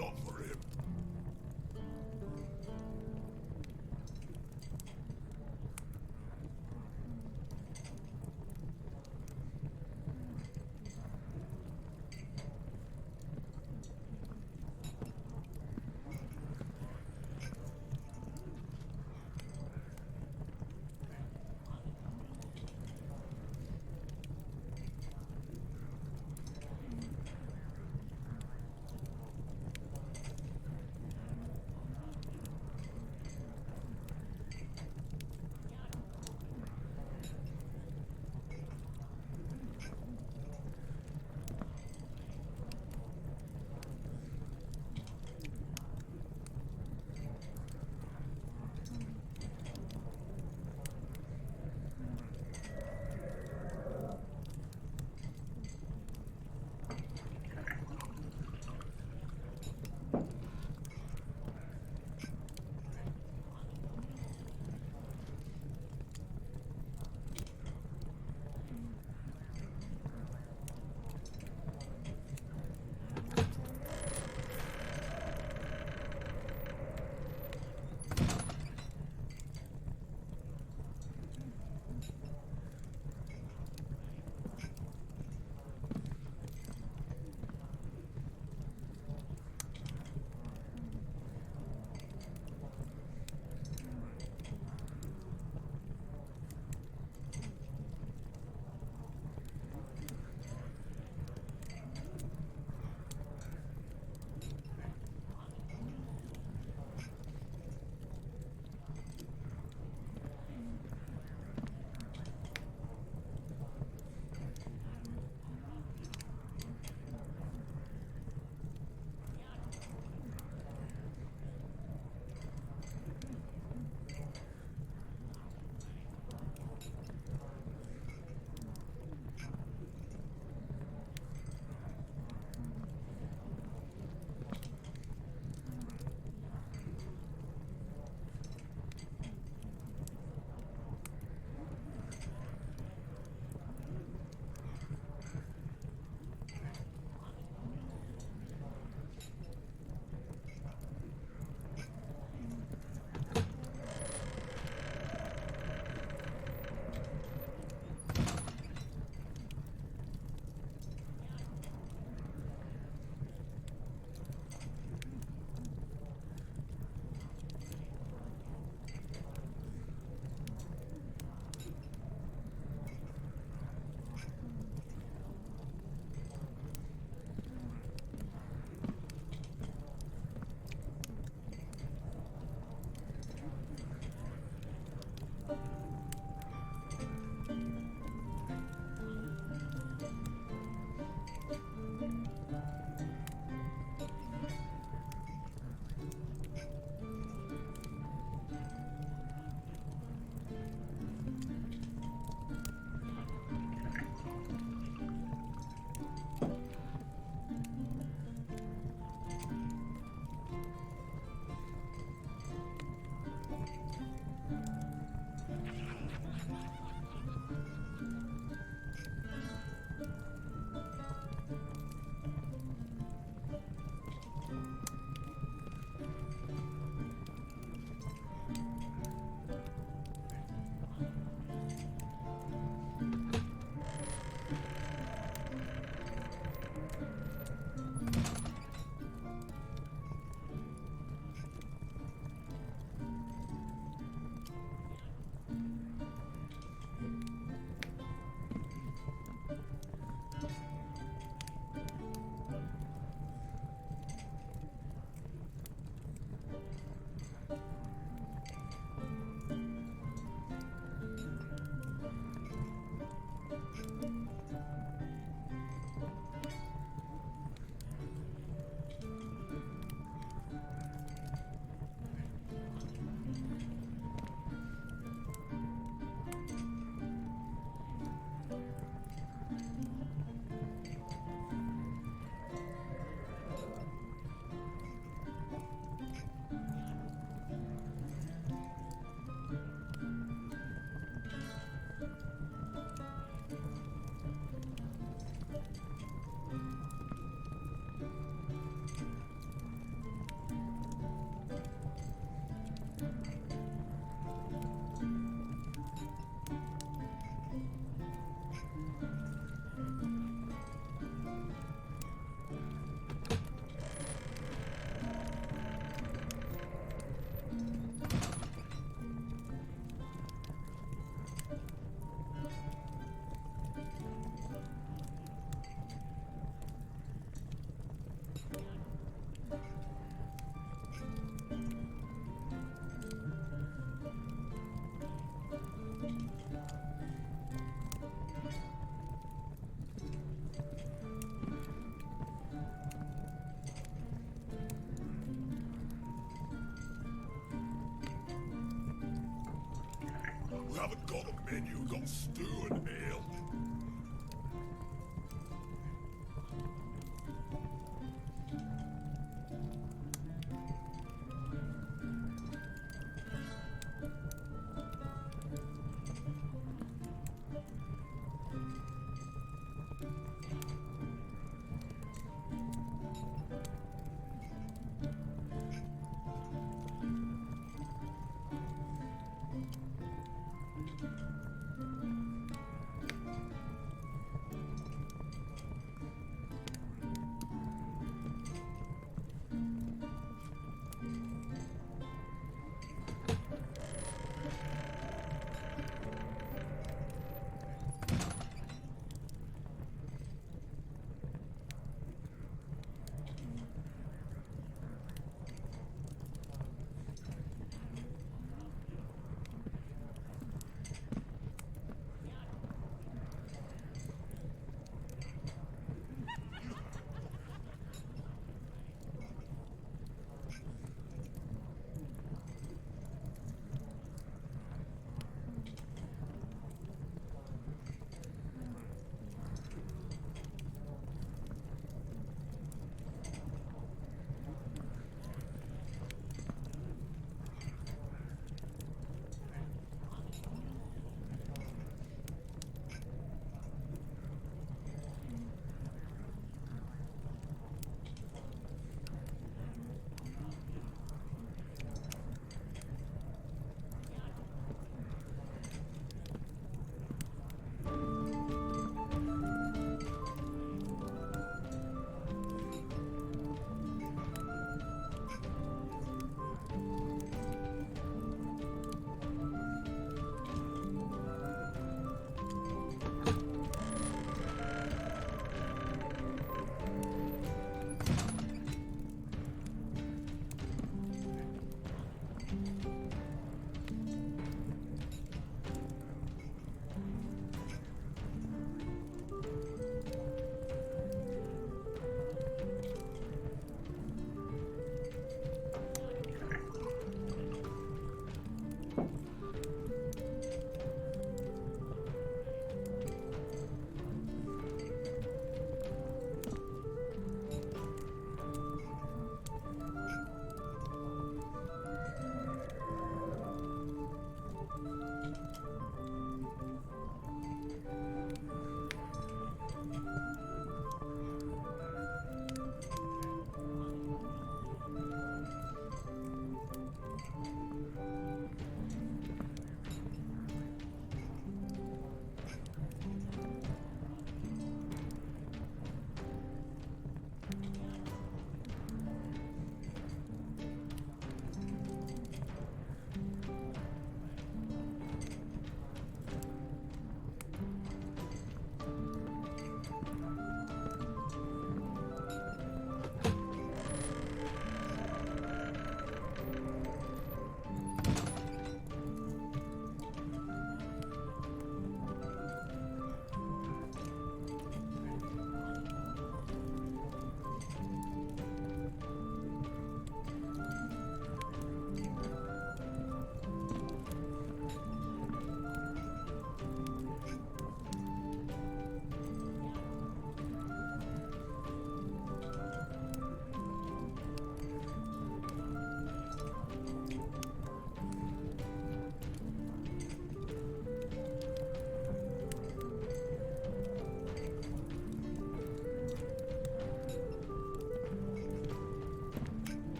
not for him. menu got stew and ale.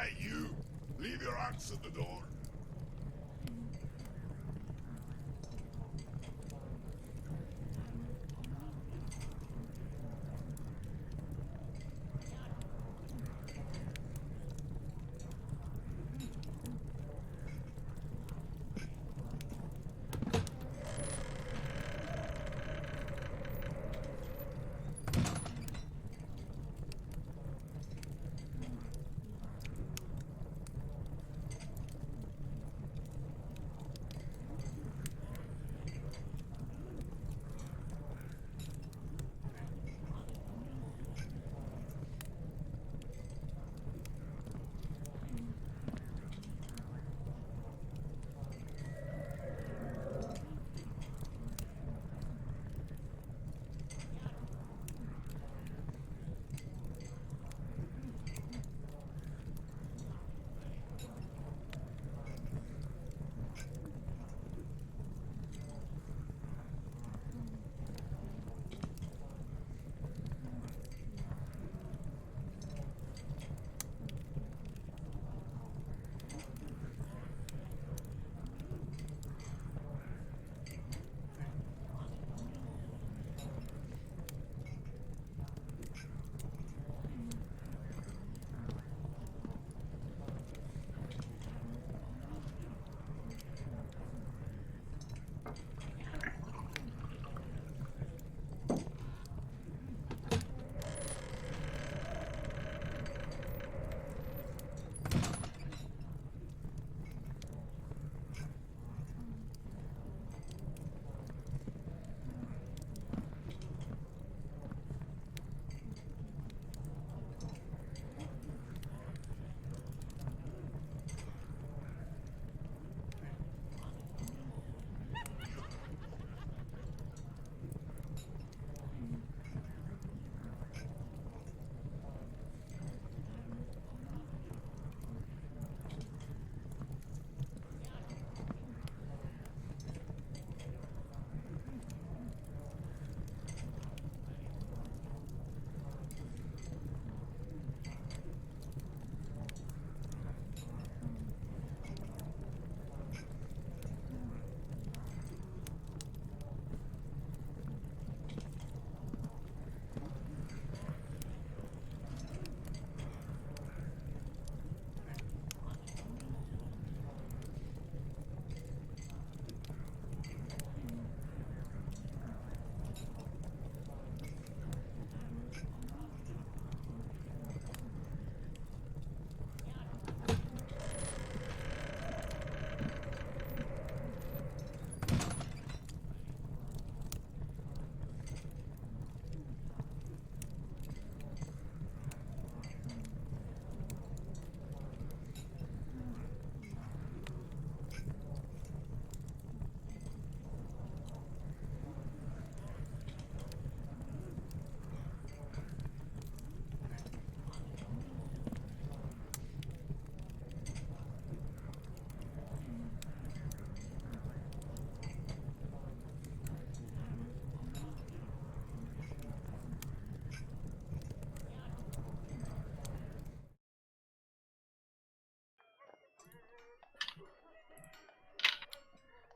Hey, you! Leave your axe at the door.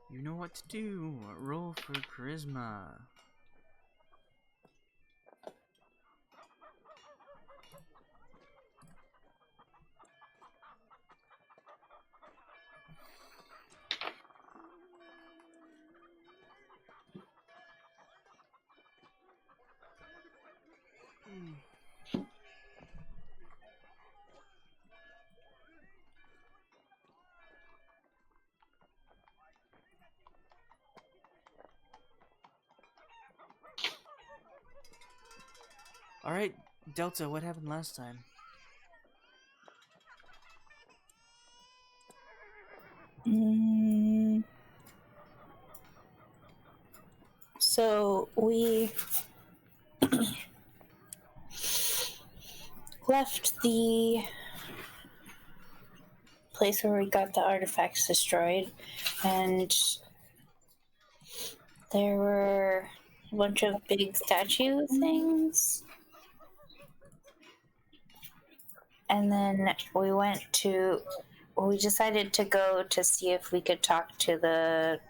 You know what to do. Roll for charisma. Alright, Delta, what happened last time? So we left the place where we got the artifacts destroyed, and there were a bunch of big statue things. and then we decided to go to see if we could talk to the...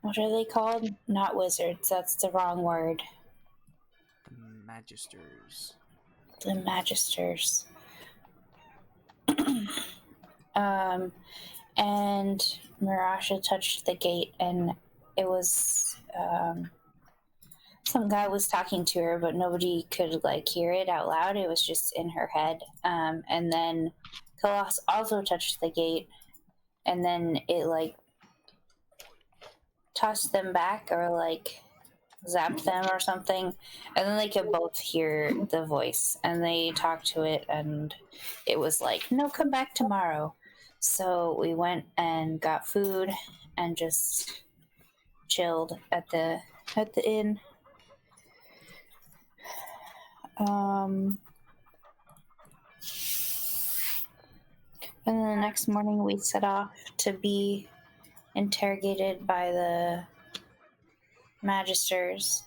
What are they called? Not wizards, that's the wrong word. The Magisters. The Magisters. And Mirasha touched the gate, and it was some guy was talking to her, but nobody could hear it out loud. It was just in her head. And then Khalas also touched the gate, and then it tossed them back or zapped them or something, and then they could both hear the voice, and they talked to it, and it was like, no, come back tomorrow. So we went and got food and just chilled at the inn. And then the next morning we set off to be interrogated by the Magisters.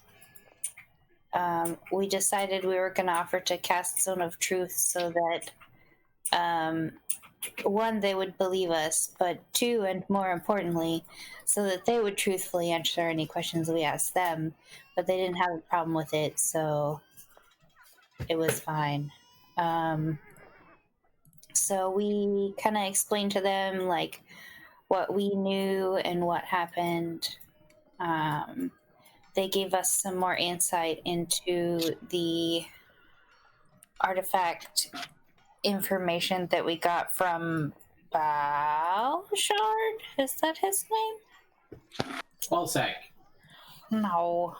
We decided we were going to offer to cast Zone of Truth so that, one, they would believe us, but two, and more importantly, so that they would truthfully answer any questions we asked them. But they didn't have a problem with it, so it was fine. So we kind of explained to them what we knew and what happened. They gave us some more insight into the artifact information that we got from Balshard. Is that his name? Balsac. No.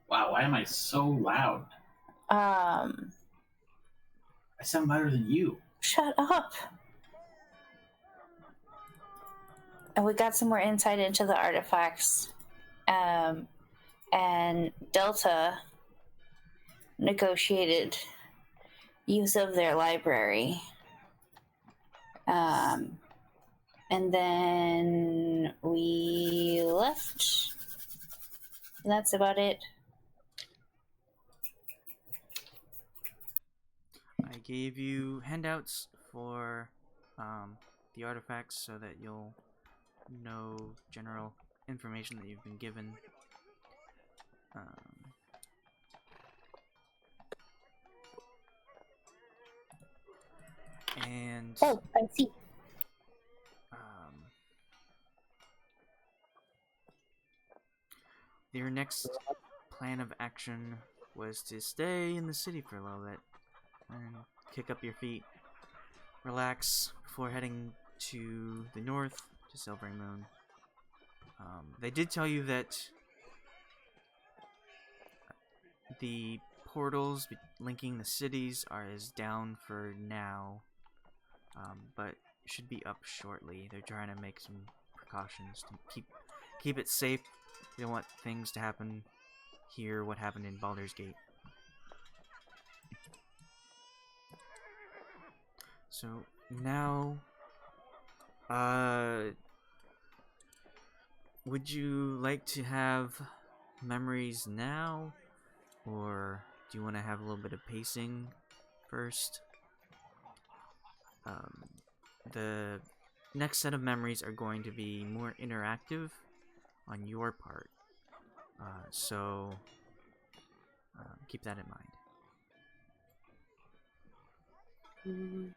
Wow, why am I so loud? I sound louder than you. Shut up. And we got some more insight into the artifacts. And Delta negotiated use of their library. And then we left. And that's about it. I gave you handouts for the artifacts so that you'll know general information that you've been given. And Oh, I see. Your next plan of action was to stay in the city for a little bit and kick up your feet, relax before heading to the north to Silvering Moon. They did tell you that the portals linking the cities is down for now, but should be up shortly. They're trying to make some precautions to keep it safe. They don't want things to happen here, what happened in Baldur's Gate. So now, would you like to have memories now, or do you want to have a little bit of pacing first? The next set of memories are going to be more interactive on your part, so keep that in mind.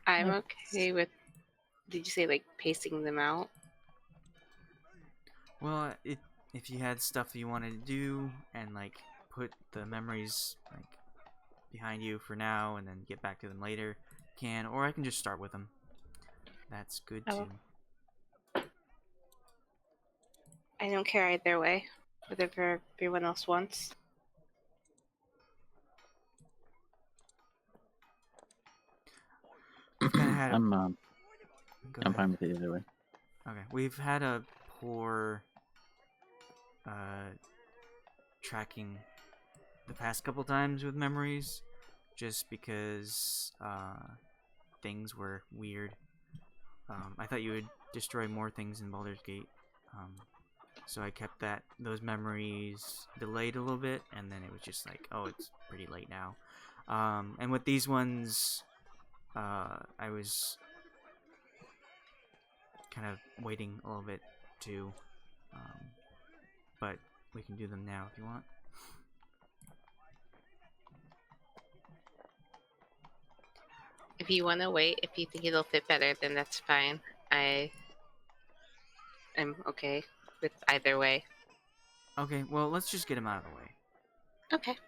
I'm okay with, did you say pacing them out? Well, if you had stuff that you wanted to do and put the memories behind you for now and then get back to them later, you can, or I can just start with them. That's good too. I don't care either way, whatever everyone else wants. We've kind of had I'm fine with it either way. Okay, we've had a poor tracking the past couple times with memories, just because things were weird. I thought you would destroy more things in Baldur's Gate So I kept those memories delayed a little bit, and then it was just like, oh, it's pretty late now. And with these ones, I was kind of waiting a little bit too, but we can do them now if you want. If you want to wait, if you think it'll fit better, then that's fine. I'm okay with either way. Okay, well, let's just get him out of the way. Okay.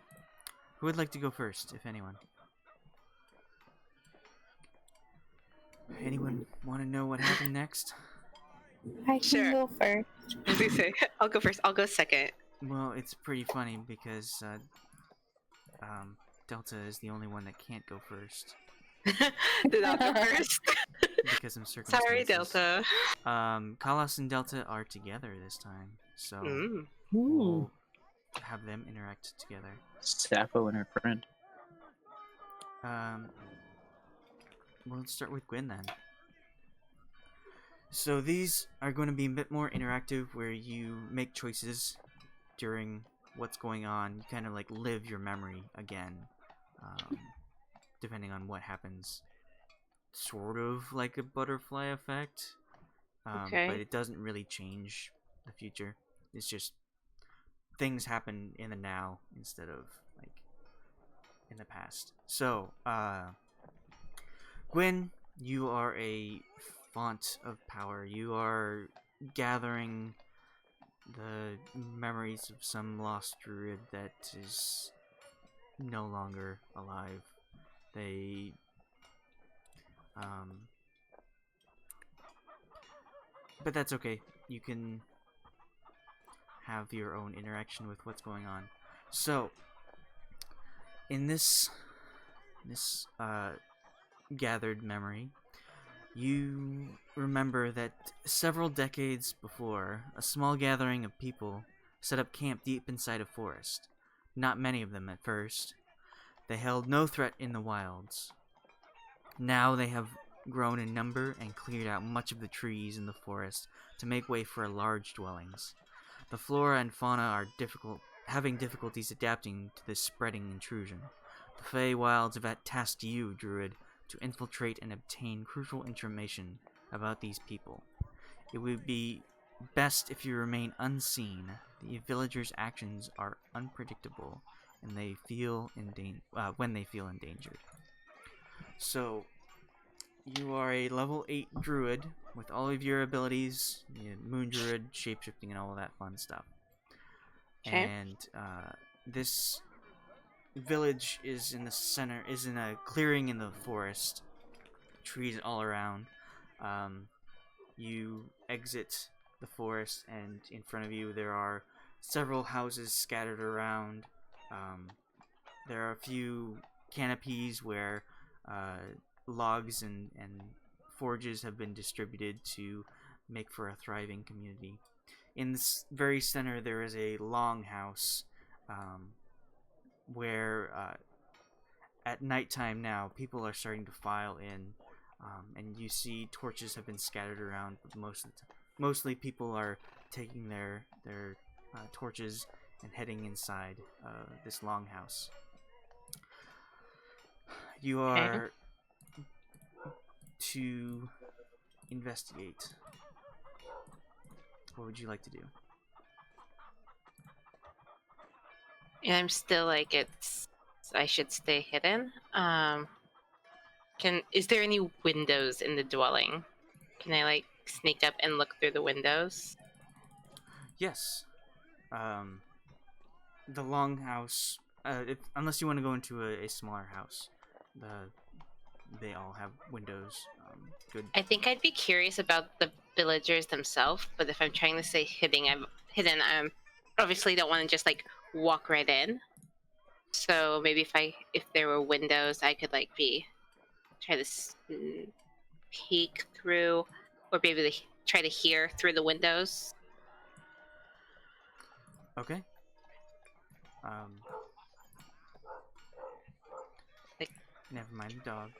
Who would like to go first, if anyone? Anyone want to know what happened next? I can Sure. go first. As you say, I'll go first. I'll go second. Well, it's pretty funny because Delta is the only one that can't go first Did I go first? because of circumstances. Sorry, Delta. Khalas and Delta are together this time, so Mm. we'll have them interact together. Sappho and her friend. We'll start with Gwyn then. So these are going to be a bit more interactive, where you make choices during what's going on. You kind of like live your memory again, depending on what happens. Sort of like a butterfly effect, Okay. but it doesn't really change the future. It's just things happen in the now instead of like in the past. So, Gwyn, you are a font of power. You are gathering the memories of some lost druid that is no longer alive. They but that's okay. You can have your own interaction with what's going on. So in this gathered memory, you remember that several decades before, a small gathering of people set up camp deep inside a forest. Not many of them at first. They held no threat in the wilds. Now they have grown in number and cleared out much of the trees in the forest to make way for large dwellings. The flora and fauna are having difficulties adapting to this spreading intrusion. The Fey Wilds have tasked you, Druid, to infiltrate and obtain crucial information about these people. It would be best if you remain unseen. The villagers' actions are unpredictable, and when they feel endangered. So, you are a level 8 druid with all of your abilities, moon druid, shapeshifting, and all of that fun stuff. Okay. And this village is in a clearing in the forest, trees all around. You exit the forest, and in front of you there are several houses scattered around. There are a few canopies where logs and forges have been distributed to make for a thriving community. In the very center there is a longhouse, where at nighttime now people are starting to file in, and you see torches have been scattered around, but mostly people are taking their torches and heading inside this longhouse. You are to investigate. What would you like to do? And I'm still like, I should stay hidden. Is there any windows in the dwelling? Can I like sneak up and look through the windows? Yes. The longhouse, unless you want to go into a smaller house, they all have windows. Good. I think I'd be curious about the villagers themselves, but if I'm trying to stay hidden, I obviously don't want to just like walk right in. So maybe if there were windows, I could like try to peek through, or maybe try to hear through the windows. Okay. Never mind the dog.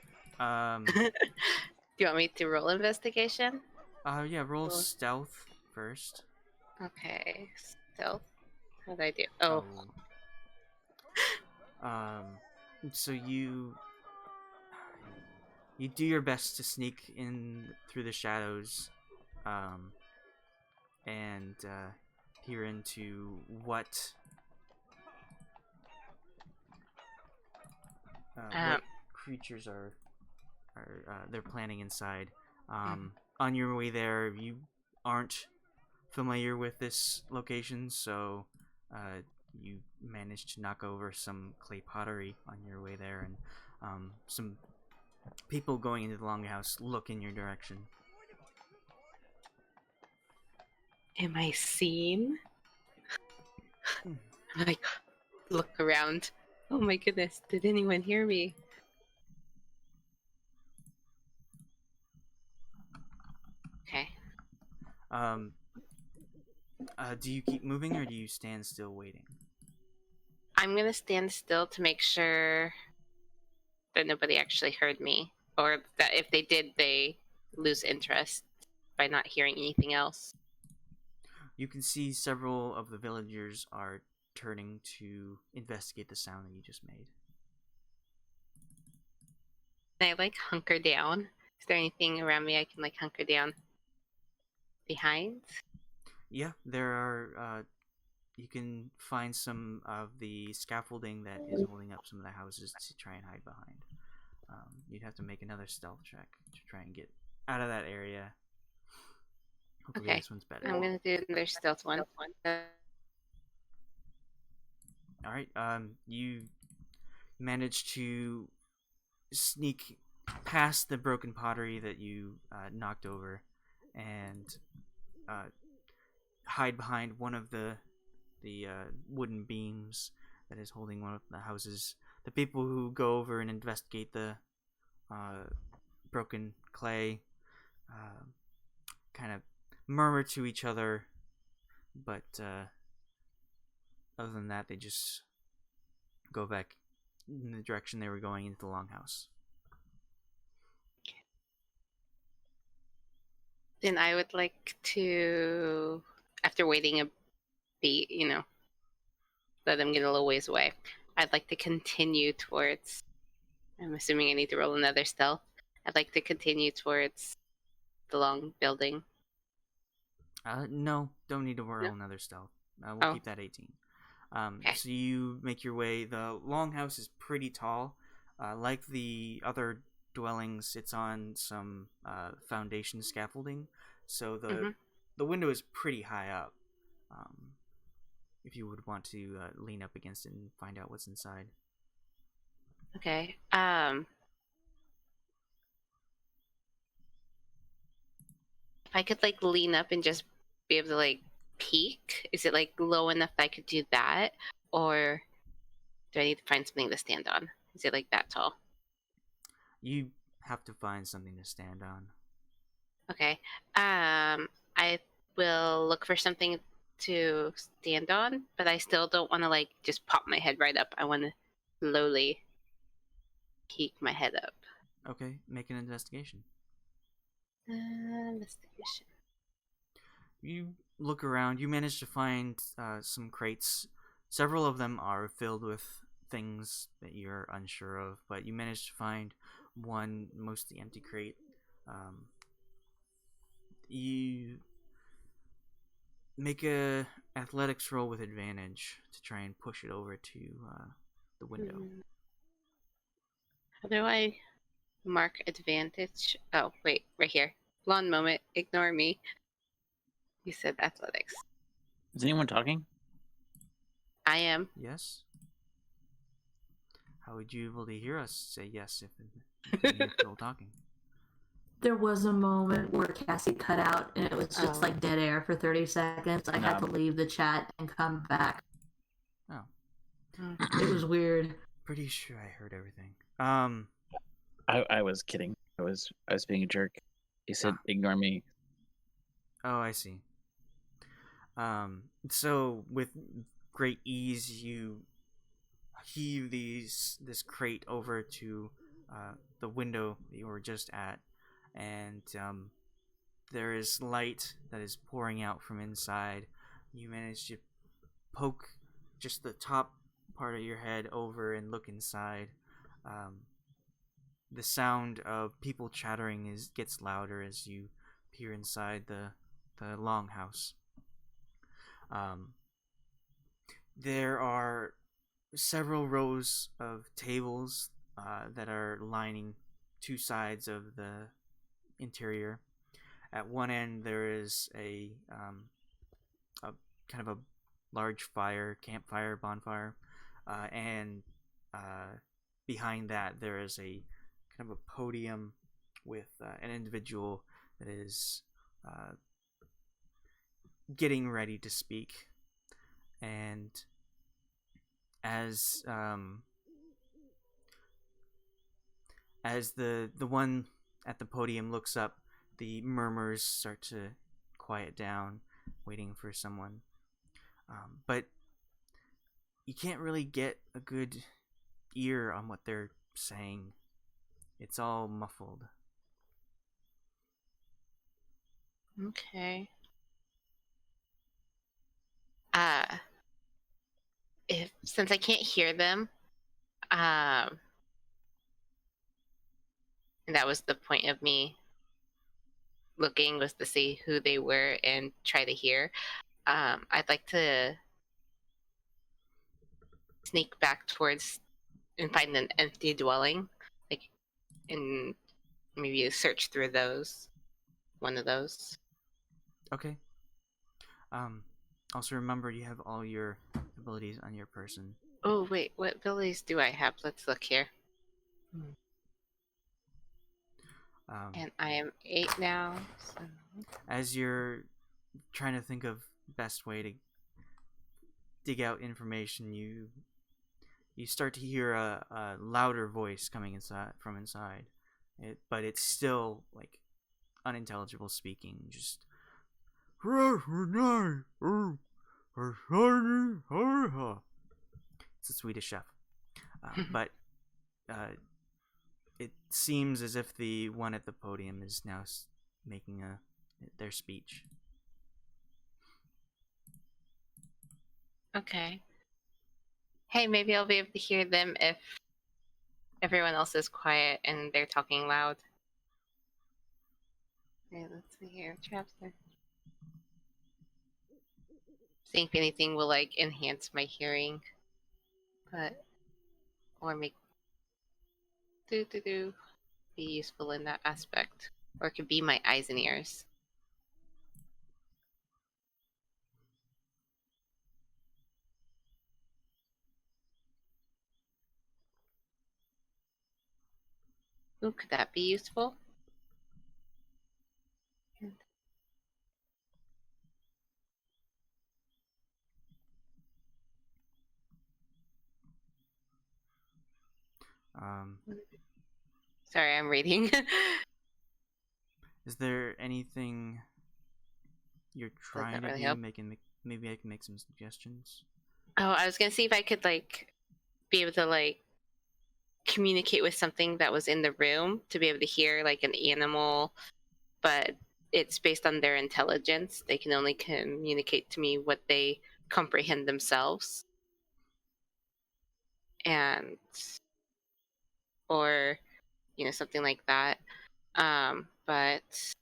Do you want me to roll investigation? Yeah, roll stealth first. Okay, stealth. What did I do? Oh. So you do your best to sneak in through the shadows, and peer into what creatures are they're planning inside. On your way there, you aren't familiar with this location, so you managed to knock over some clay pottery on your way there, and some people going into the longhouse look in your direction. Am I seen? I'm like, look around. Oh my goodness, did anyone hear me? Okay. Do you keep moving or do you stand still waiting? I'm gonna stand still to make sure that nobody actually heard me, or that if they did, they lose interest by not hearing anything else. You can see several of the villagers are turning to investigate the sound that you just made. Can I like hunker down? Is there anything around me I can like hunker down behind? Yeah, there are. You can find some of the scaffolding that is holding up some of the houses to try and hide behind. You'd have to make another stealth check to try and get out of that area. Hopefully Okay, this one's better. I'm gonna do another stealth one. All right. You managed to sneak past the broken pottery that you knocked over, and hide behind one of the wooden beams that is holding one of the houses. The people who go over and investigate the broken clay kind of murmur to each other, but other than that, they just go back in the direction they were going, into the longhouse. Then I would like to, after waiting a beat, let them get a little ways away. I'd like to continue towards, I'm assuming I need to roll another stealth. I'd like to continue towards the long building. No, don't need to roll another stealth. We'll keep that 18. Okay. So you make your way. The longhouse is pretty tall. Like the other dwellings, it's on some foundation scaffolding, so the window is pretty high up. If you would want to lean up against it and find out what's inside. Okay. If I could like lean up and just be able to like peek, is it like low enough that I could do that, or do I need to find something to stand on? Is it like that tall? You have to find something to stand on. Okay. I will look for something to stand on, but I still don't want to like just pop my head right up. I want to slowly peek my head up. Okay, make an investigation. Investigation. You look around. You manage to find some crates. Several of them are filled with things that you're unsure of, but you manage to find one mostly empty crate. You make a athletics roll with advantage to try and push it over to the window. How do I mark advantage? Oh, wait, right here. One moment, ignore me. You said athletics. Is anyone talking? I am. Yes? How would you be able to hear us say yes if you're still talking? There was a moment where Cassie cut out and it was just like dead air for 30 seconds. I had to leave the chat and come back. Oh. It was weird. Pretty sure I heard everything. I was kidding. I was being a jerk. He said, "Ignore me." Oh, I see. So with great ease, you heave this crate over to the window that you were just at, and there is light that is pouring out from inside. you manage to poke just the top part of your head over and look inside. The sound of people chattering gets louder as you peer inside the longhouse. There are several rows of tables that are lining two sides of the interior. At one end, there is a kind of a large campfire, bonfire, and behind that there is a kind of a podium with an individual that is getting ready to speak. And as the one at the podium looks up, the murmurs start to quiet down, waiting for someone. But you can't really get a good ear on what they're saying. It's all muffled. Okay. Since I can't hear them, and that was the point of me looking, was to see who they were and try to hear. I'd like to sneak back towards and find an empty dwelling, and maybe search through one of those. Okay. Also remember you have all your abilities on your person. Oh wait, what abilities do I have? Let's look here. And I am 8 now. So. As you're trying to think of best way to dig out information, you start to hear a louder voice coming from inside. But it's still like unintelligible speaking. Just. It's a Swedish chef, but it seems as if the one at the podium is now making their speech. Okay. Hey, maybe I'll be able to hear them if everyone else is quiet and they're talking loud. Okay, let's see here. Chapter. See if anything will enhance my hearing, or make be useful in that aspect, or it could be my eyes and ears. Ooh, could that be useful? Sorry, I'm reading. Is there anything you're trying to do? Maybe I can make some suggestions. Oh, I was gonna see if I could be able to communicate with something that was in the room, to be able to hear an animal, but it's based on their intelligence. They can only communicate to me what they comprehend themselves. And or something like that. But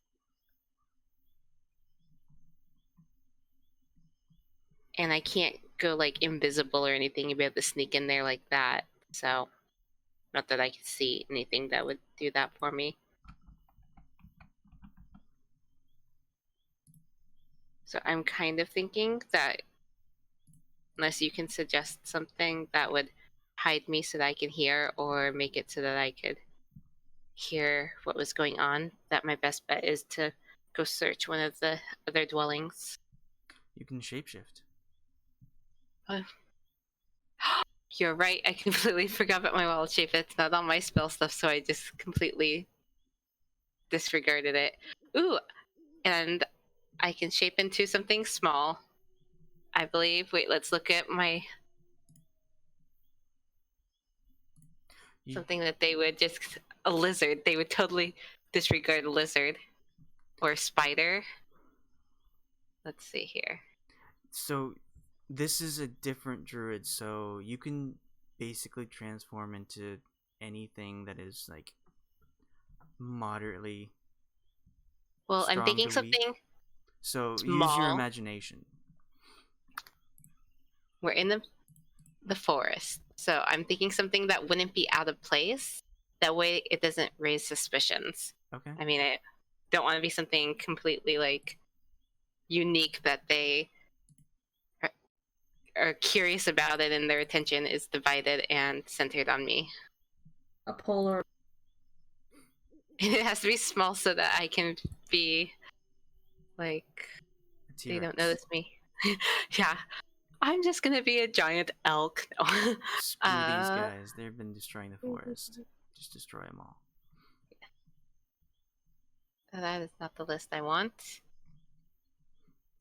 and I can't go invisible or anything and be able to sneak in there like that. So not that I can see anything that would do that for me. So I'm kind of thinking that unless you can suggest something that would hide me so that I can hear, or make it so that I could hear what was going on, that my best bet is to go search one of the other dwellings. You can shapeshift. You're right, I completely forgot about my wild shape. It's not on my spell stuff, so I just completely disregarded it. Ooh, and I can shape into something small, I believe. Wait, let's look at my... Something that they would just... A lizard. They would totally disregard a lizard. Or a spider. Let's see here. So this is a different druid, so you can basically transform into anything that is like moderately Well, I'm strong thinking to weak. something So use your small. imagination. We're in the forest, so I'm thinking something that wouldn't be out of place. That way, it doesn't raise suspicions. Okay. I mean, I don't want to be something completely like unique that they are curious about it and their attention is divided and centered on me. A polar. It has to be small so that I can be like they don't notice me. Yeah, I'm just gonna be a giant elk. Screw these guys. They've been destroying the forest. Just destroy them all. That is not the list I want.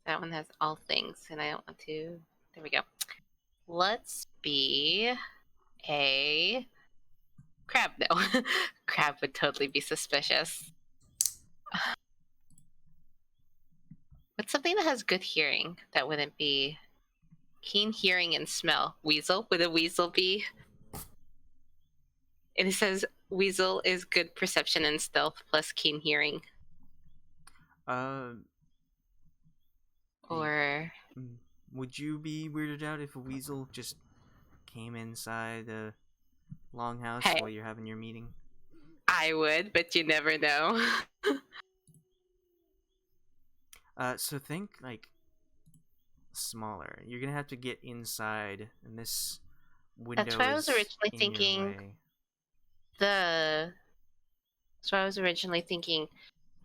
That one has all things, and I don't want to. There we go. Let's be a crab. No, crab would totally be suspicious. What's something that has good hearing that wouldn't be keen hearing and smell? Weasel? Would a weasel be? And it says weasel is good perception and stealth plus keen hearing. Or would you be weirded out if a weasel just came inside the longhouse while you're having your meeting? I would, but you never know. So think like smaller. You're gonna have to get inside, and this window. That's why I was is originally in thinking your way.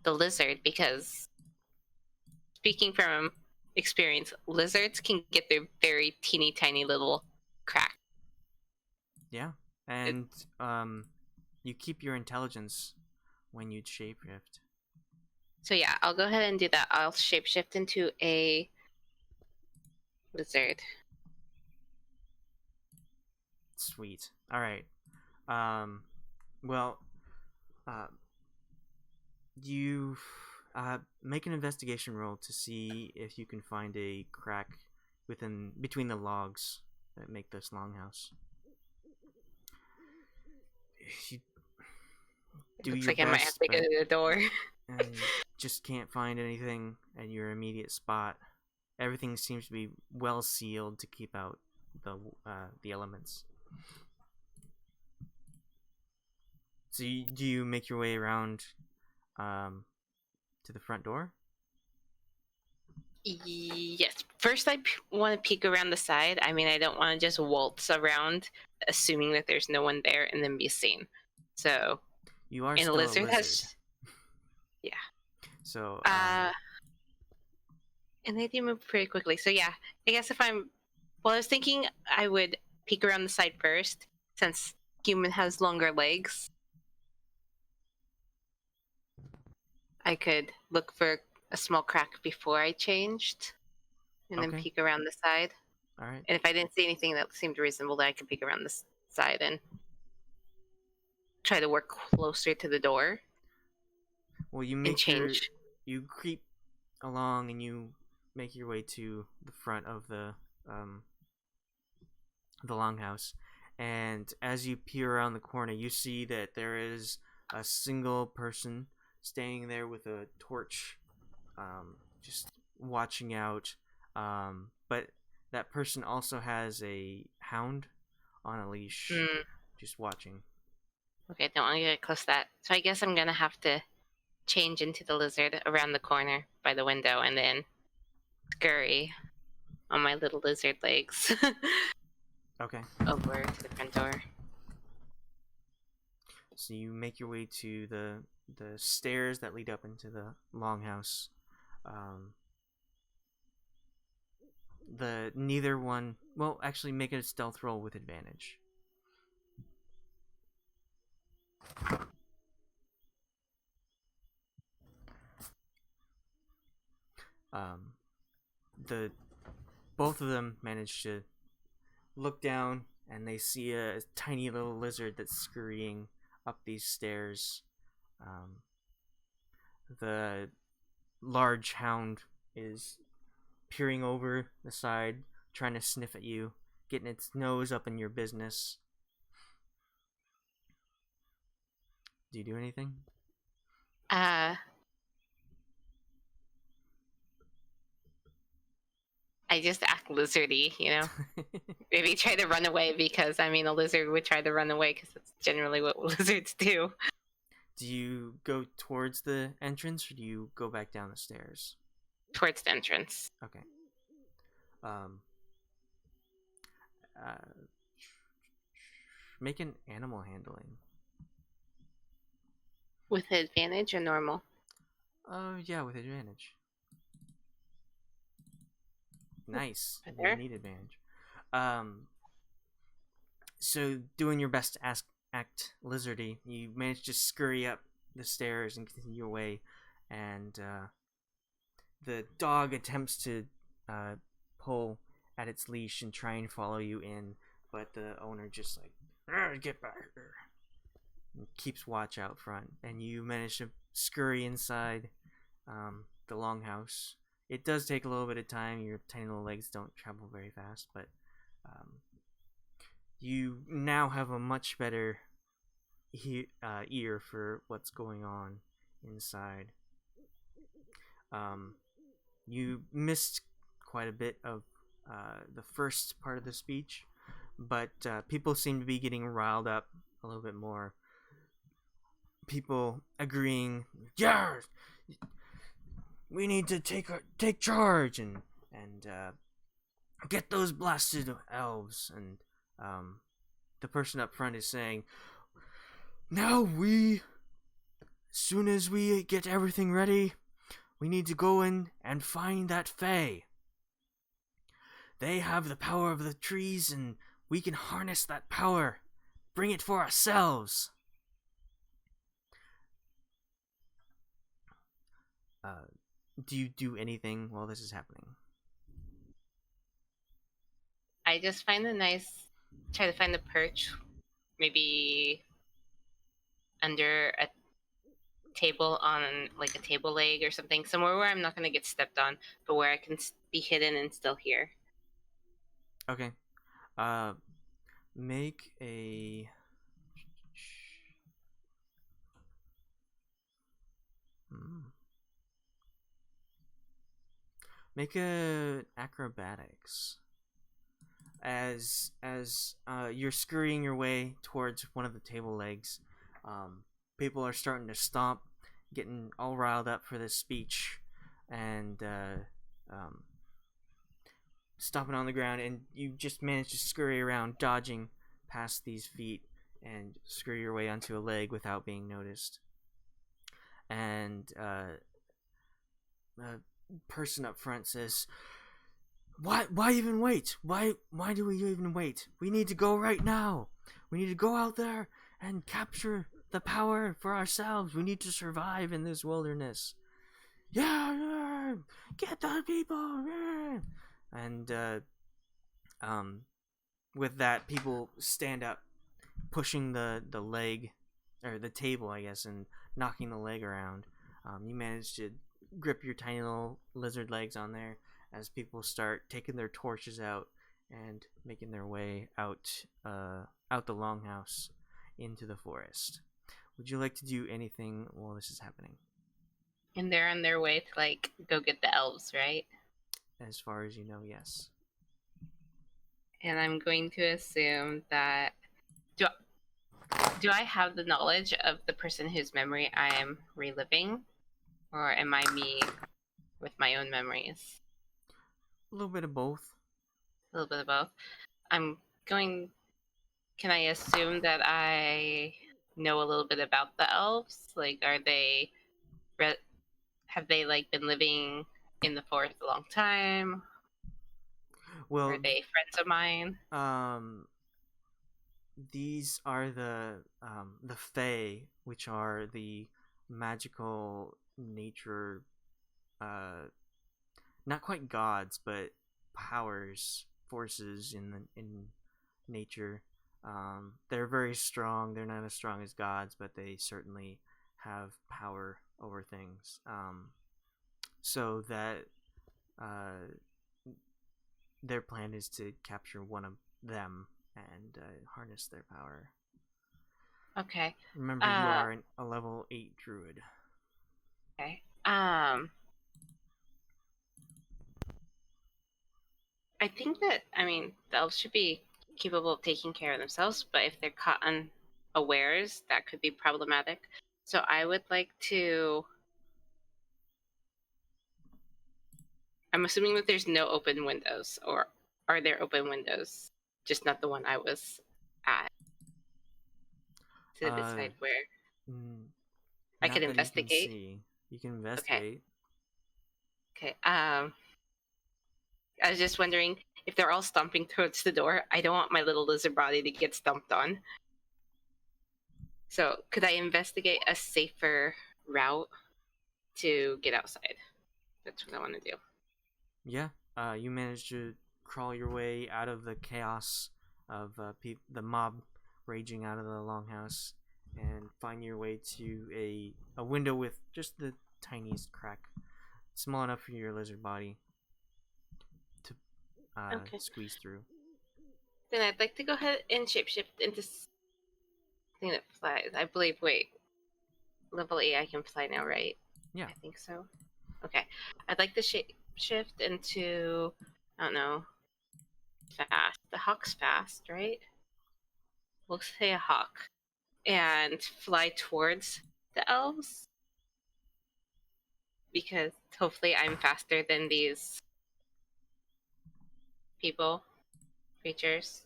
the lizard, because speaking from experience, lizards can get their very teeny tiny little crack. Yeah, and you keep your intelligence when you shapeshift. So yeah, I'll go ahead and do that. I'll shapeshift into a lizard. Sweet. All right. You make an investigation roll to see if you can find a crack between the logs that make this longhouse. Looks like I might have to go to the door. And you just can't find anything at your immediate spot. Everything seems to be well sealed to keep out the elements. So do you make your way around to the front door? Yes. First, I want to peek around the side. I mean, I don't want to just waltz around, assuming that there's no one there, and then be seen. So, you are and still a lizard. Yeah. So. And they do move pretty quickly. So yeah, I guess I was thinking I would peek around the side first, since human has longer legs. I could look for a small crack before I changed, and then peek around the side. All right. And if I didn't see anything that seemed reasonable, then I could peek around the side and try to work closer to the door. Well, you creep along and you make your way to the front of the longhouse, and as you peer around the corner, you see that there is a single person standing there with a torch, just watching out. But that person also has a hound on a leash, just watching. Okay, I don't want to get close to that. So I guess I'm gonna have to change into the lizard around the corner by the window and then scurry on my little lizard legs. Okay. Over to the front door. So you make your way to the stairs that lead up into the longhouse. Neither one. Well, actually, make a stealth roll with advantage. Both of them manage to look down, and they see a tiny little lizard that's scurrying up these stairs. The large hound is peering over the side, trying to sniff at you, getting its nose up in your business. Do you do anything? I just act lizardy, Maybe try to run away because, a lizard would try to run away because that's generally what lizards do. Do you go towards the entrance or do you go back down the stairs? Towards the entrance. Okay. Make an animal handling. With advantage or normal? Yeah, with advantage. Nice. Better? You need advantage. So doing your best to act lizardy, you manage to scurry up the stairs and continue your way, and the dog attempts to pull at its leash and try and follow you in, but the owner just get back here, and keeps watch out front, and you manage to scurry inside the longhouse. It does take a little bit of time. Your tiny little legs don't travel very fast, but you now have a much better ear for what's going on inside. You missed quite a bit of the first part of the speech, but people seem to be getting riled up a little bit more. People agreeing, yeah, we need to take charge and get those blasted elves. And the person up front is saying, now as soon as we get everything ready, we need to go in and find that fae. They have the power of the trees, and we can harness that power, bring it for ourselves. Do you do anything while this is happening? I just try to find a perch, maybe under a table on like a table leg or something, somewhere where I'm not going to get stepped on, but where I can be hidden and still hear. Okay. Make a... Make a acrobatics. As you're scurrying your way towards one of the table legs, people are starting to stomp, getting all riled up for this speech, and stomping on the ground, and you just manage to scurry around, dodging past these feet, and scurry your way onto a leg without being noticed. And the person up front says, Why even wait? Why do we even wait? We need to go right now. We need to go out there and capture the power for ourselves. We need to survive in this wilderness. Yeah, get the people. Yeah. And with that, people stand up, pushing the leg, or the table, I guess, and knocking the leg around. You manage to grip your tiny little lizard legs on there as people start taking their torches out and making their way out the longhouse into the forest. Would you like to do anything while this is happening? And they're on their way to go get the elves, right? As far as you know, yes. And I'm going to assume that do I have the knowledge of the person whose memory I am reliving, or am I me with my own memories? A little bit of both. A little bit of both. Can I assume that I know a little bit about the elves? Have they been living in the forest a long time? Well, are they friends of mine? These are the fae, which are the magical nature, not quite gods, but forces in nature. They're very strong. They're not as strong as gods, but they certainly have power over things. So that their plan is to capture one of them and harness their power. Okay. Remember, you are a level 8 druid. Okay. I think that, the elves should be capable of taking care of themselves, but if they're caught unawares, that could be problematic. So I would like to... I'm assuming that there's no open windows, or are there open windows? Just not the one I was at. To decide where. I could investigate. You can investigate. Okay. I was just wondering if they're all stomping towards the door. I don't want my little lizard body to get stomped on. So could I investigate a safer route to get outside? That's what I want to do. Yeah. You managed to crawl your way out of the chaos of the mob raging out of the longhouse and find your way to a window with just the tiniest crack, small enough for your lizard body to squeeze through. Then I'd like to go ahead and shapeshift into something that flies. I believe, level 8 I can fly now, right? Yeah. I think so. Okay. I'd like to shift into, I don't know, fast. The hawk's fast, right? We'll say a hawk. And fly towards the elves. Because hopefully I'm faster than these creatures.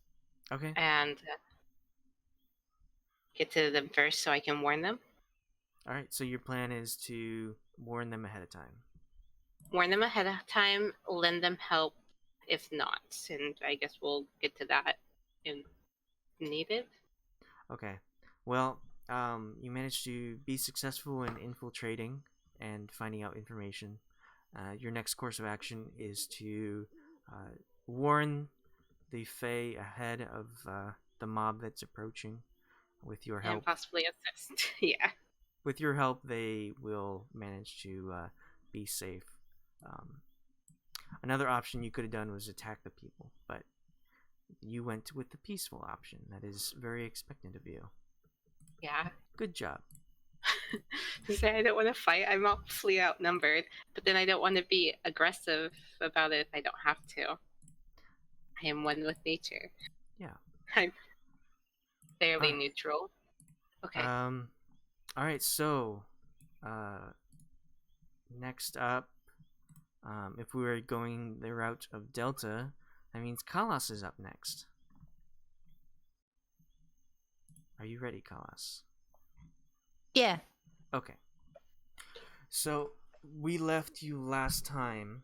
Okay. And get to them first so I can warn them. Alright, so your plan is to warn them ahead of time. Warn them ahead of time, lend them help if not. And I guess we'll get to that if needed. Okay. Well, you managed to be successful in infiltrating and finding out information. Your next course of action is to warn the Fae ahead of the mob that's approaching. With your help. And possibly assist. Yeah. With your help, they will manage to be safe. Another option you could have done was attack the people, but you went with the peaceful option. That is very expectant of you. Yeah. Good job. You say I don't want to fight. I'm awfully outnumbered, but then I don't want to be aggressive about it if I don't have to. I am one with nature. Yeah. I'm fairly neutral. Okay. Alright, so next up, if we were going the route of Delta, that means Khalas is up next. Are you ready, Khalas? Yeah. Okay. So, we left you last time.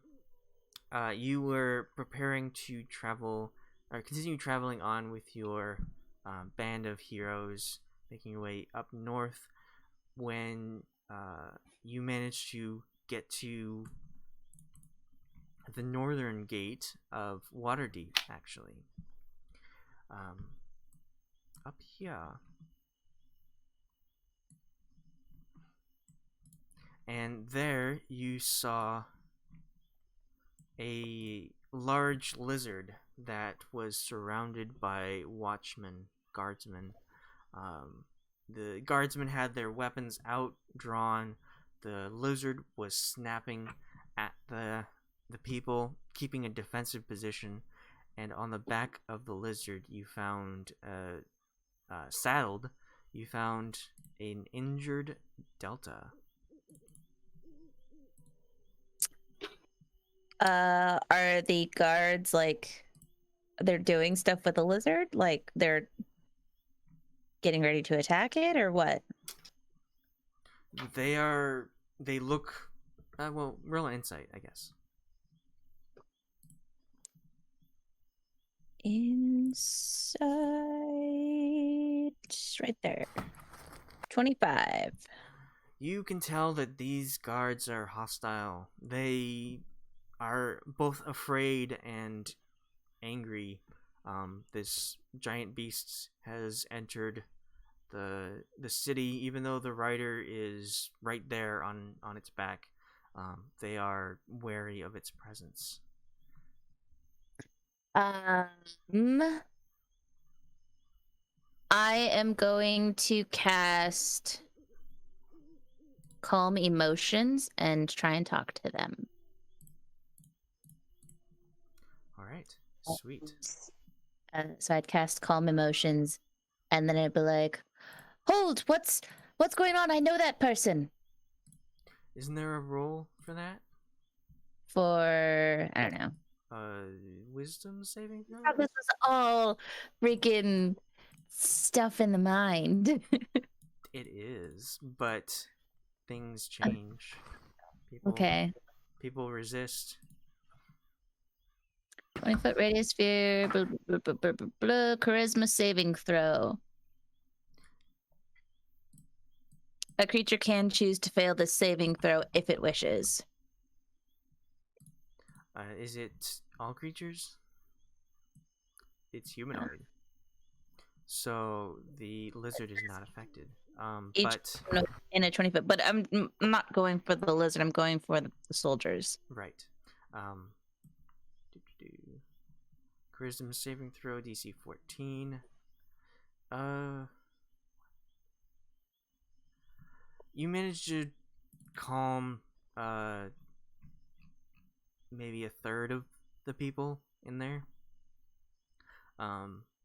You were preparing to travel, or continue traveling on with your band of heroes, making your way up north, when you managed to get to the northern gate of Waterdeep, actually. Up here. And there you saw a large lizard that was surrounded by guardsmen. The guardsmen had their weapons out, drawn. The lizard was snapping at the people, keeping a defensive position. And on the back of the lizard, you found, saddled, you found an injured Delta. Are the guards they're doing stuff with the lizard? Like they're getting ready to attack it, or what? They look, roll insight, I guess. Insight, right there. 25. You can tell that these guards are hostile. They are both afraid and angry. This giant beast has entered the city, even though the rider is right there on its back. They are wary of its presence. I am going to cast Calm Emotions and try and talk to them. All right. Sweet. So I'd cast Calm Emotions, and then I'd be like, "Hold! What's going on? I know that person." Isn't there a roll for that? For I don't know. Wisdom saving throw? This is all freaking stuff in the mind. It is, but things change. Okay. People resist. 20-foot radius sphere. Blah, blah, blah, blah, blah, blah, charisma saving throw. A creature can choose to fail this saving throw if it wishes. Is it all creatures? It's humanoid. So the lizard is not affected. But in a 20-foot. But I'm not going for the lizard. I'm going for the soldiers. Right. Charisma saving throw DC 14. You managed to calm maybe a third of the people in there.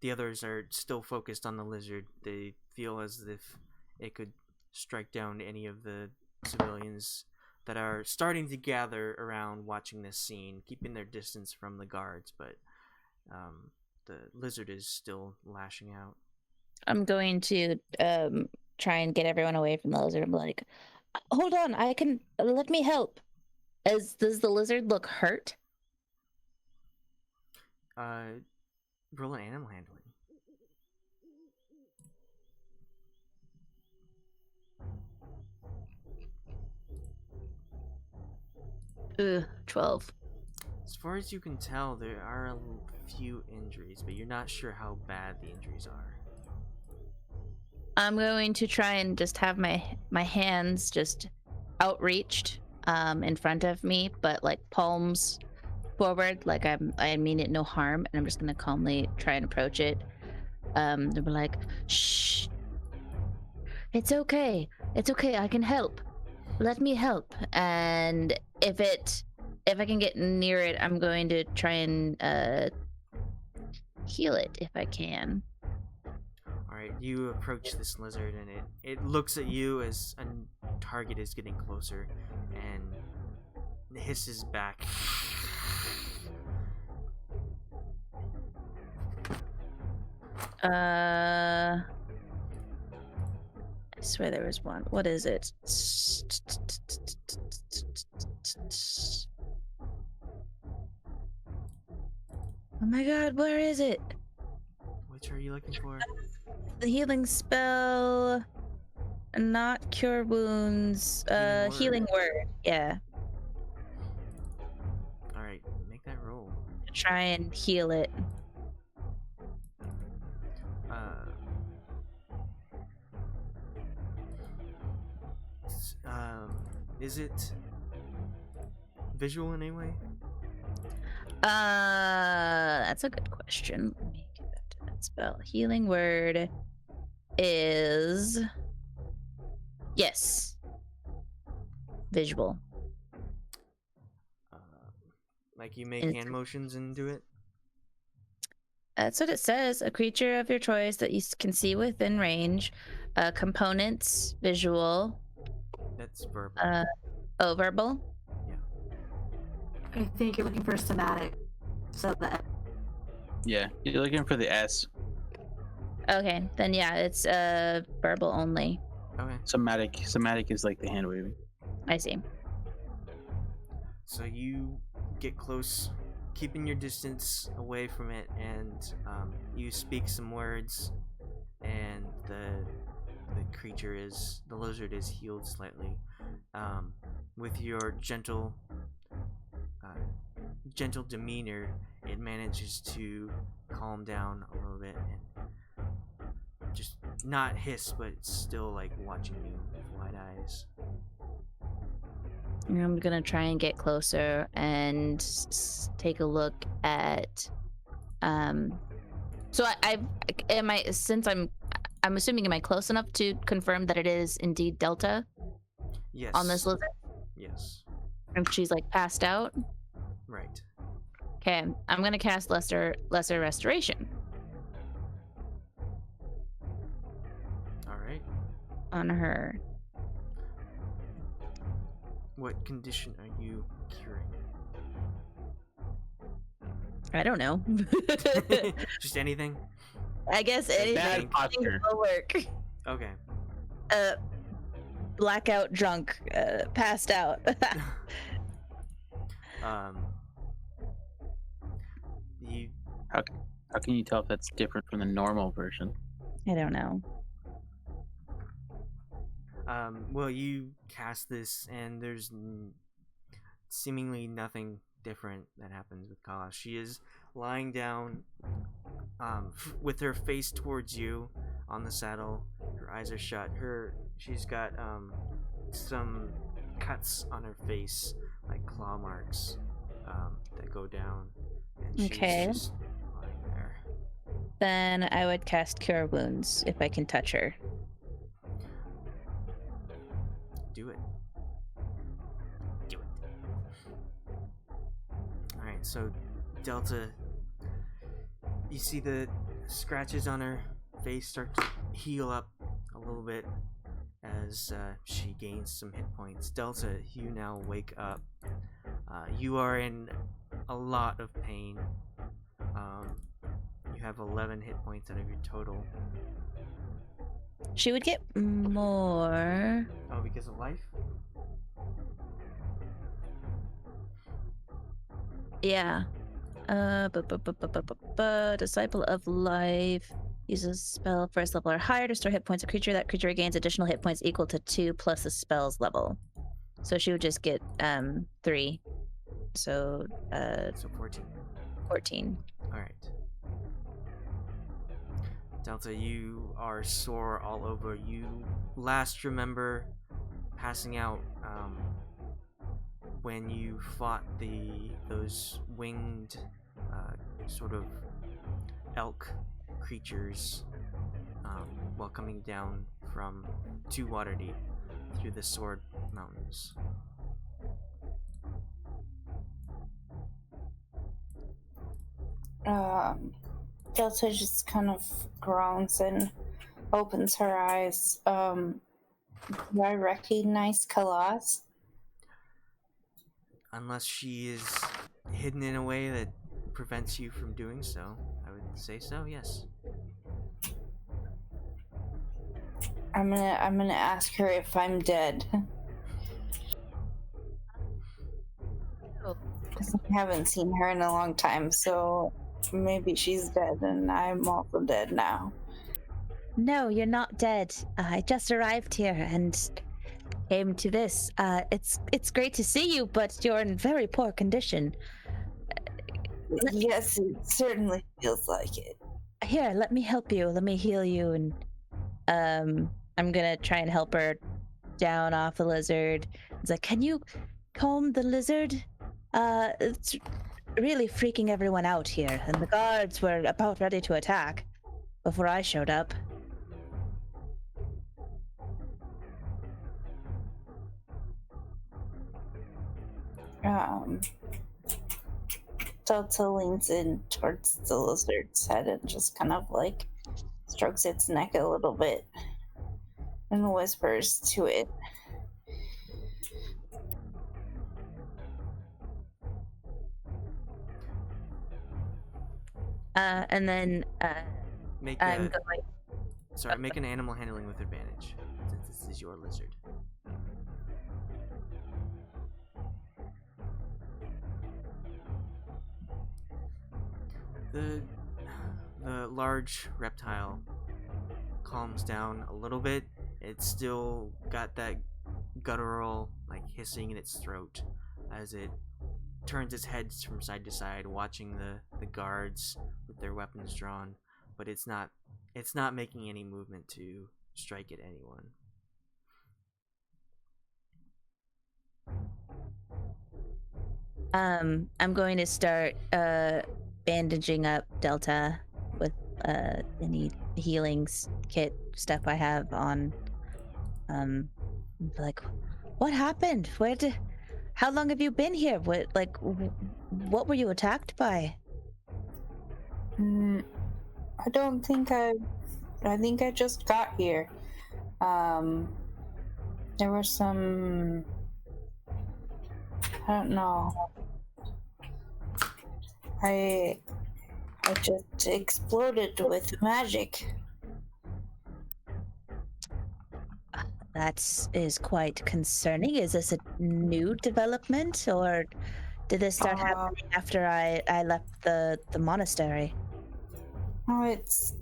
The others are still focused on the lizard. They feel as if it could strike down any of the civilians that are starting to gather around watching this scene, keeping their distance from the guards, but the lizard is still lashing out. I'm going to try and get everyone away from the lizard. I'm like, hold on, let me help. Does the lizard look hurt? Roll an animal handling. 12. As far as you can tell, there are a few injuries, but you're not sure how bad the injuries are. I'm going to try and just have my hands just outreached in front of me, but like palms forward, like I mean it no harm, and I'm just gonna calmly try and approach it. They'll be like, "Shh, it's okay, I can help. Let me help." And if I can get near it, I'm going to try and heal it if I can. Alright, you approach this lizard and it looks at you as a target is getting closer and hisses back. I swear there was one. What is it? Oh my god, where is it? Which are you looking for? The healing spell, not cure wounds, healing word. Yeah. Alright, make that roll. Try and heal it. Is it visual in any way? That's a good question. Let me get back to that spell. Healing word is yes. Visual. Like you make hand motions and do it? That's what it says. A creature of your choice that you can see within range. Components, visual. That's verbal. Verbal? Yeah. I think you're looking for somatic. So that. Yeah, you're looking for the S. Okay, then yeah, it's verbal only. Okay. Somatic is like the hand waving. I see. So you get close, keeping your distance away from it, and you speak some words, and the lizard is healed slightly. With your gentle demeanor, it manages to calm down a little bit and just not hiss, but it's still like watching you with wide eyes. I'm gonna try and get closer and take a look at So am I, since I'm assuming, am I close enough to confirm that it is indeed Delta Yes. on this lizard? Yes. If she's like passed out? Right. Okay, I'm gonna cast Lesser Restoration All right. on her. What condition are you curing? I don't know. Just anything? I guess anything. Bad posture. Will work. Okay. Blackout, drunk, passed out. You How can you tell if that's different from the normal version? I don't know. well, you cast this, and there's seemingly nothing different that happens with Khalas. She is lying down, with her face towards you on the saddle. Her eyes are shut. She's got some cuts on her face, like claw marks, that go down. And she's Okay. just lying there. Then I would cast Cure Wounds if I can touch her. Do it. Do it. Alright, so Delta, you see the scratches on her face start to heal up a little bit as she gains some hit points. Delta, you now wake up. You are in a lot of pain. You have 11 hit points out of your total. She would get more. Oh, because of life? Yeah. Disciple of Life uses spell first level or higher to restore hit points of creature. That creature regains additional hit points equal to 2 plus the spell's level. So she would just get 3. So So 14. 14. Alright. Delta, you are sore all over. You last remember passing out when you fought those winged sort of elk creatures while coming down from to Waterdeep through the Sword Mountains. Delta just kind of groans and opens her eyes. Do I recognize Khalas? Unless she is hidden in a way that prevents you from doing so, I would say so, yes. I'm gonna ask her if I'm dead. Because I haven't seen her in a long time, so maybe she's dead and I'm also dead now. No, you're not dead. I just arrived here and came to this. It's great to see you, but you're in very poor condition. Yes, it certainly feels like it. Here, let me help you. Let me heal you, and I'm gonna try and help her down off the lizard. It's like, can you comb the lizard? It's really freaking everyone out here, and the guards were about ready to attack before I showed up. Delta leans in towards the lizard's head and just kind of like strokes its neck a little bit and whispers to it. And then Make I'm a, going. sorry, make an animal handling with advantage, since this is your lizard. The large reptile calms down a little bit. It's still got that guttural, like, hissing in its throat as it turns its head from side to side, watching the guards with their weapons drawn, but it's not making any movement to strike at anyone. I'm going to start bandaging up Delta with any healings kit stuff I have on. Like, what happened? How long have you been here? What were you attacked by? I don't think I think I just got here. There were some, I don't know. I just exploded with magic. That is quite concerning. Is this a new development, or did this start happening after I left the monastery? Oh, it's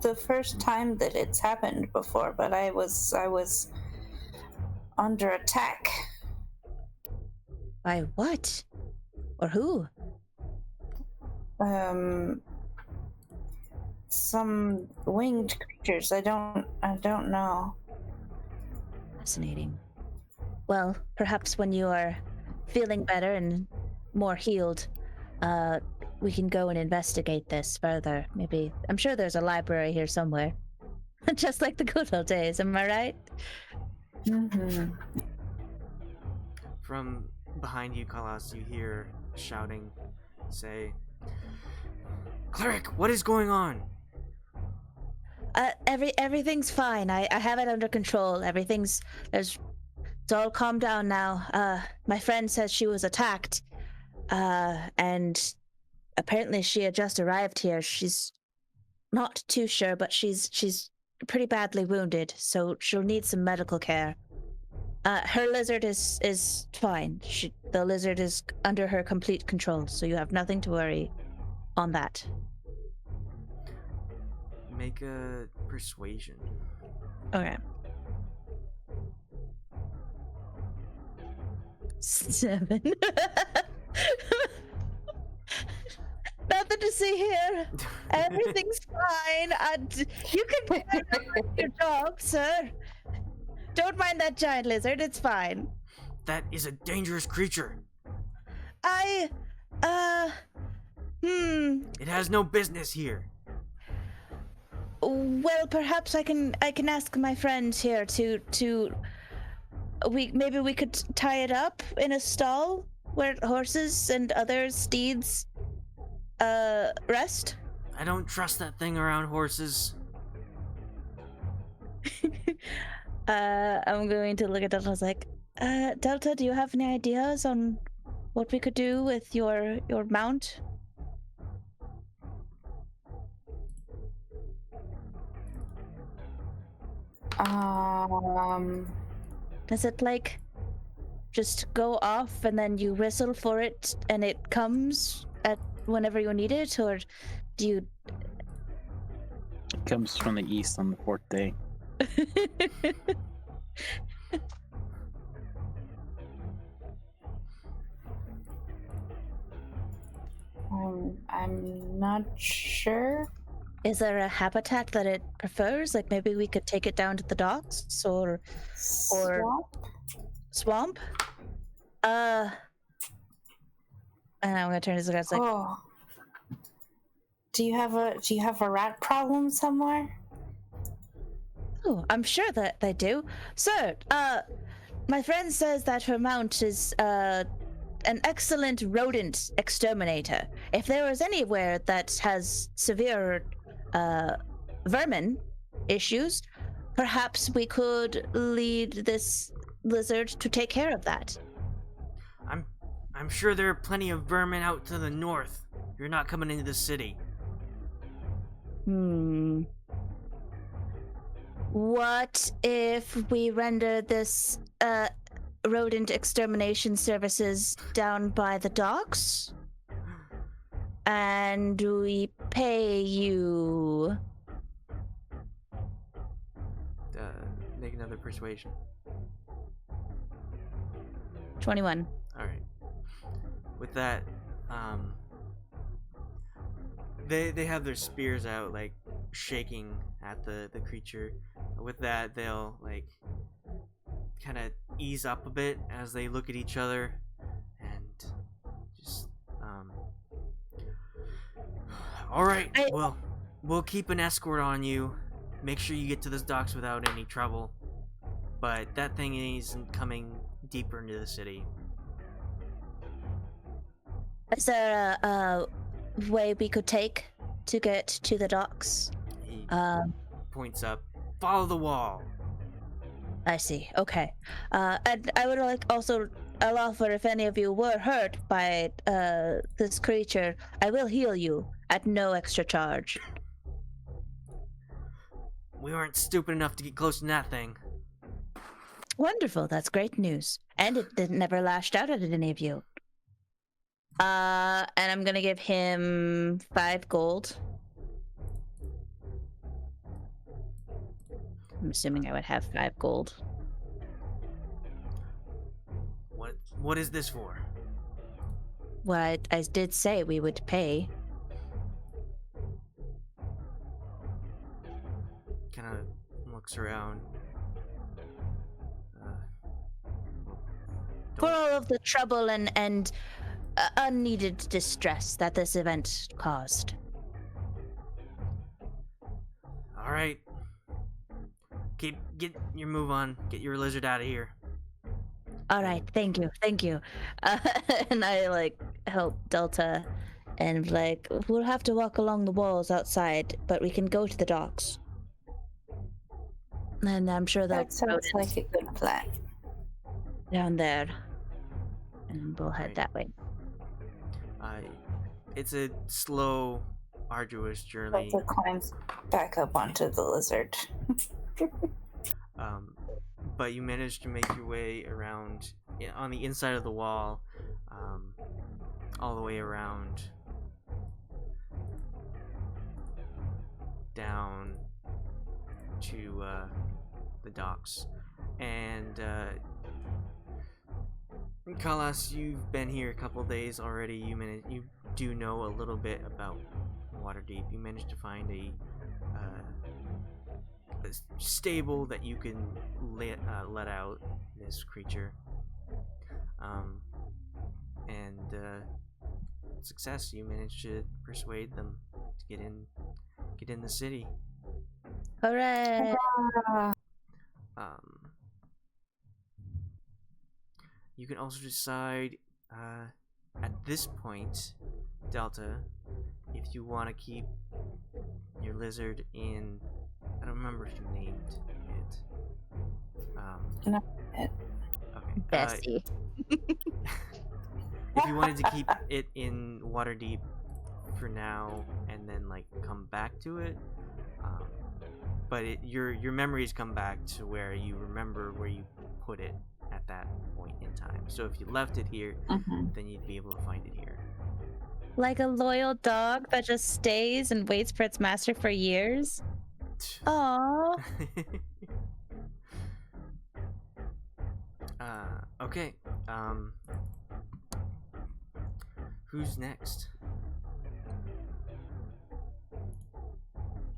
the first time that it's happened before, but I was under attack. By what? Or who? Some winged creatures. I don't know. Fascinating. Well, perhaps when you are feeling better and more healed, we can go and investigate this further. Maybe, I'm sure there's a library here somewhere. Just like the good old days, am I right? Mm-hmm. From behind you, Khalas, you hear shouting, say, "Cleric, what is going on?" Everything's fine. I have it under control. It's all calmed down now. My friend says she was attacked, and apparently she had just arrived here. She's not too sure, but she's pretty badly wounded, so she'll need some medical care. Her lizard is fine. The lizard is under her complete control, so you have nothing to worry on that. Make a persuasion. Okay. 7. Nothing to see here. Everything's fine. You can carry on your job, sir. Don't mind that giant lizard. It's fine. That is a dangerous creature. It has no business here. Well, perhaps I can ask my friends here to maybe we could tie it up in a stall where horses and other steeds rest. I don't trust that thing around horses. I'm going to look at Delta. I was like, Delta, do you have any ideas on what we could do with your mount? Does it like just go off and then you whistle for it and it comes at whenever you need it, or do you? It comes from the east on the 4th day. I'm not sure. Is there a habitat that it prefers? Like maybe we could take it down to the docks or swamp? And I'm gonna turn to the guys like, Do you have a rat problem somewhere? oh, I'm sure that they do. Sir, my friend says that her mount is an excellent rodent exterminator. If there was anywhere that has severe vermin issues, perhaps we could lead this lizard to take care of that. I'm sure there are plenty of vermin out to the north. You're not coming into the city. What if we render this rodent extermination services down by the docks? And we pay you. Make another persuasion. 21. Alright. With that, they have their spears out, like, shaking at the creature. With that, they'll, like, kind of ease up a bit as they look at each other and just All right. Well, we'll keep an escort on you. Make sure you get to those docks without any trouble. But that thing isn't coming deeper into the city. Is there a way we could take to get to the docks? He points up. Follow the wall. I see. Okay. And I would I'll offer, if any of you were hurt by this creature, I will heal you at no extra charge. We weren't stupid enough to get close to that thing. Wonderful. That's great news. And it never lashed out at any of you. And I'm gonna give him 5 gold. I'm assuming I would have 5 gold. What is this for? Well, I did say we would pay. Kind of looks around. For all of the trouble and unneeded distress that this event caused. All right. Get your move on. Get your lizard out of here. All right, thank you. And I help Delta, and we'll have to walk along the walls outside, but we can go to the docks. And I'm sure That sounds like a good plan. Down there, and we'll head that way. It's a slow, arduous journey. Delta climbs back up onto the lizard. But you managed to make your way around on the inside of the wall, all the way around down to the docks. And Khalas, you've been here a couple days already. You do know a little bit about Waterdeep. You managed to find a stable that you can let out this creature, and success. You managed to persuade them to get in the city. Hooray! You can also decide at this point, Delta, if you want to keep your lizard in. I don't remember if you named it. No. Okay. Bessie. If you wanted to keep it in Waterdeep for now, and then come back to it, but your memories come back to where you remember where you put it at that point in time. So if you left it here, then you'd be able to find it here. Like a loyal dog that just stays and waits for its master for years. Aww. Okay. Who's next?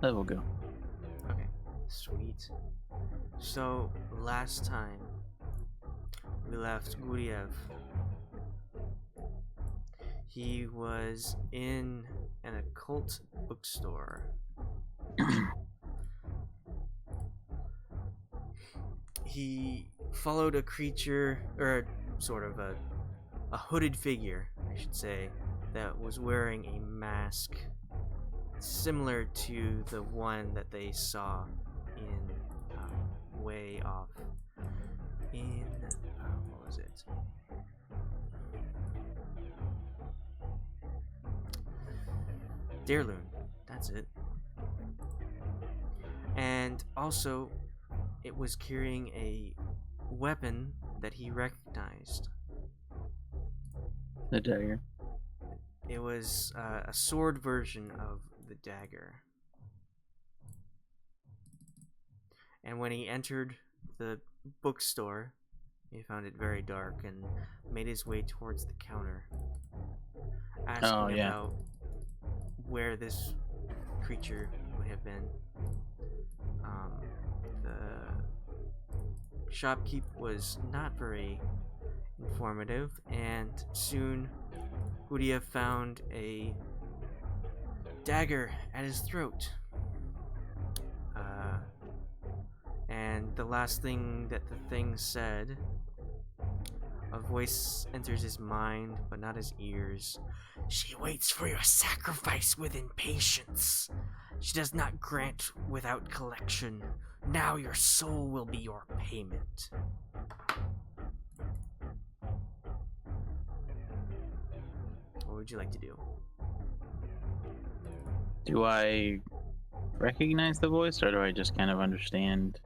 That will go. Okay. Sweet. So last time we left Guryev. He was in an occult bookstore. He followed a creature, or sort of a hooded figure, I should say, that was wearing a mask similar to the one that they saw in way off in what was it? Darloon, that's it. And also, it was carrying a weapon that he recognized. The dagger. It was a sword version of the dagger. And when he entered the bookstore, he found it very dark and made his way towards the counter, asking about where this creature would have been. The shopkeep was not very informative, and soon Guryev found a dagger at his throat. And the last thing that the thing said, a voice enters his mind, but not his ears. She waits for your sacrifice with impatience. She does not grant without collection. Now your soul will be your payment. What would you like to do? Do I recognize the voice, or do I just kind of understand?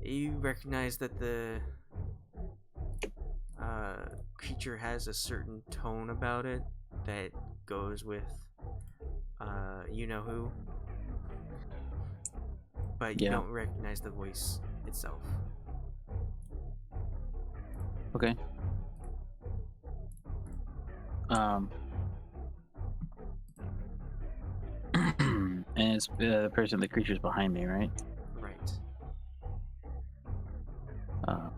You recognize that the creature has a certain tone about it that goes with you know who, but you Yeah. don't recognize the voice itself. Okay. And it's the person, the creature's behind me, right? Right. Uh,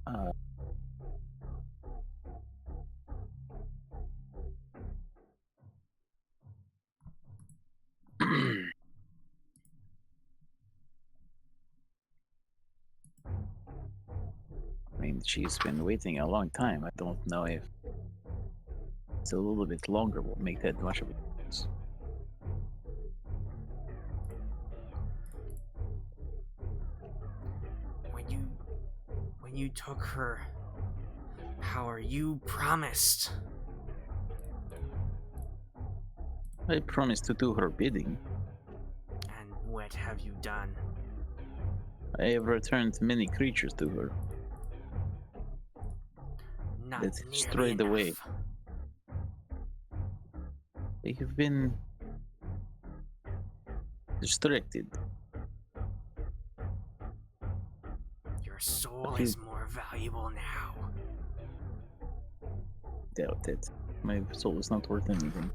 uh, I mean, she's been waiting a long time. I don't know if it's a little bit longer will make that much of a difference. When you took her power, you promised. I promised to do her bidding. And what have you done? I have returned many creatures to her. Not That's nearly straight away. enough. They have been distracted. Your soul Okay. is more valuable now. Doubt it. My soul is not worth anything.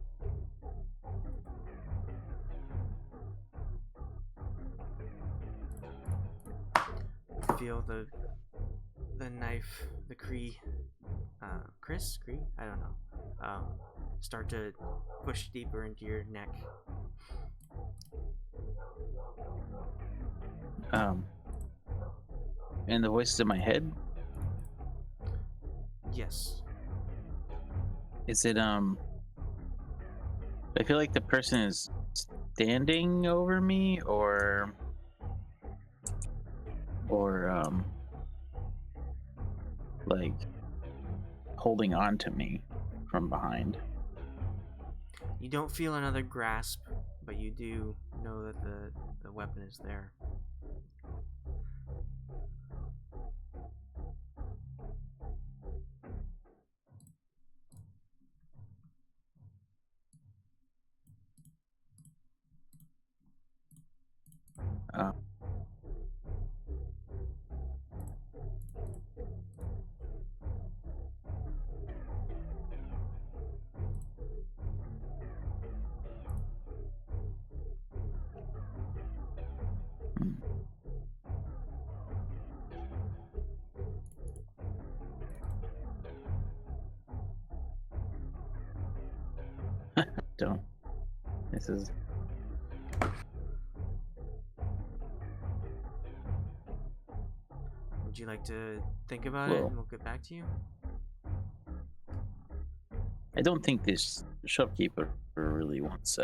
Feel the knife, the Chris? I don't know. Start to push deeper into your neck. And the voice is in my head? Yes. Is it, I feel like the person is standing over me, or like holding on to me from behind. You don't feel another grasp, but you do know that the weapon is there. Don't. This is. Would you like to think about it and we'll get back to you? I don't think this shopkeeper really wants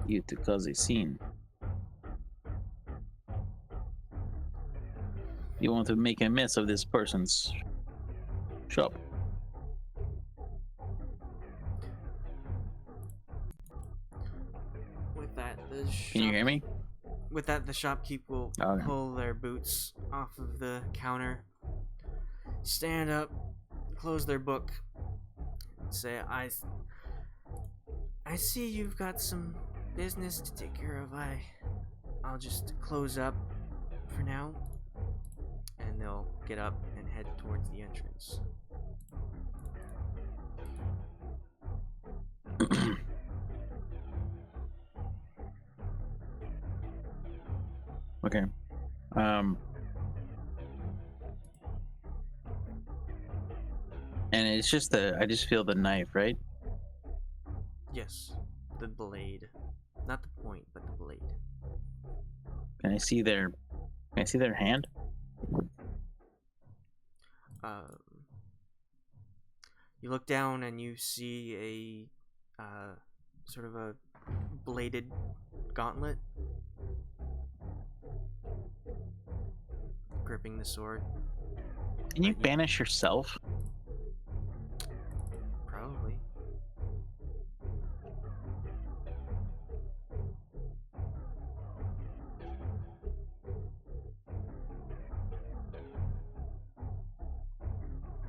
you to cause a scene. You want to make a mess of this person's shop. With that, Can you hear me? With that, the shopkeep will Okay. pull their boots off of the counter, stand up, close their book, and say, I see you've got some business to take care of. I'll just close up for now. And they'll get up and head towards the entrance. Okay. And it's just I just feel the knife, right? Yes, the blade, not the point, but the blade. Can I see their hand? You look down and you see a sort of a bladed gauntlet gripping the sword. Can you banish yourself? Probably.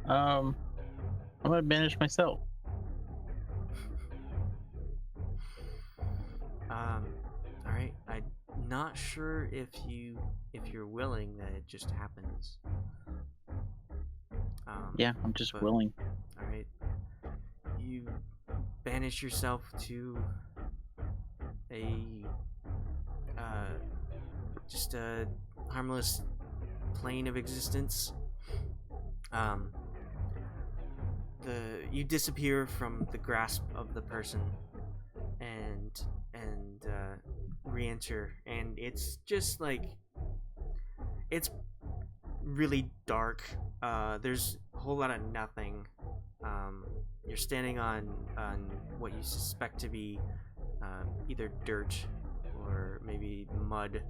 I'm gonna banish myself. All right. I'm not sure if you're willing that it just happens. Yeah, I'm just willing. All right. You banish yourself to just a harmless plane of existence. You disappear from the grasp of the person and re-enter, and it's just like it's really dark. There's a whole lot of nothing. You're standing on what you suspect to be either dirt or maybe mud.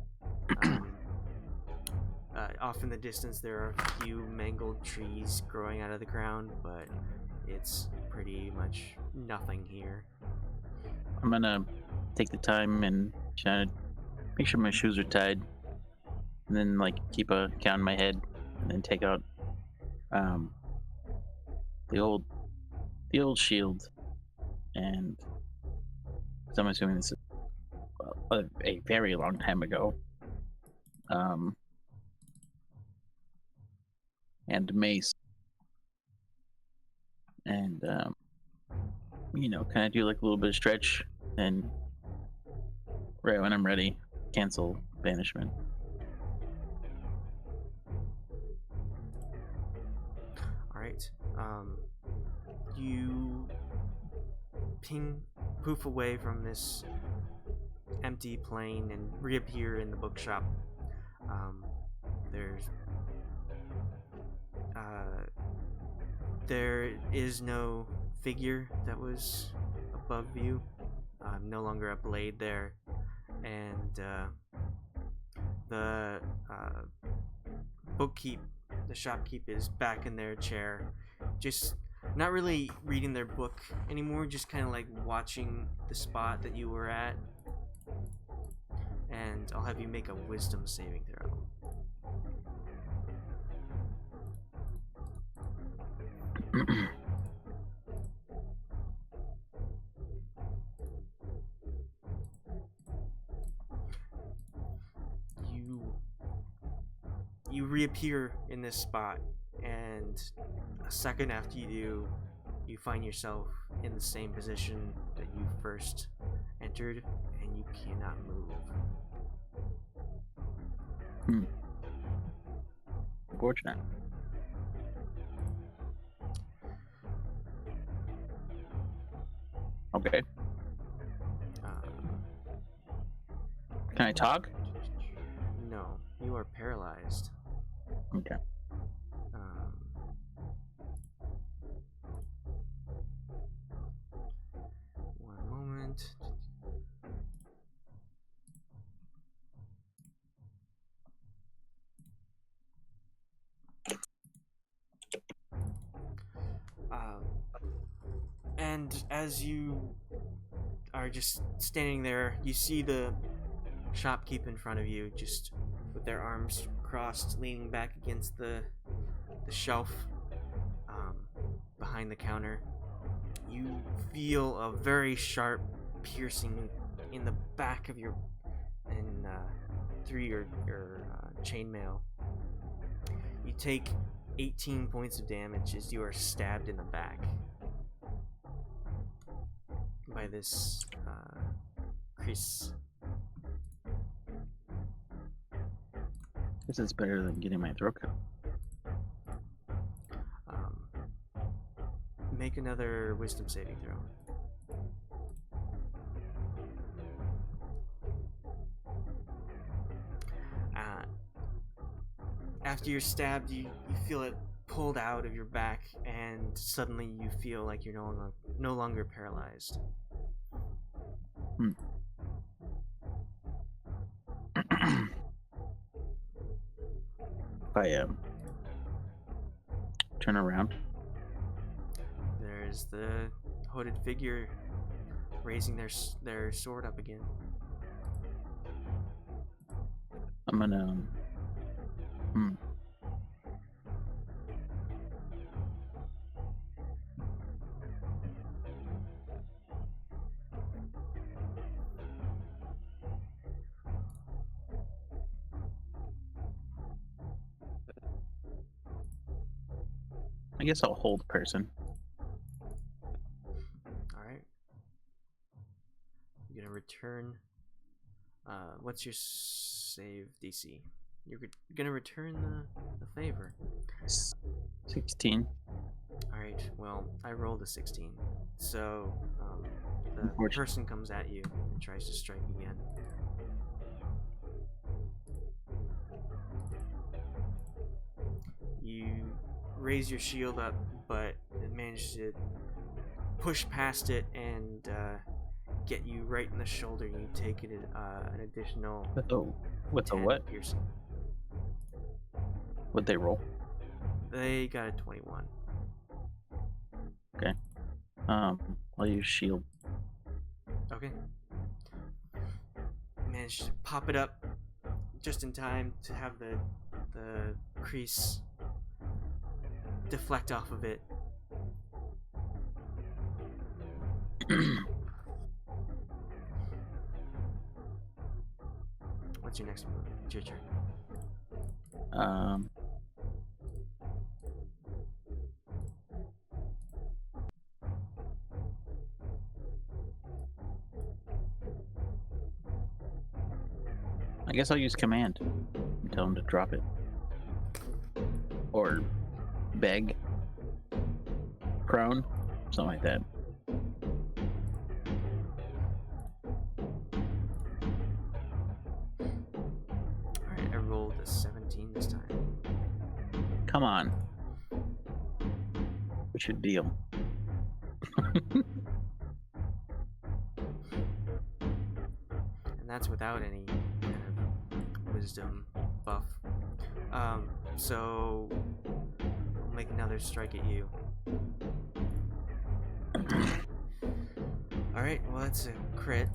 Off in the distance there are a few mangled trees growing out of the ground, but it's pretty much nothing here. I'm gonna take the time and try to make sure my shoes are tied, and then like keep a count in my head, and then take out the old shield, and so I'm assuming this is a very long time ago. And mace, and kind of do like a little bit of stretch, and right when I'm ready, cancel banishment. All right. You poof away from this empty plane and reappear in the bookshop. There is no figure that was above you. No longer a blade there, and the shopkeep is back in their chair, just not really reading their book anymore, just kind of like watching the spot that you were at. And I'll have you make a wisdom saving throw. You reappear in this spot, and a second after you do, you find yourself in the same position that you first entered, and you cannot move. Unfortunate. Okay. Can I talk? No, you are paralyzed. Okay. One moment. And as you are just standing there, you see the shopkeep in front of you, just with their arms crossed, leaning back against the shelf behind the counter. You feel a very sharp piercing in the back of through your chainmail. You take 18 points of damage as you are stabbed in the back by this Chris. This is better than getting my throat cut. Make another wisdom saving throw. After you're stabbed, you feel it pulled out of your back, and suddenly you feel like you're no longer paralyzed. If I turn around. There's the hooded figure raising their sword up again. I'm gonna. I guess I'll hold person. Alright. You're gonna return. What's your save DC? You're gonna return the favor. 16. Alright, well, I rolled a 16. So, the person comes at you and tries to strike again. You raise your shield up, but it managed to push past it and get you right in the shoulder. You take it an additional With a what? piercing. What'd they roll? They got a 21. Okay. I'll use shield. Okay. Managed to pop it up just in time to have the crease deflect off of it. What's your next move? It's your turn. I guess I'll use command and tell him to drop it. Or beg. Prone. Something like that. Alright, I rolled a 17 this time. Come on. What's your deal? And that's without any kind of wisdom buff. So I'll make another strike at you. Alright, well that's a crit.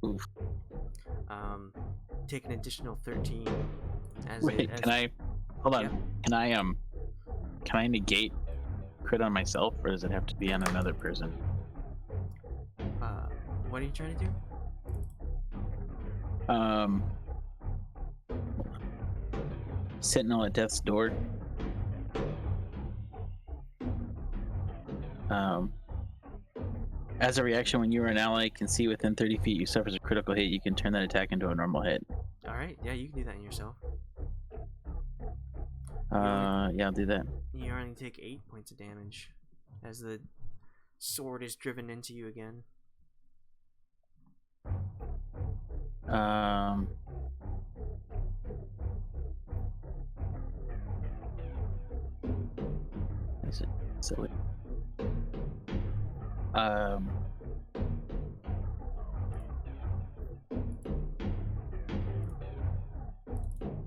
Oof. Take an additional 13 Wait, can I hold on? Yeah. Can I negate crit on myself, or does it have to be on another person? What are you trying to do? Sentinel at death's door. As a reaction, when you or an ally can see within 30 feet you suffers a critical hit, you can turn that attack into a normal hit. Alright, yeah, you can do that in yourself. Yeah, I'll do that. You only take 8 points of damage as the sword is driven into you again. Is it silly?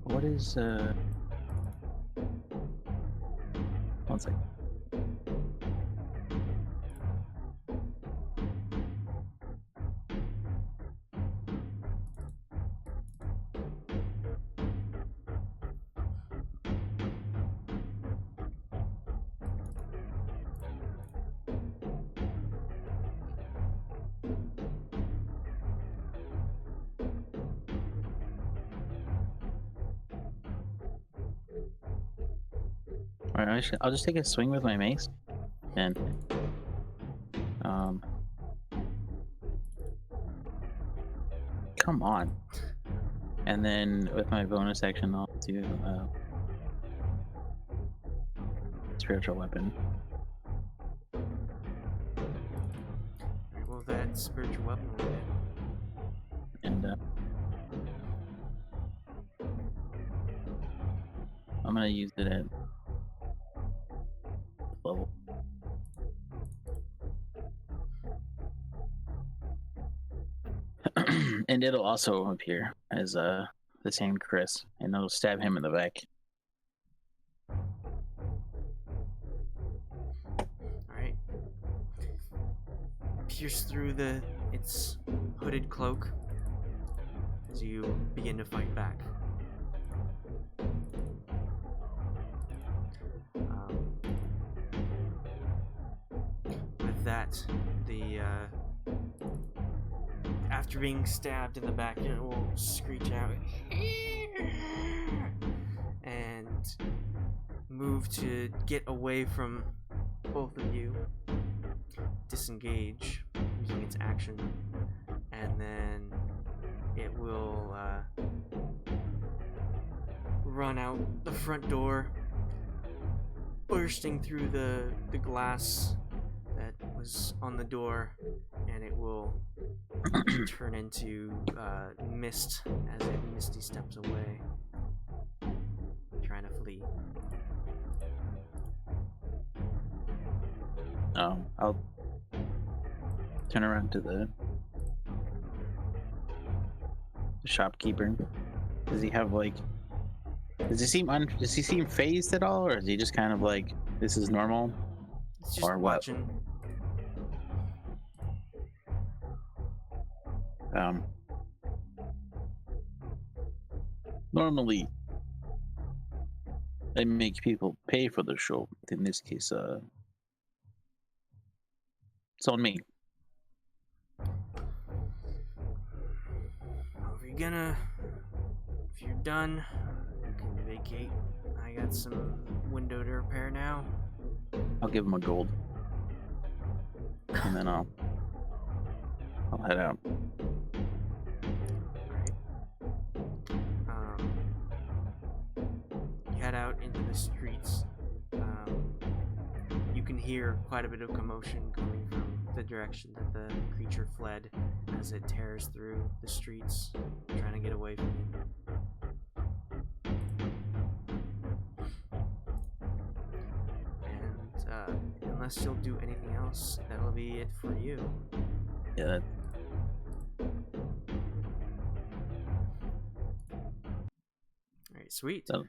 What is one second. Alright, I'll just take a swing with my mace, and come on. And then with my bonus action, I'll do spiritual weapon. Alright, well, that spiritual weapon will hit. And I'm gonna use it at level. And it'll also appear as the same Chris, and it'll stab him in the back. Alright. Pierce through its hooded cloak as you begin to fight back. With that, after being stabbed in the back, it will screech out and move to get away from both of you. Disengage using its action, and then it will run out the front door, bursting through the glass that was on the door, and it will turn into mist as it misty steps away, trying to flee. I'll turn around to the shopkeeper. Does he have like? Does he seem phased at all, or is he just kind of like this is normal? It's just or watching. Normally, I make people pay for the show. In this case, it's on me. If you're done, you can vacate. I got some window to repair now. I'll give him a gold, and then I'll head out. You head out into the streets. You can hear quite a bit of commotion coming from the direction that the creature fled as it tears through the streets, trying to get away from you. And unless you'll do anything else, that'll be it for you. Yeah. Alright, sweet. So,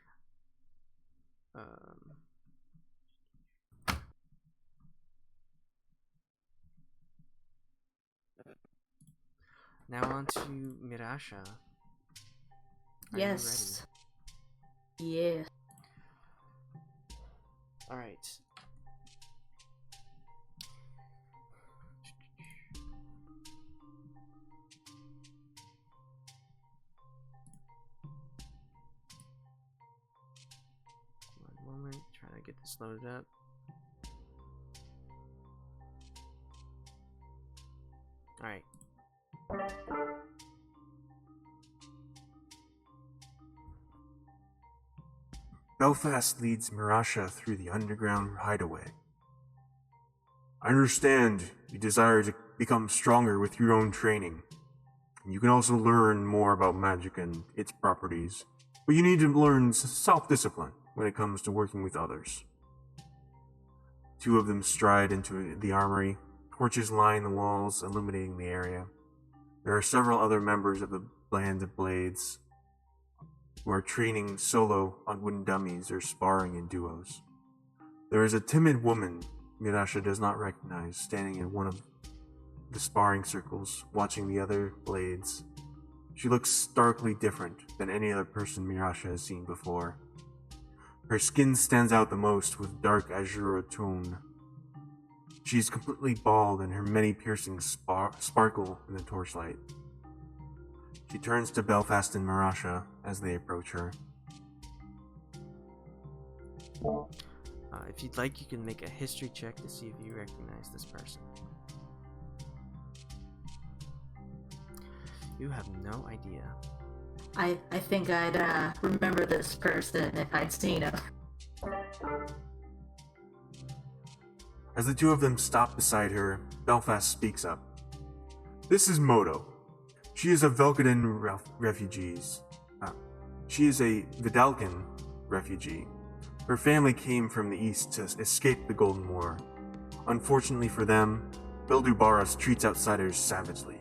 now on to Mirasha. Are Yes. Yeah. you ready? Alright. One moment, trying to get this loaded up. Alright. Belfast leads Mirasha through the underground hideaway. I understand you desire to become stronger with your own training. You can also learn more about magic and its properties, but you need to learn self-discipline when it comes to working with others. Two of them stride into the armory. Torches line the walls, illuminating the area. There are several other members of the Band of Blades who are training solo on wooden dummies or sparring in duos. There is a timid woman Mirasha does not recognize standing in one of the sparring circles, watching the other blades. She looks starkly different than any other person Mirasha has seen before. Her skin stands out the most with dark azure tone. She is completely bald and her many piercings sparkle in the torchlight. She turns to Belfast and Mirasha as they approach her. If you'd like, you can make a history check to see if you recognize this person. You have no idea. I think I'd remember this person if I'd seen him. As the two of them stop beside her, Belfast speaks up. This is Moto. She is a Velkadan refugees. She is a Vidalcan refugee. Her family came from the east to escape the Golden War. Unfortunately for them, Bildubaras treats outsiders savagely.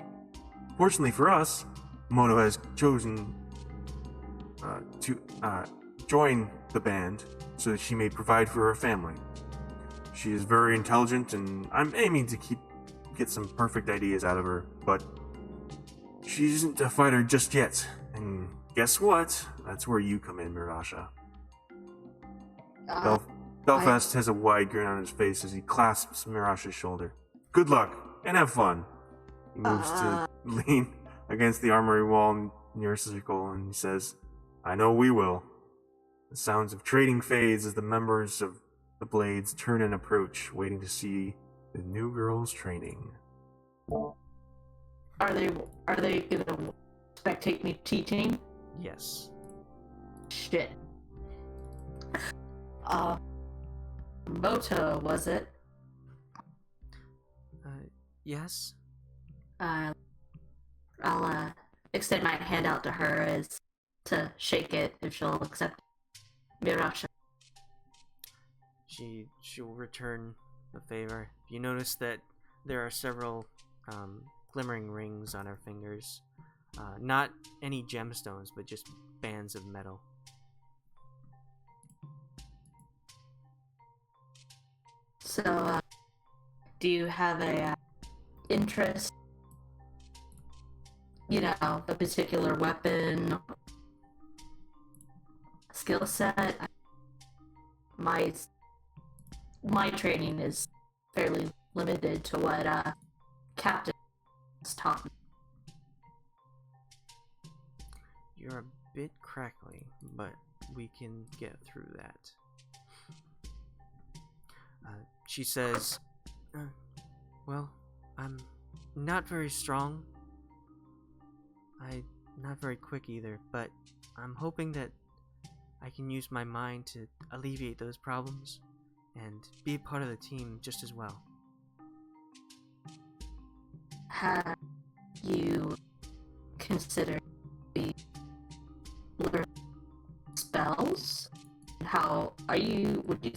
Fortunately for us, Moto has chosen to join the band so that she may provide for her family. She is very intelligent, and I'm aiming to get some perfect ideas out of her, but she isn't a fighter just yet. And guess what? That's where you come in, Mirasha. Belfast has a wide grin on his face as he clasps Mirasha's shoulder. Good luck, and have fun. He moves to lean against the armory wall near a circle, and he says, I know we will. The sounds of trading fades as the members of the Blades turn and approach, waiting to see the new girl's training. Are they gonna spectate me teaching? Yes. Shit. Moto, was it? Yes? I'll extend my hand out to her as to shake it if she'll accept Mirasha. She'll return the favor. You notice that there are several glimmering rings on her fingers. Not any gemstones, but just bands of metal. So, do you have a interest? You know, a particular weapon, skill set? My training is fairly limited to what Captain has taught me. You're a bit crackly, but we can get through that. She says, well, I'm not very strong. I'm not very quick either, but I'm hoping that I can use my mind to alleviate those problems and be a part of the team just as well. Have you considered learning spells? How are you? Would you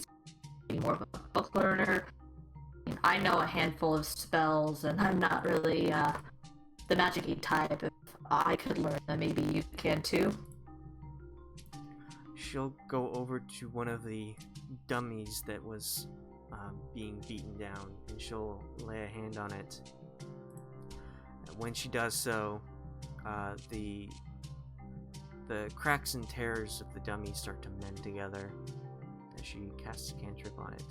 be more of a book learner? I know a handful of spells, and I'm not really the magic-y type. If I could learn them, maybe you can too. She'll go over to one of the dummies that was being beaten down, and she'll lay a hand on it. When she does so, the cracks and tears of the dummy start to mend together as she casts a cantrip on it.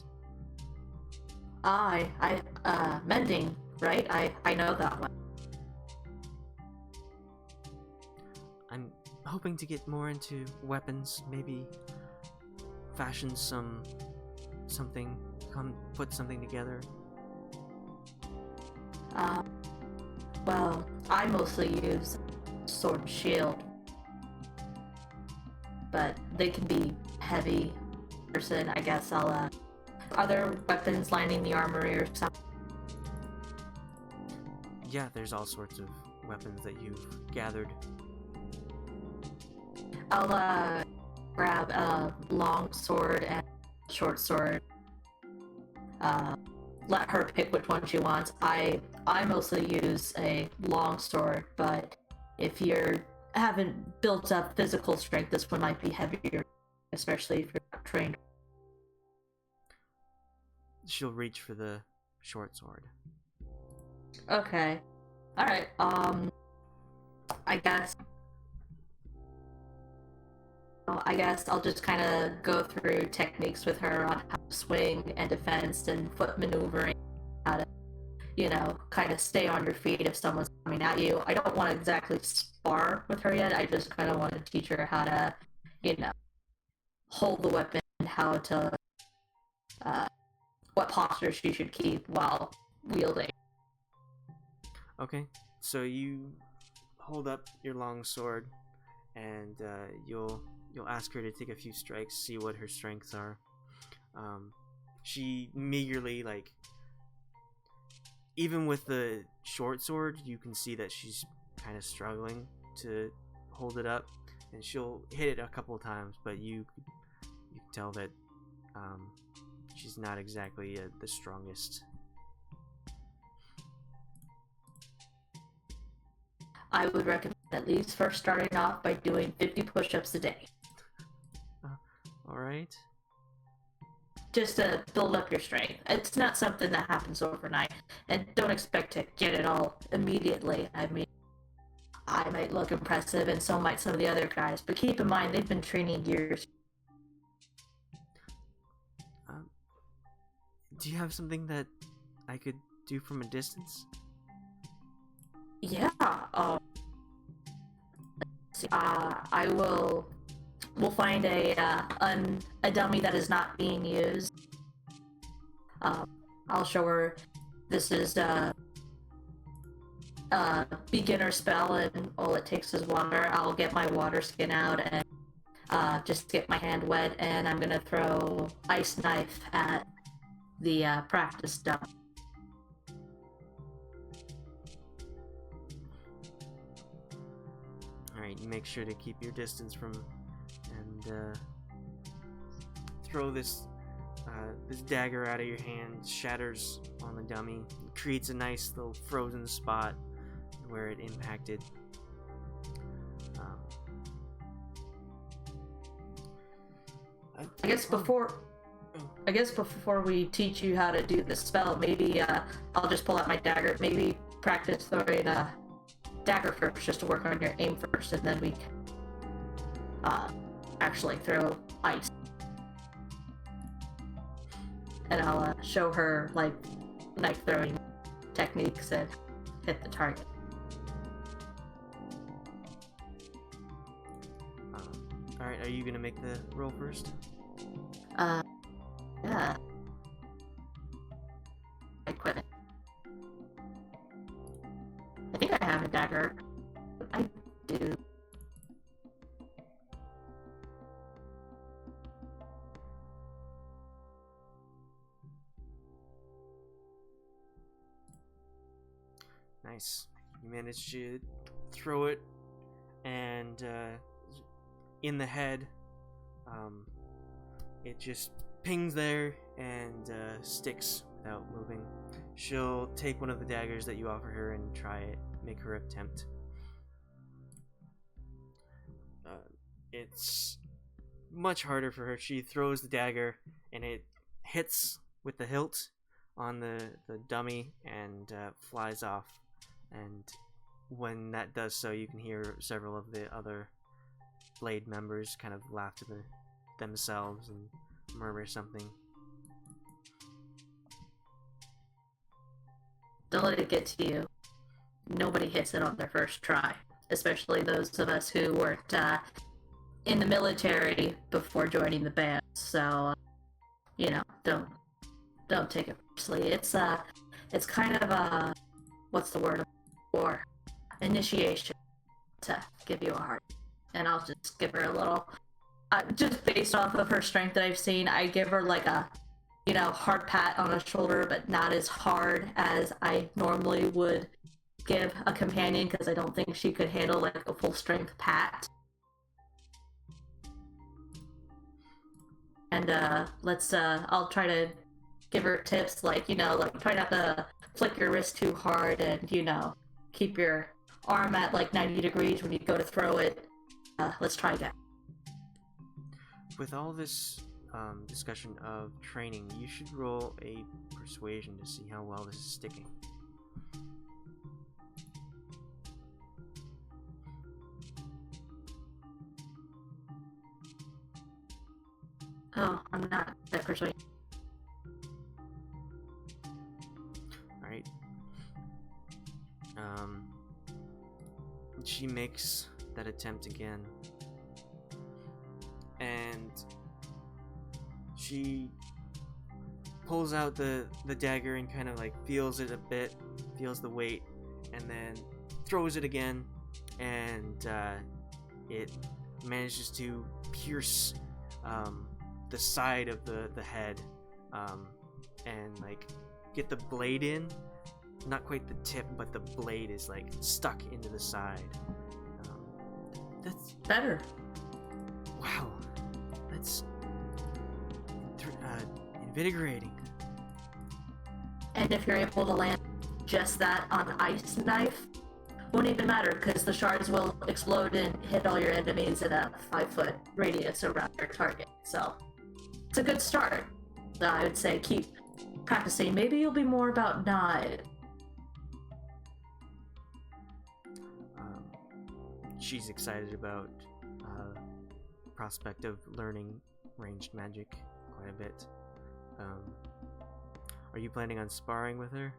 Mending, right? I know that one. I'm hoping to get more into weapons, maybe fashion something, put something together. Well, I mostly use sword and shield, but they can be heavy. Person, I guess I'll are there weapons lining the armory or something? Yeah, there's all sorts of weapons that you've gathered. I'll grab a long sword and short sword. Let her pick which one she wants. I mostly use a long sword, but if you haven't built up physical strength, this one might be heavier, especially if you're not trained. She'll reach for the short sword. Okay. Alright, I guess I'll just kind of go through techniques with her on how to swing and defense and foot maneuvering, how to, kind of stay on your feet if someone's coming at you. I don't want to exactly spar with her yet. I just kind of want to teach her how to, hold the weapon, how to, what posture she should keep while wielding. Okay, so you hold up your long sword, and you'll ask her to take a few strikes, see what her strengths are. She meagerly, like, even with the short sword, you can see that she's kind of struggling to hold it up, and she'll hit it a couple times, but you can tell that she's not exactly the strongest. I would recommend at least first starting off by doing 50 push-ups a day. Alright. Just to build up your strength. It's not something that happens overnight, and don't expect to get it all immediately. I mean, I might look impressive, and so might some of the other guys, but keep in mind, they've been training years. Do you have something that I could do from a distance? Yeah, I will. We'll find a dummy that is not being used. I'll show her this is a beginner spell, and all it takes is water. I'll get my water skin out and just get my hand wet, and I'm gonna throw ice knife at the practice dummy. Alright, make sure to keep your distance from and throw this dagger out of your hand, shatters on the dummy, creates a nice little frozen spot where it impacted. I guess before we teach you how to do this spell, maybe I'll just pull out my dagger. Maybe practice throwing a dagger first, just to work on your aim first, and then we actually throw ice. And I'll show her like knife throwing techniques and hit the target. Alright, are you gonna make the roll first? Yeah. I quit it. I think I have a dagger. I do. Nice. You managed to throw it, and in the head, it just pings there and sticks without moving. She'll take one of the daggers that you offer her and try it, make her attempt. It's much harder for her. She throws the dagger and it hits with the hilt on the dummy and flies off. And when that does so, you can hear several of the other Blade members kind of laugh to themselves and murmur something. Don't let it get to you. Nobody hits it on their first try, especially those of us who weren't in the military before joining the band. So, don't take it personally. It's kind of a, what's the word for, initiation to give you a heart. And I'll just give her a little, just based off of her strength that I've seen, I give her like a, hard pat on the shoulder, but not as hard as I normally would give a companion, because I don't think she could handle like a full strength pat. And I'll try to give her tips like, try not to flick your wrist too hard, and, keep your arm at like 90 degrees when you go to throw it. Let's try again. With all this discussion of training, you should roll a persuasion to see how well this is sticking. Oh, I'm not that persuaded. Alright. She makes that attempt again. And she pulls out the dagger and kind of like feels it a bit, feels the weight, and then throws it again, and it manages to pierce the side of the head, and like get the blade in. Not quite the tip, but the blade is like stuck into the side. That's Better. wow. That's invigorating. And if you're able to land just that on the ice knife, won't even matter because the shards will explode and hit all your enemies in a 5-foot radius around your target. So it's a good start. I would say keep practicing. Maybe you'll be more about knives. She's excited about the prospect of learning ranged magic quite a bit. Are you planning on sparring with her?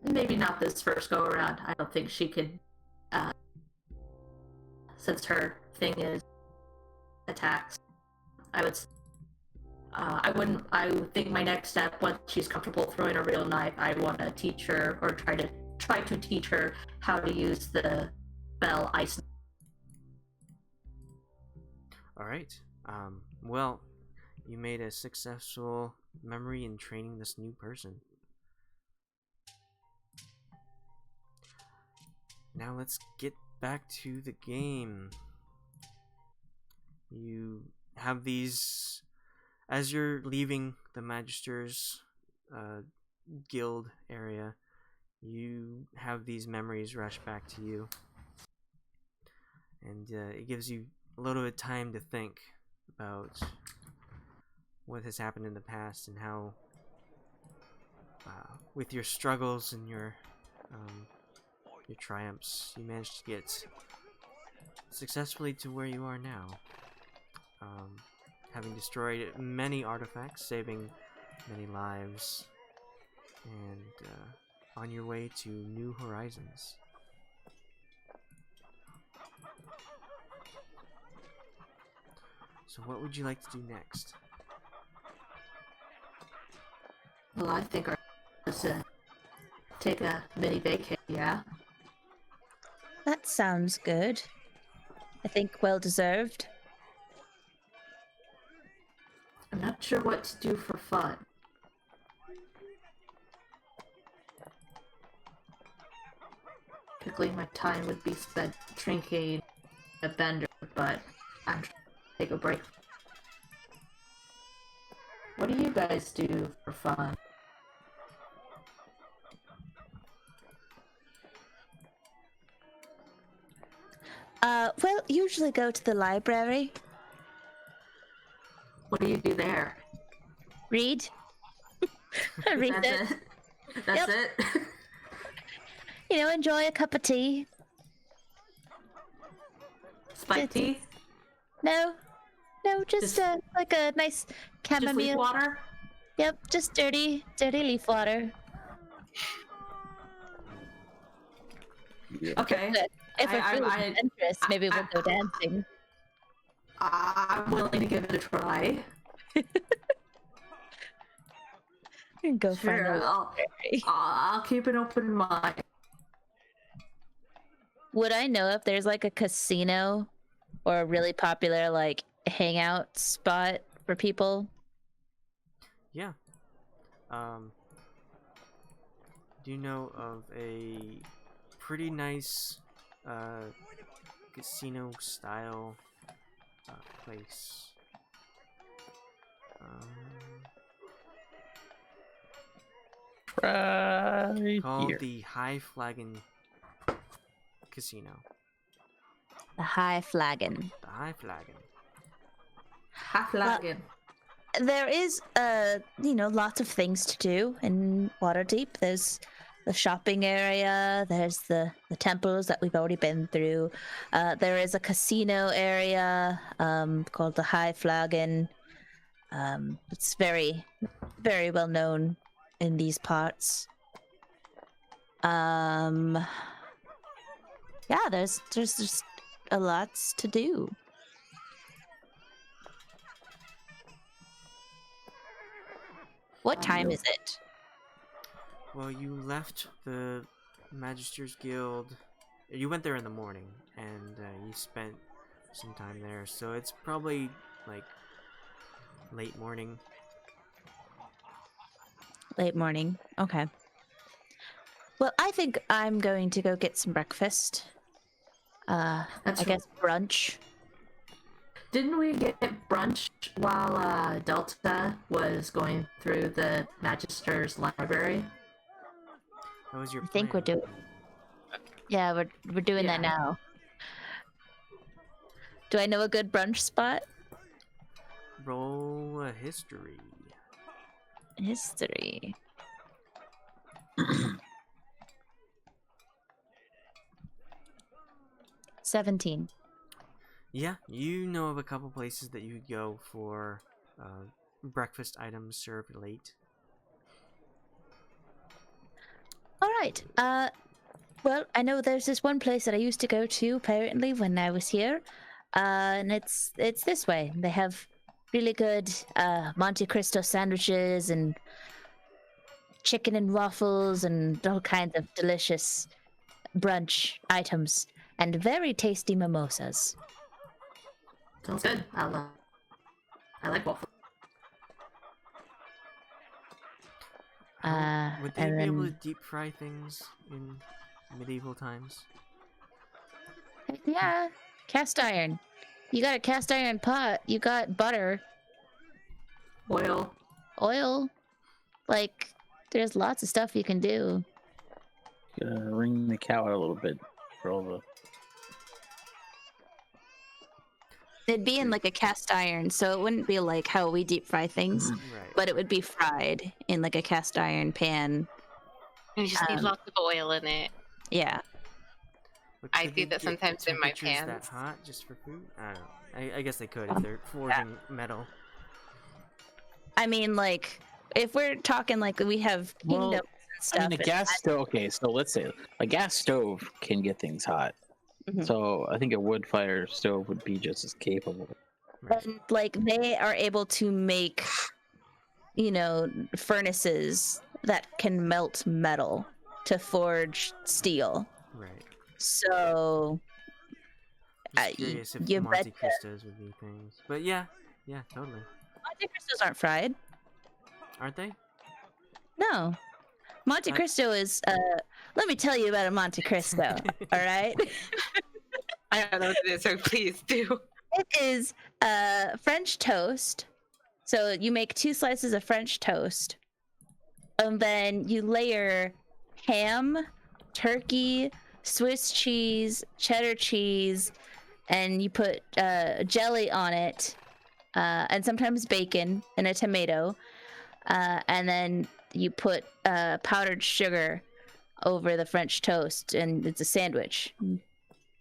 Maybe not this first go around. I don't think she could, since her thing is attacks. I would think my next step, once she's comfortable throwing a real knife, I want to teach her, or try to teach her how to use the spell ice. All right. Well, you made a successful memory in training this new person. Now let's get back to the game. You have these, as you're leaving the Magister's guild area, you have these memories rush back to you. And it gives you a little bit of time to think about what has happened in the past and how, with your struggles and your triumphs, you managed to get successfully to where you are now, having destroyed many artifacts, saving many lives, and on your way to new horizons. So what would you like to do next? Well, I think our take a mini vacay, yeah? That sounds good. I think well deserved. I'm not sure what to do for fun. Typically my time would be spent drinking a bender, but I'm trying to take a break. What do you guys do for fun? Well, usually go to the library. What do you do there? Read. Read That's it? That's Yep. it? You know, enjoy a cup of tea. Spike tea? No, just like a nice Just leaf chamomile. water? Yep, just dirty leaf water. Okay. If we're feeling interest, maybe we'll go I- dancing. I'm willing to give it a try. Go find Sure, a library. I'll keep an open mind. Would I know if there's like a casino or a really popular like hangout spot for people? Yeah. Do you know of a pretty nice casino style place? Right Called here. the High Flagon Casino. The High Flagon. The High Flagon. Half lagging. There is lots of things to do in Waterdeep. There's the shopping area, there's the temples that we've already been through. There is a casino area called the High Flagon. It's very, very well known in these parts. Yeah, there's just a lot to do. What time is it? Well, you left the Magister's Guild You went there in the morning, and you spent some time there, so it's probably like late morning. Late morning. Okay. Well, I think I'm going to go get some breakfast. I guess brunch. Didn't we get brunch while Delta was going through the Magister's library? How was your I think we're plan? doing. Yeah, we're doing that now. Do I know a good brunch spot? Roll a history. History. 17. Yeah, you know of a couple places that you could go for breakfast items served late. All right. Well, I know there's this one place that I used to go to apparently when I was here, and it's this way. They have really good Monte Cristo sandwiches and chicken and waffles and all kinds of delicious brunch items and very tasty mimosas. Sounds good. I like waffle. Would they be able to deep fry things in medieval times? Yeah, cast iron. You got a cast iron pot. You got butter, oil. Like, there's lots of stuff you can do. Wring the cow out a little bit for all the. It'd be in like a cast iron, so it wouldn't be like how we deep fry things, Right. but it would be fried in like a cast iron pan. You just need lots of oil in it. Yeah. But I could do they that get sometimes in my temperatures pans. that hot just for food? I don't know. I guess they could if they're forging metal. I mean, like, if we're talking like we have kingdoms and stuff. I mean, a gas stove. Okay, so let's say a gas stove can get things hot. Mhm. So I think a wood fire stove would be just as capable. And like they are able to make, furnaces that can melt metal to forge steel. Right. So Just curious if you Monte betcha. Cristos would be things. But yeah, totally. Monte Cristos aren't fried. Aren't they? No. Monte Cristo is let me tell you about a Monte Cristo. All right. I don't know what it is, so please do. It is French toast. So you make 2 slices of French toast, and then you layer ham, turkey, Swiss cheese, cheddar cheese, and you put jelly on it, and sometimes bacon and a tomato, and then you put powdered sugar over the French toast, and it's a sandwich.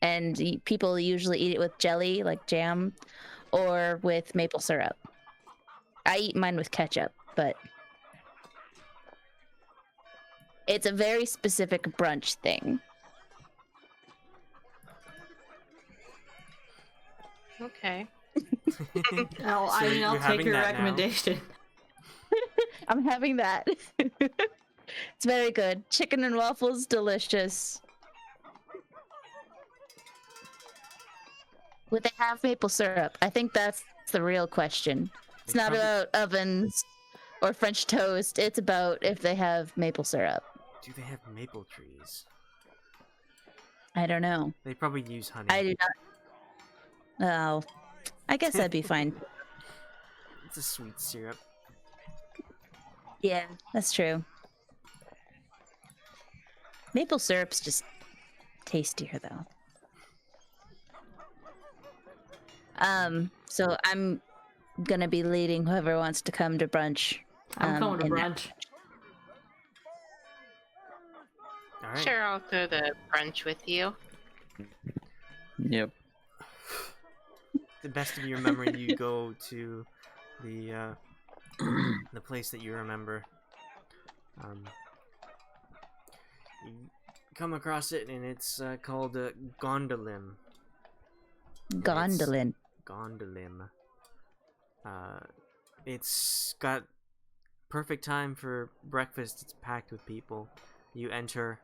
And people usually eat it with jelly, like jam, or with maple syrup. I eat mine with ketchup, but it's a very specific brunch thing. Okay. I'll take your recommendation. I'm having that. It's very good. Chicken and waffles, delicious. Would they have maple syrup? I think that's the real question. It's not about ovens or French toast. It's about if they have maple syrup. Do they have maple trees? I don't know. They probably use honey. I do not. Oh, I guess that'd be fine. It's a sweet syrup. Yeah, that's true. Maple syrup's just tastier, though. So I'm gonna be leading whoever wants to come to brunch. I'm going to brunch. All right. Sure, I'll go to brunch with you. Yep. The best of your memory, you go to the place that you remember. You come across it, and it's called Gondolin. Gondolin. Gondolin. It's got perfect time for breakfast. It's packed with people. You enter,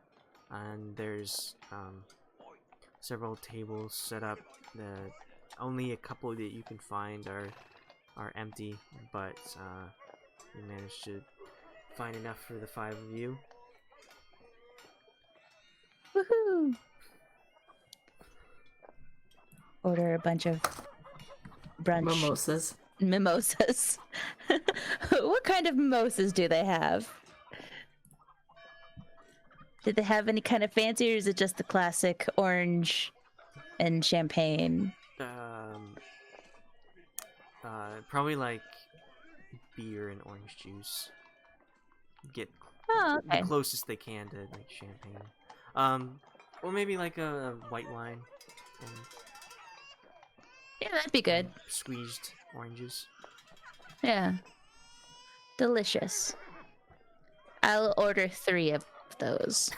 and there's several tables set up. Only a couple that you can find are empty, but you managed to find enough for the 5 of you. Woohoo! Order a bunch of brunch mimosas. What kind of mimosas do they have? Did they have any kind of fancy, or is it just the classic orange and champagne? Probably like beer and orange juice. Get okay. the closest they can to like champagne. Or maybe like a white wine and Yeah, that'd be good. Squeezed oranges. Yeah. Delicious. I'll order 3 of those.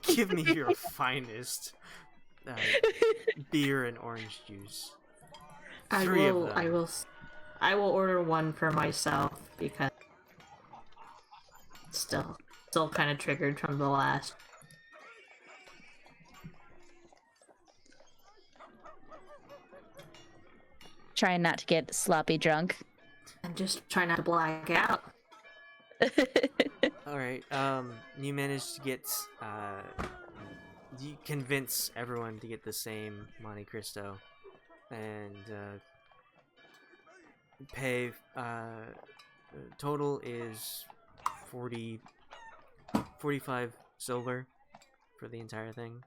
Give me your finest beer and orange juice. 3 of them. I will order 1 for myself because still kind of triggered from the last. Trying not to get sloppy drunk. I'm just trying not to black out. Alright, you managed to get, you convince everyone to get the same Monte Cristo, and, pay, total is 45 silver for the entire thing,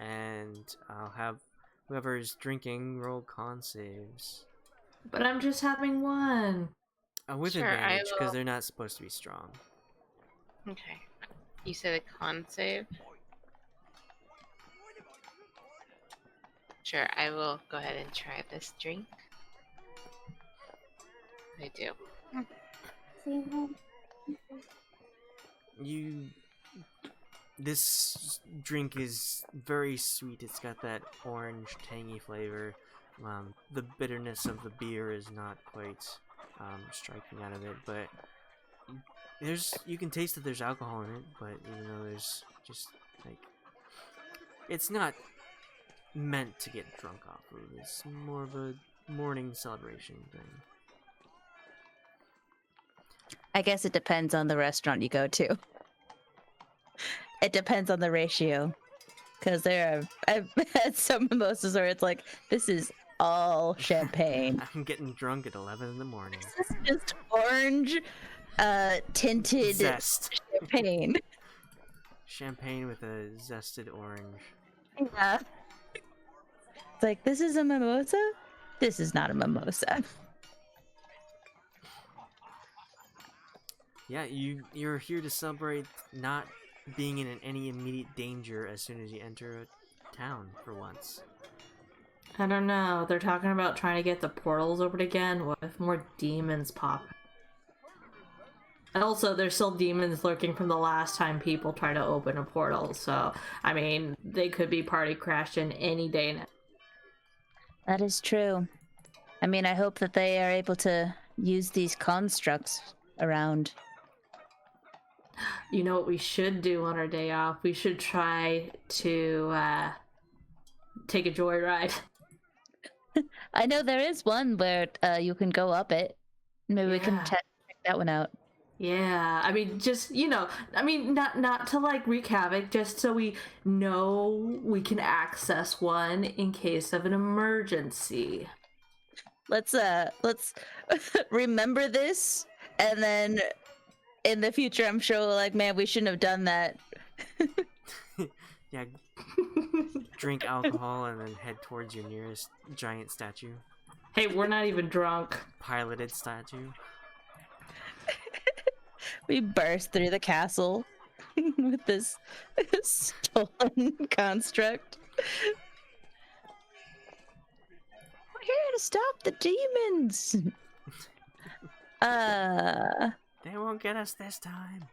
and I'll have whoever's drinking roll con saves. But I'm just having 1. With Sure, advantage, because they're not supposed to be strong. Okay. You said a con save? Sure, I will go ahead and try this drink. I do. This drink is very sweet. It's got that orange, tangy flavor. The bitterness of the beer is not quite striking out of it, but you can taste that there's alcohol in it, but even though there's just like, it's not meant to get drunk off of. It's more of a morning celebration thing. I guess it depends on the restaurant you go to. It depends on the ratio. Because I've had some mimosas where it's like, this is all champagne. I'm getting drunk at 11 in the morning. This is just orange, tinted Zest. champagne. Champagne with a zested orange. Yeah. It's like, this is a mimosa? This is not a mimosa. Yeah, you're here to celebrate not being in any immediate danger as soon as you enter a town for once. I don't know. They're talking about trying to get the portals open again. What if more demons pop? And also, there's still demons lurking from the last time people tried to open a portal. So, I mean, they could be party crashing any day now. That is true. I mean, I hope that they are able to use these constructs around. You know what we should do on our day off? We should try to take a joyride. I know there is one where you can go up it. Maybe we can check that one out. Yeah, I mean, just, not to like wreak havoc, just so we know we can access one in case of an emergency. Let's remember this, and then in the future, I'm sure we're like, man, we shouldn't have done that. Yeah, drink alcohol and then head towards your nearest giant statue. Hey, we're not even drunk. Piloted statue. We burst through the castle with this stolen construct. We're here to stop the demons. They won't get us this time.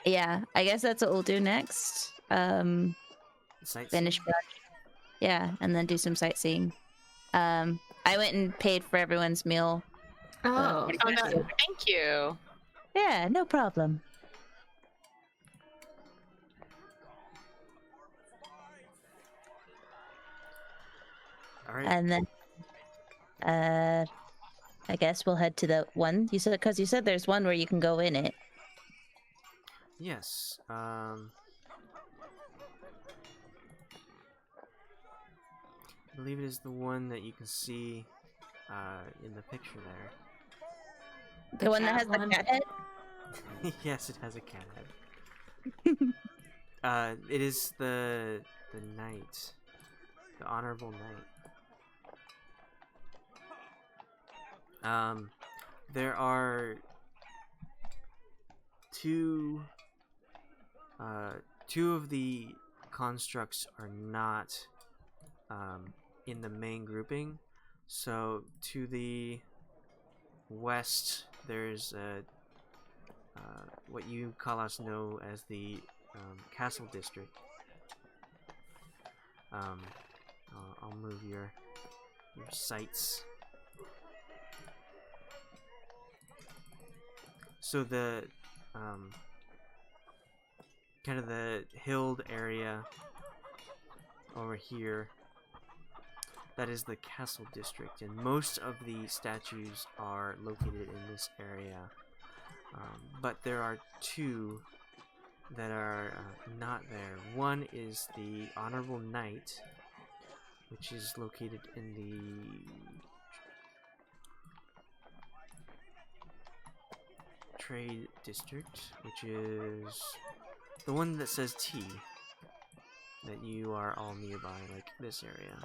Yeah, I guess that's what we'll do next. Finish brunch. Yeah, and then do some sightseeing. I went and paid for everyone's meal. Oh, no, thank you. Yeah, no problem. All right. And then, I guess we'll head to the one you said, because you said there's one where you can go in it. Yes. I believe it is the one that you can see in the picture there. The one that has the cat head? Yes, it has a cat head. It is the knight. The honorable knight. There are two of the constructs are not in the main grouping. So to the west, there's what you Khalas know as the castle district. I'll move your sights. So the kind of the hilled area over here, that is the castle district, and most of the statues are located in this area. But there are two that are not there. One is the honorable knight, which is located in the trade district, which is the one that says T, that you are all nearby, like this area.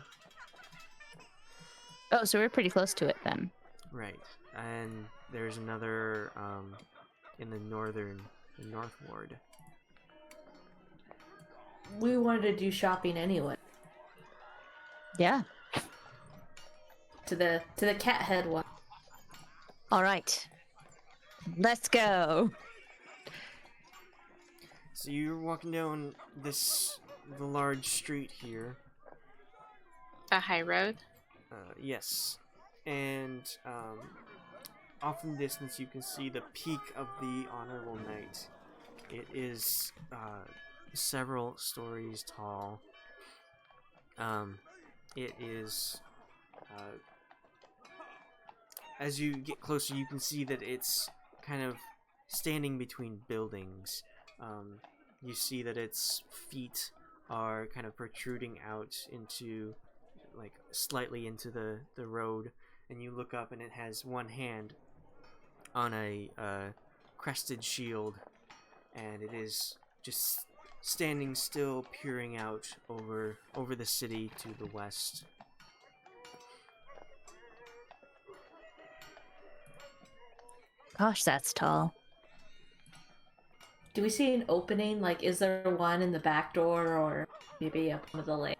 Oh, so we're pretty close to it then. Right. And there's another in the north ward. We wanted to do shopping anyway. Yeah. To the cat head one. All right. Let's go. So you're walking down the large street here. A high road? Yes. And off in the distance you can see the peak of the Honorable Knight. It is several stories tall. It is as you get closer you can see that it's kind of standing between buildings. You see that its feet are kind of protruding out into, like, slightly into the road, and you look up and it has one hand on a crested shield, and it is just standing still, peering out over the city to the west. Gosh, that's tall. Do we see an opening? Like, is there one in the back door, or maybe up one of the lanes?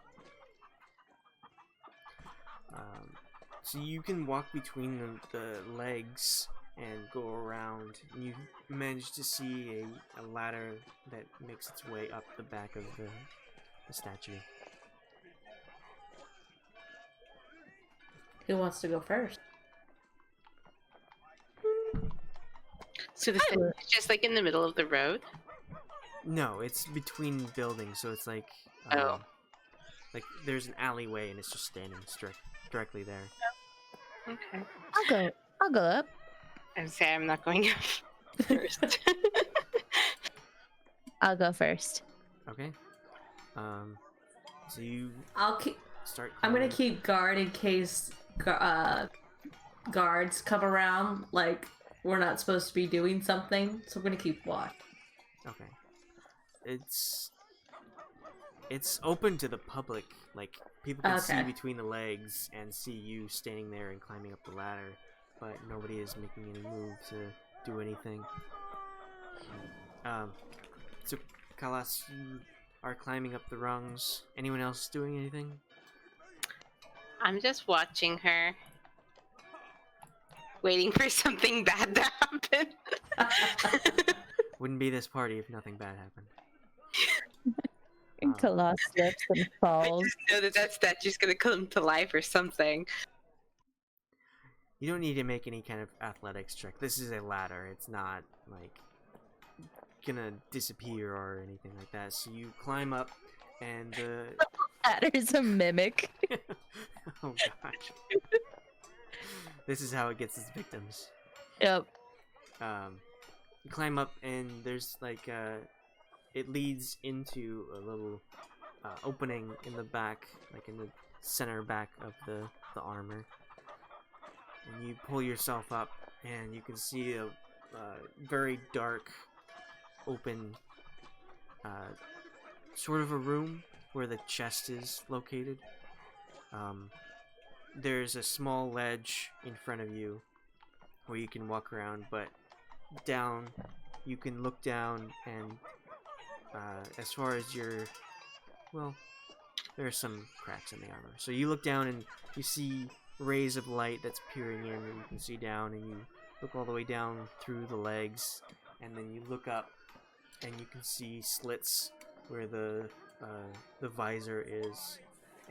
So you can walk between the legs and go around. And you manage to see a ladder that makes its way up the back of the statue. Who wants to go first? So the city is just like in the middle of the road? No, it's between buildings, so it's like like there's an alleyway and it's just standing directly there. Okay. I'll go up. I'm sorry, I'm not going up first. I'll go first. Okay. So you start. I'm gonna keep guard in case guards come around. Like, we're not supposed to be doing something, so I'm gonna keep watch. Okay. It's open to the public. Like, people can see between the legs and see you standing there and climbing up the ladder, but nobody is making any move to do anything. So Khalas, you are climbing up the rungs. Anyone else doing anything? I'm just watching her, waiting for something bad to happen. Wouldn't be this party if nothing bad happened. And Khalas slips and I falls. just know that statue's gonna come to life or something. You don't need to make any kind of athletics check. This is a ladder. It's not, like, gonna disappear or anything like that. So you climb up, and Hatter's a mimic. Oh gosh. This is how it gets its victims. Yep. You climb up and there's like it leads into a little opening in the back, like in the center back of the armor. And you pull yourself up and you can see a very dark, open, sort of a room where the chest is located. There's a small ledge in front of you where you can walk around, but down, you can look down and as far as well, there are some cracks in the armor. So you look down and you see rays of light that's peering in, and you can see down, and you look all the way down through the legs, and then you look up and you can see slits where the visor is,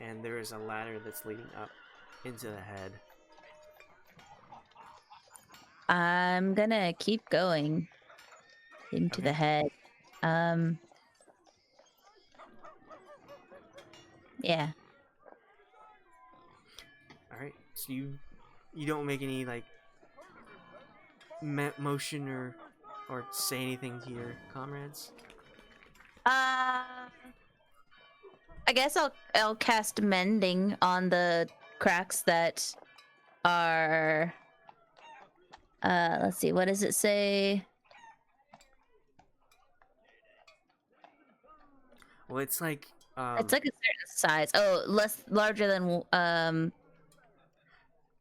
and there is a ladder that's leading up into the head. I'm gonna keep going into the head. Yeah. All right. So you don't make any like motion or say anything to your comrades. I guess I'll cast mending on the cracks that are. Let's see. What does it say? Well, it's like it's like a certain size. Oh, larger than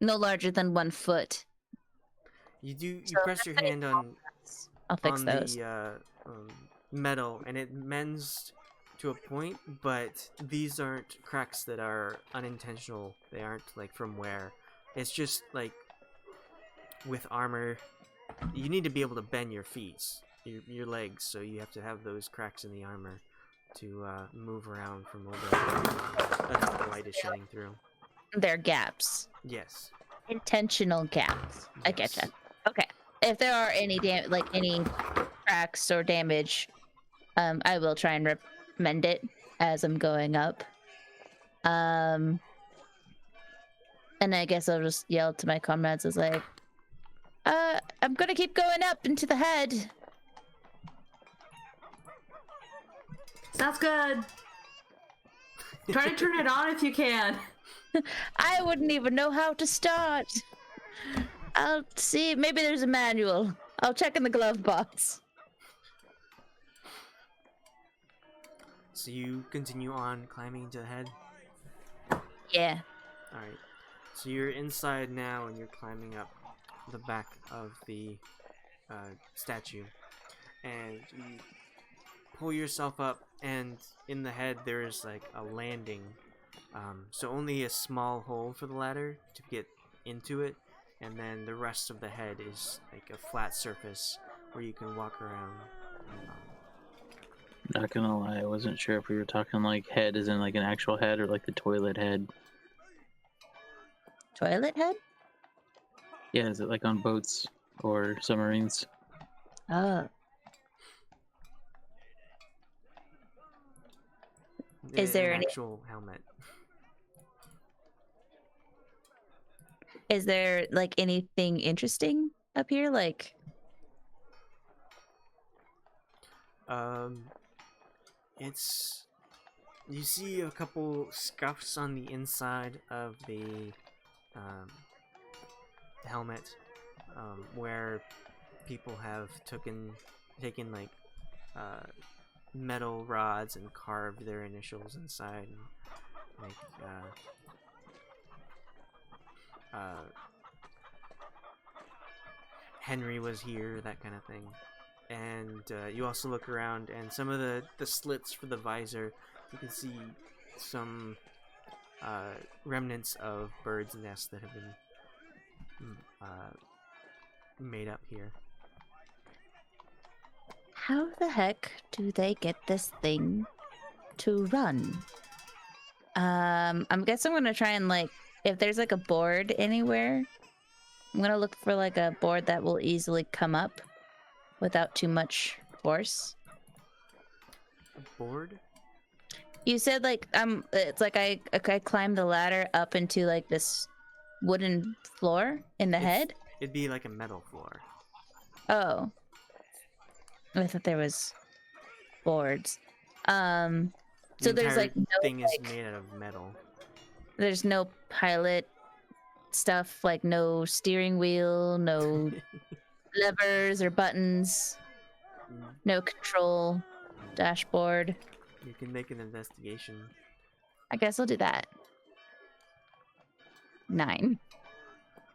no larger than 1 foot. You press your hand on I'll fix those. the metal, and it mends to a point, but these aren't cracks that are unintentional. They aren't like from wear. It's just like with armor, you need to be able to bend your feet, your legs, so you have to have those cracks in the armor to move around from all the light is shining through. They're gaps. Yes. Intentional gaps. I Yes. getcha. Okay. If there are any any cracks or damage, I will try and mend it as I'm going up. And I guess I'll just yell to my comrades as like, I'm gonna keep going up into the head. Sounds good. Try to turn it on if you can. I wouldn't even know how to start. I'll see. Maybe there's a manual. I'll check in the glove box. So you continue on climbing to the head? Yeah. Alright. So you're inside now and you're climbing up the back of the statue. And you pull yourself up, and in the head there's like a landing. So only a small hole for the ladder to get into it, and then the rest of the head is like a flat surface where you can walk around. Not gonna lie, I wasn't sure if we were talking like head as in like an actual head or like the toilet head. Toilet head? Yeah, is it like on boats or submarines? Oh. Is there an any actual helmet? Is there like anything interesting up here? Like it's, you see a couple scuffs on the inside of the helmet, where people have taken like metal rods and carved their initials inside, and like Henry was here, that kind of thing. And you also look around, and some of the slits for the visor, you can see some remnants of birds' nests that have been made up here. how the heck do they get this thing to run? I guess I'm gonna try and like, if there's like a board anywhere, I'm gonna look for like a board that will easily come up without too much force. A board? You said like it's like I climbed the ladder up into like this wooden floor in the head. It'd be like a metal floor. Oh, I thought there was boards. The So there's entire like no thing is like, made out of metal. there's no pilot stuff, like no steering wheel, no levers or buttons, no control dashboard. You can make an investigation. I guess I'll do that. 9.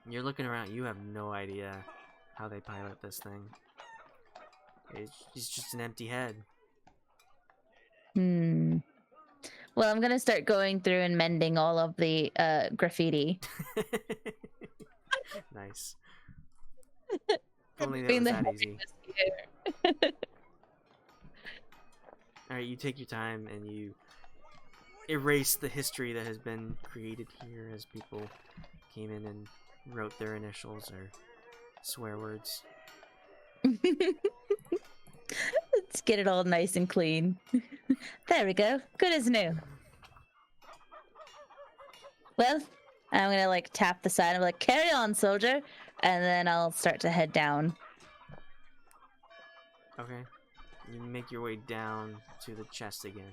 You're looking around. You have no idea how they pilot this thing. It's just an empty head. Well, I'm gonna start going through and mending all of the graffiti. Nice. If only that was that easy. Alright, you take your time and you erase the history that has been created here as people came in and wrote their initials or swear words. Let's get it all nice and clean. There we go. Good as new. Well, I'm gonna like tap the side and be like, carry on, soldier. And then I'll start to head down. Okay. You make your way down to the chest again,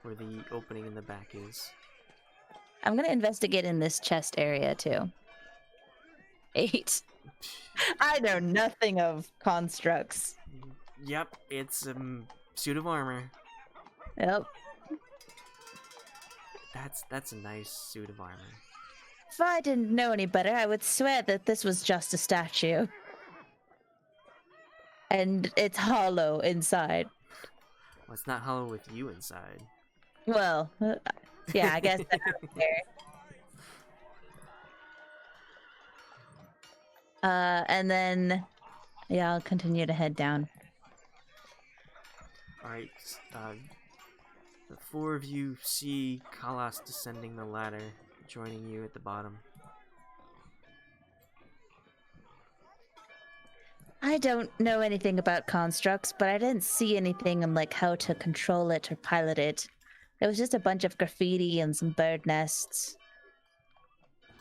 where the opening in the back is. I'm gonna investigate in this chest area too. 8. I know nothing of constructs. Yep, it's a suit of armor. Yep. That's a nice suit of armor. If I didn't know any better, I would swear that this was just a statue. And it's hollow inside. Well, it's not hollow with you inside. Well, yeah, I guess that's fair. And then, yeah, I'll continue to head down. Alright, the 4 of you see Khalas descending the ladder, joining you at the bottom. I don't know anything about constructs, but I didn't see anything on like how to control it or pilot it. It was just a bunch of graffiti and some bird nests.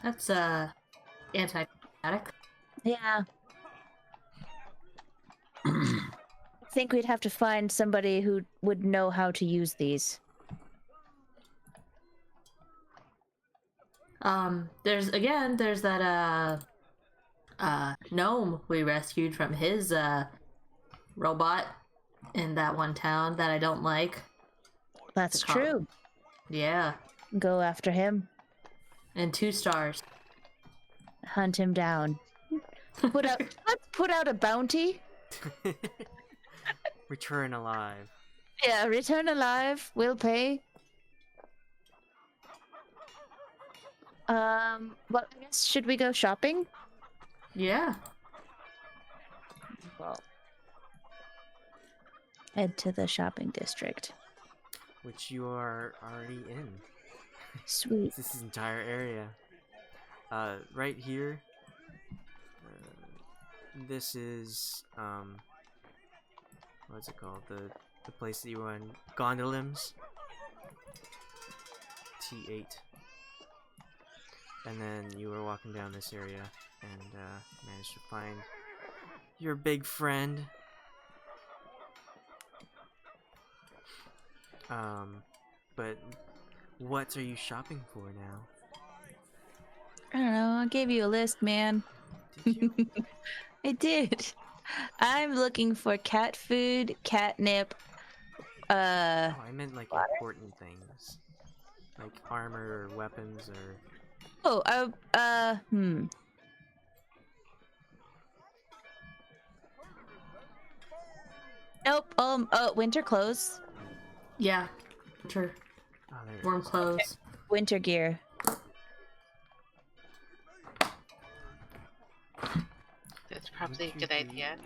That's anti-static. Yeah. I think we'd have to find somebody who would know how to use these. There's that gnome we rescued from his robot in that one town that I don't like. That's true. Yeah. Go after him. And 2 stars. Hunt him down. Let's put out a bounty. Return alive. Yeah, return alive. We'll pay. Well, I guess should we go shopping? Yeah. Well, head to the shopping district. Which you are already in. Sweet. This entire area. Right here. This is what's it called? The place that you were in. Gondolims. T8. And then you were walking down this area and managed to find your big friend. But what are you shopping for now? I don't know. I gave you a list, man. Did you? I did. I'm looking for cat food, catnip. Oh, I meant like important things, like armor or weapons or. Nope. Winter clothes. Yeah. Winter. Oh, there it Warm is. clothes. Winter gear. That's probably a good idea.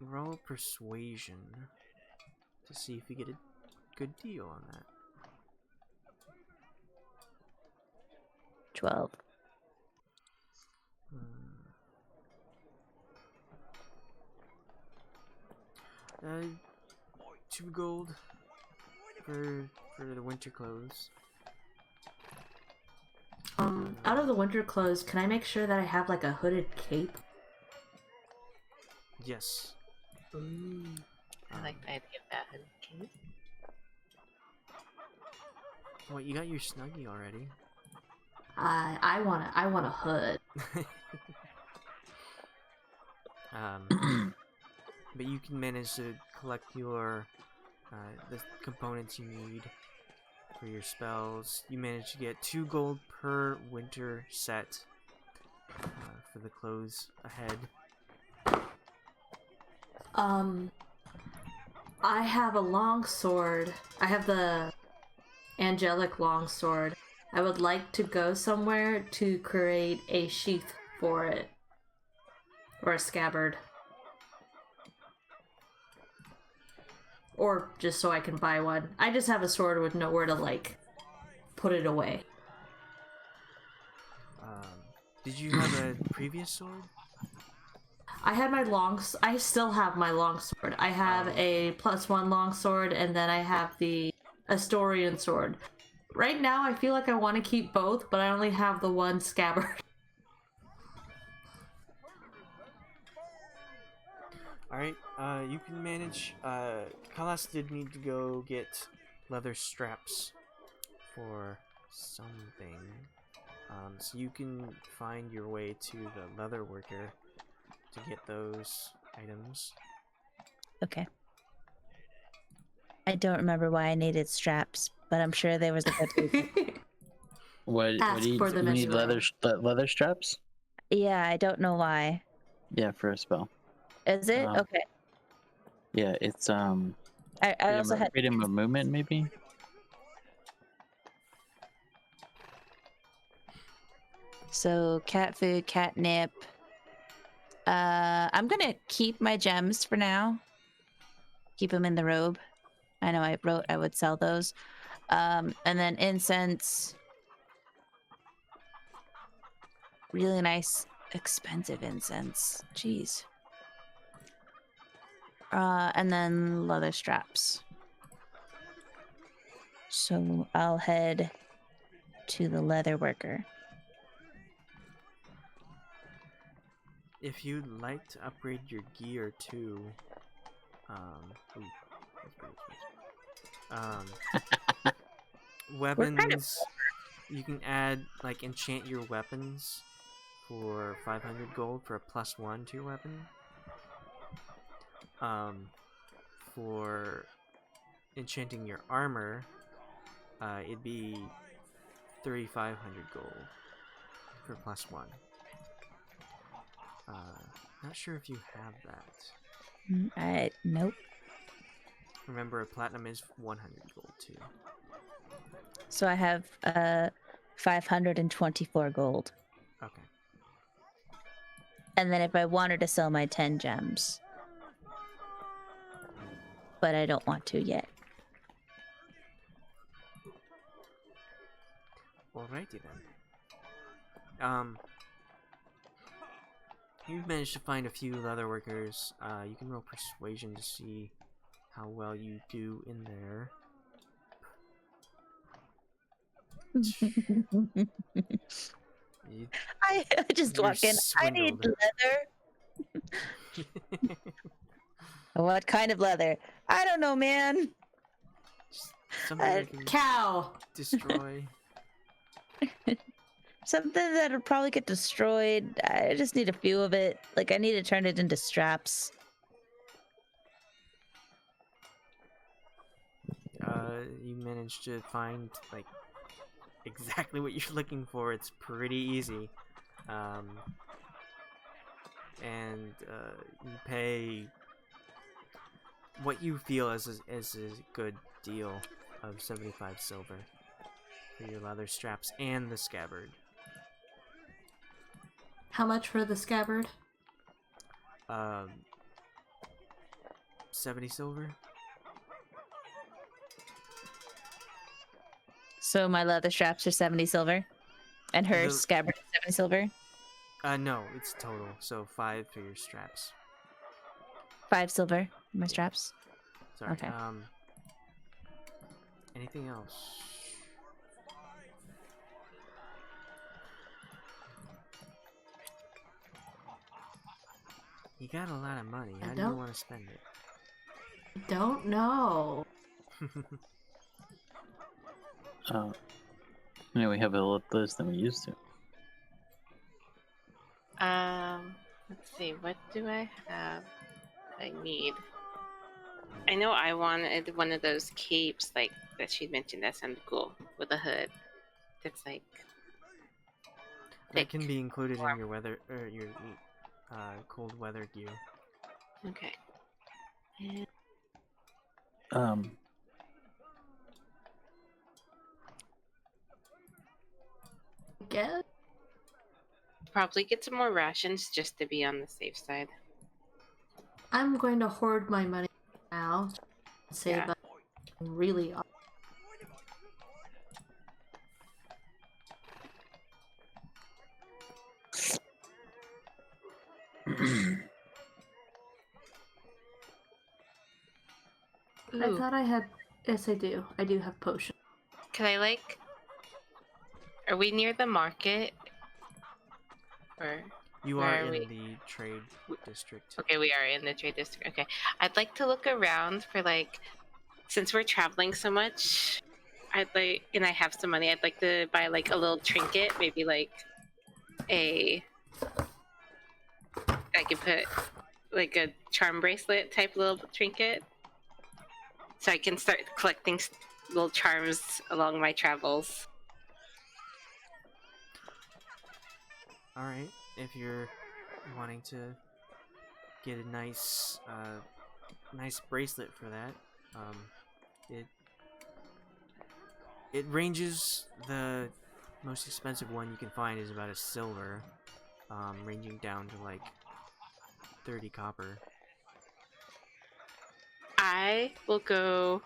Roll persuasion to see if you get a good deal on that. 12. 2 gold for the winter clothes. Out of the winter clothes, can I make sure that I have like a hooded cape? Yes. I like the idea of that. Okay. Well, you got your snuggie already. I want a hood. But you can manage to collect your the components you need for your spells. You manage to get 2 gold per winter set for the clothes ahead. I have a long sword. I have the angelic long sword. I would like to go somewhere to create a sheath for it. Or a scabbard. Or just so I can buy one. I just have a sword with nowhere to, like, put it away. Did you have a previous sword? I had I still have my long sword. I have a +1 long sword, and then I have the Astorian sword. Right now, I feel like I want to keep both, but I only have the one scabbard. Alright, you can manage. Khalas did need to go get leather straps for something. So you can find your way to the leather worker to get those items. Okay. I don't remember why I needed straps, but I'm sure there was a good reason. What do you, for them you need anyway. leather straps? Yeah, I don't know why. Yeah, for a spell. Is it? Okay. Yeah, it's I also had freedom of movement, maybe. so cat food, catnip. I'm gonna keep my gems for now. Keep them in the robe. I know I wrote I would sell those. And then incense. Really nice, expensive incense. Jeez. And then leather straps. So I'll head to the leather worker. If you'd like to upgrade your gear too, ooh, that's pretty expensive. Weapons, you can add, like, enchant your weapons for 500 gold for a +1 to your weapon. For enchanting your armor, it'd be 3,500 gold for +1. Not sure if you have that. Nope. Remember, a platinum is 100 gold too. So I have 524 gold. Okay. And then if I wanted to sell my 10 gems. But I don't want to yet. Alrighty then. You've managed to find a few leather workers. You can roll persuasion to see how well you do in there. I just You're walk in. I need swindled. leather. What kind of leather? I don't know, man. Something that can Cow. destroy. Something that'll probably get destroyed. I just need a few of it. Like, I need to turn it into straps. You managed to find, like, exactly what you're looking for. It's pretty easy. And you pay what you feel is a good deal of 75 silver for your leather straps and the scabbard. How much for the scabbard? 70 silver. So my leather straps are 70 silver. And her scabbard is 70 silver? No, it's total. So 5 for your straps. 5 silver for my straps. Sorry. Okay. Anything else? You got a lot of money. How do you want to spend it? Don't know. Yeah, we have a lot less than we used to. Let's see. What do I have? I need. I know I wanted one of those capes like that she mentioned. That sounded cool with a hood. That's like. That can be included in your weather or your cold weather gear. Okay. Guess. Probably get some more rations just to be on the safe side. I'm going to hoard my money now. Save up really. I thought I had. Yes, I do. I do have potions. Can I like? Are we near the market? Or you where are in we? the trade district. Okay, we are in the trade district. Okay, I'd like to look around for like, since we're traveling so much, I'd like, and I have some money. I'd like to buy like a little trinket, maybe like I could put like a charm bracelet type little trinket, so I can start collecting little charms along my travels. All right, if you're wanting to get a nice bracelet for that, it ranges. The most expensive one you can find is about a silver, ranging down to like 30 copper. I will go,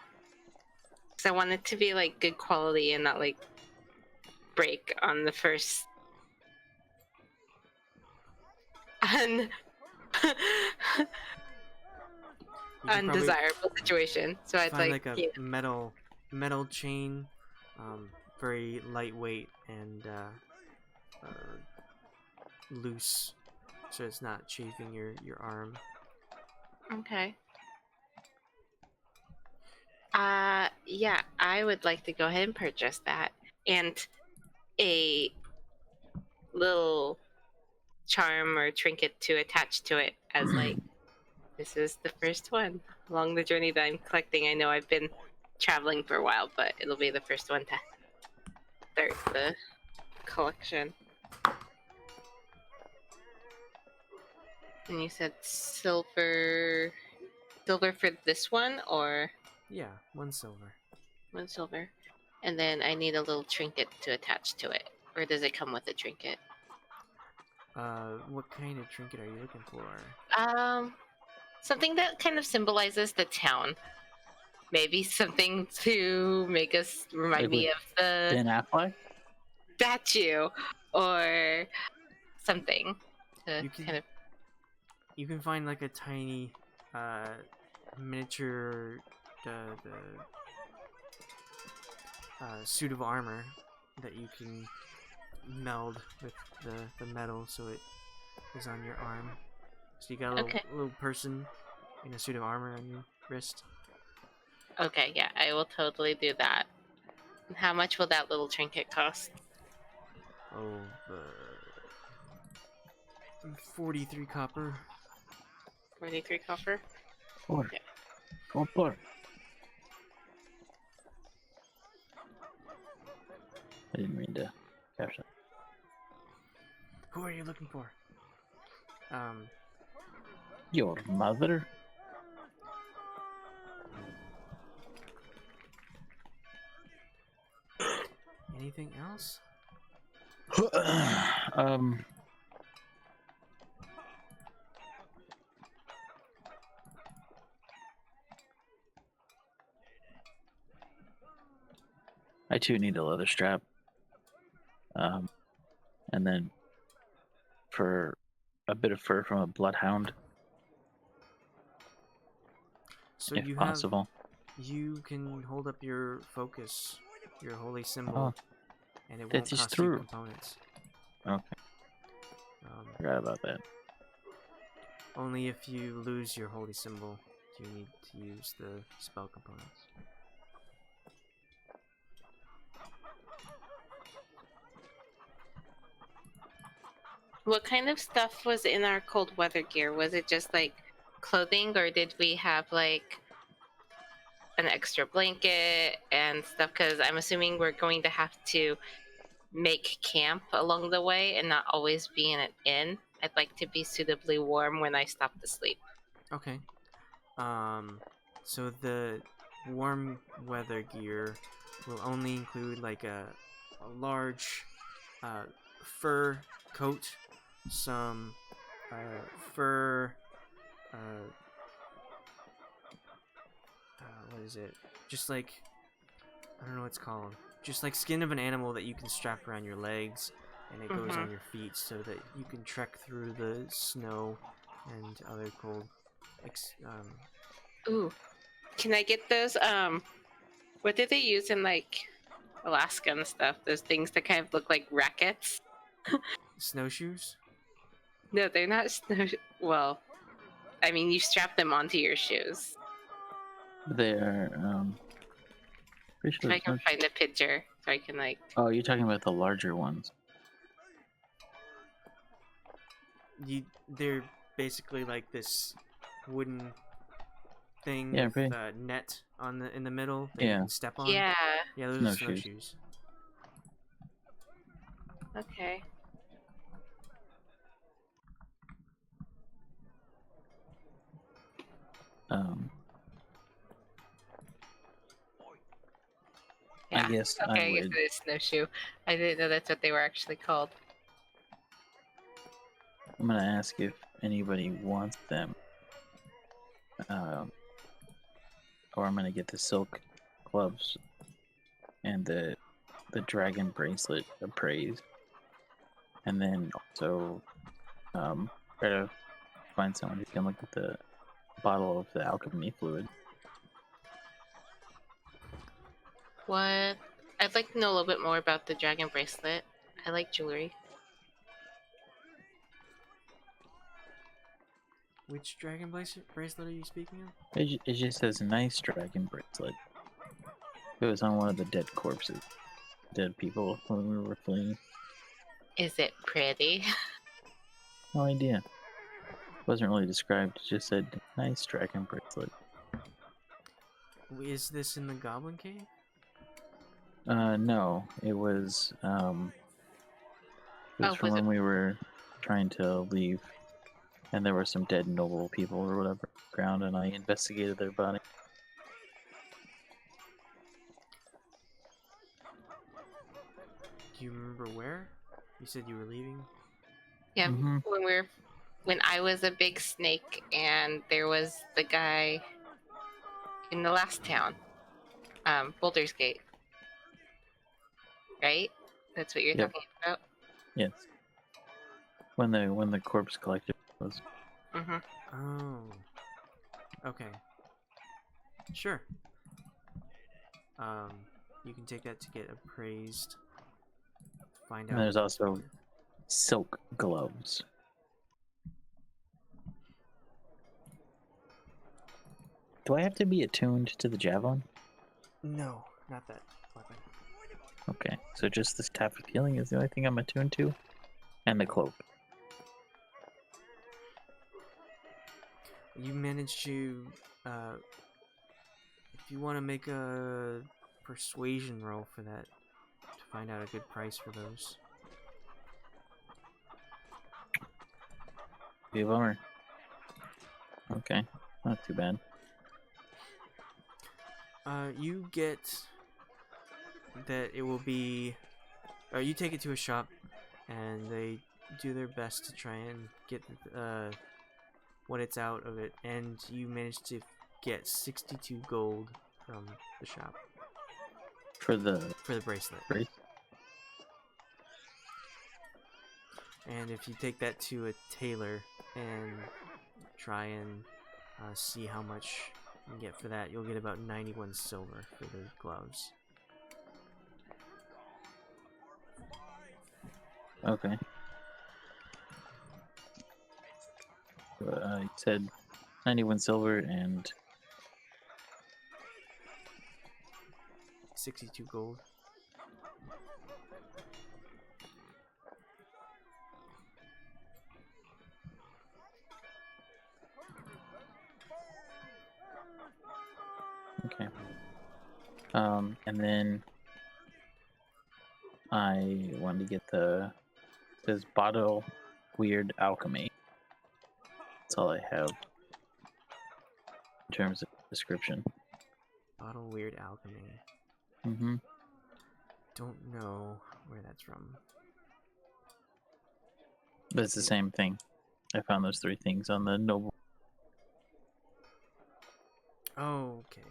because I want it to be like good quality and not like break on the first undesirable situation. So I'd find like a metal chain, very lightweight and loose, so it's not chafing your arm. Okay. Yeah, I would like to go ahead and purchase that, and a little charm or trinket to attach to it as like, this is the first one along the journey that I'm collecting. I know I've been traveling for a while, but it'll be the first one to start the collection. And you said silver for this one, or? Yeah, 1 silver. 1 silver. And then I need a little trinket to attach to it. Or does it come with a trinket? What kind of trinket are you looking for? Something that kind of symbolizes the town. Maybe something to make us remind me of the Ben Affleck statue, or something to You can find like a tiny miniature suit of armor that you can meld with the metal, so it is on your arm. So you got a little person in a suit of armor on your wrist. Okay, yeah, I will totally do that. How much will that little trinket cost? 43 copper. 43 copper? Okay. I didn't mean to catch that. Who are you looking for? Your mother? Anything else? I too need a leather strap. And then for a bit of fur from a bloodhound. So if you possible. you can hold up your focus, your holy symbol, Oh, and it that won't is cost you true. components. Okay, forgot about that. Only if you lose your holy symbol do you need to use the spell components. What kind of stuff was in our cold weather gear? Was it just like clothing, or did we have like an extra blanket and stuff? Because I'm assuming we're going to have to make camp along the way and not always be in an inn. I'd like to be suitably warm when I stop to sleep. Okay. So the warm weather gear will only include like a large fur coat, some fur what is it? Just like, I don't know what it's called. Just like skin of an animal that you can strap around your legs, and it goes on your feet so that you can trek through the snow and other cold. Ooh, can I get those? What did they use in like Alaska and stuff? Those things that kind of look like rackets. Snowshoes? No, they're not snow. Well, I mean, you strap them onto your shoes. They're pretty If sure. I can find a picture, so I can like. Oh, you're talking about the larger ones. They're basically like this wooden thing Yeah, with net in the middle that you Yeah. can step on. Yeah. Yeah, those are Snowshoes. snowshoes. Okay. Yeah. I guess Okay, I guess would. it is snowshoe. I didn't know that's what they were actually called. I'm gonna ask if anybody wants them. Or I'm gonna get the silk gloves and the dragon bracelet appraised, and then also try to find someone who can look at the bottle of the alchemy fluid. What? I'd like to know a little bit more about the dragon bracelet. I like jewelry. Which dragon bracelet are you speaking of? It just says nice dragon bracelet. It was on one of the dead corpses, dead people when we were fleeing. Is it pretty? No idea. Wasn't really described. It just said nice dragon bracelet. Is this in the Goblin Cave? No, it was from when we were trying to leave, and there were some dead noble people or whatever on the ground, and I investigated their body. Do you remember where? You said you were leaving? Yeah, Mhm. when I was a big snake and there was the guy in the last town, Boulder's Gate. Right? That's what you're Yep. talking about? Yes. When the corpse collector was. Mm-hmm. Oh. Okay. Sure. You can take that to get appraised. Find out. And there's also silk gloves. Do I have to be attuned to the javelin? No, not that weapon. Okay, so just the staff of healing is the only thing I'm attuned to, and the cloak. You managed to, if you want to make a persuasion roll for that, to find out a good price for those. Be a bummer. Okay, not too bad. You get that it will be, or you take it to a shop, and they do their best to try and get what it's out of it, and you manage to get 62 gold from the shop For the bracelet. brace? And if you take that to a tailor and try and see how much And get for that, you'll get about 91 silver for the gloves. Okay. You said 91 silver and 62 gold. okay. And then I wanted to get this bottle weird alchemy. That's all I have in terms of description. Bottle weird alchemy. Mm-hmm. Don't know where that's from. But it's the same thing. I found those 3 things on the noble. Oh, okay.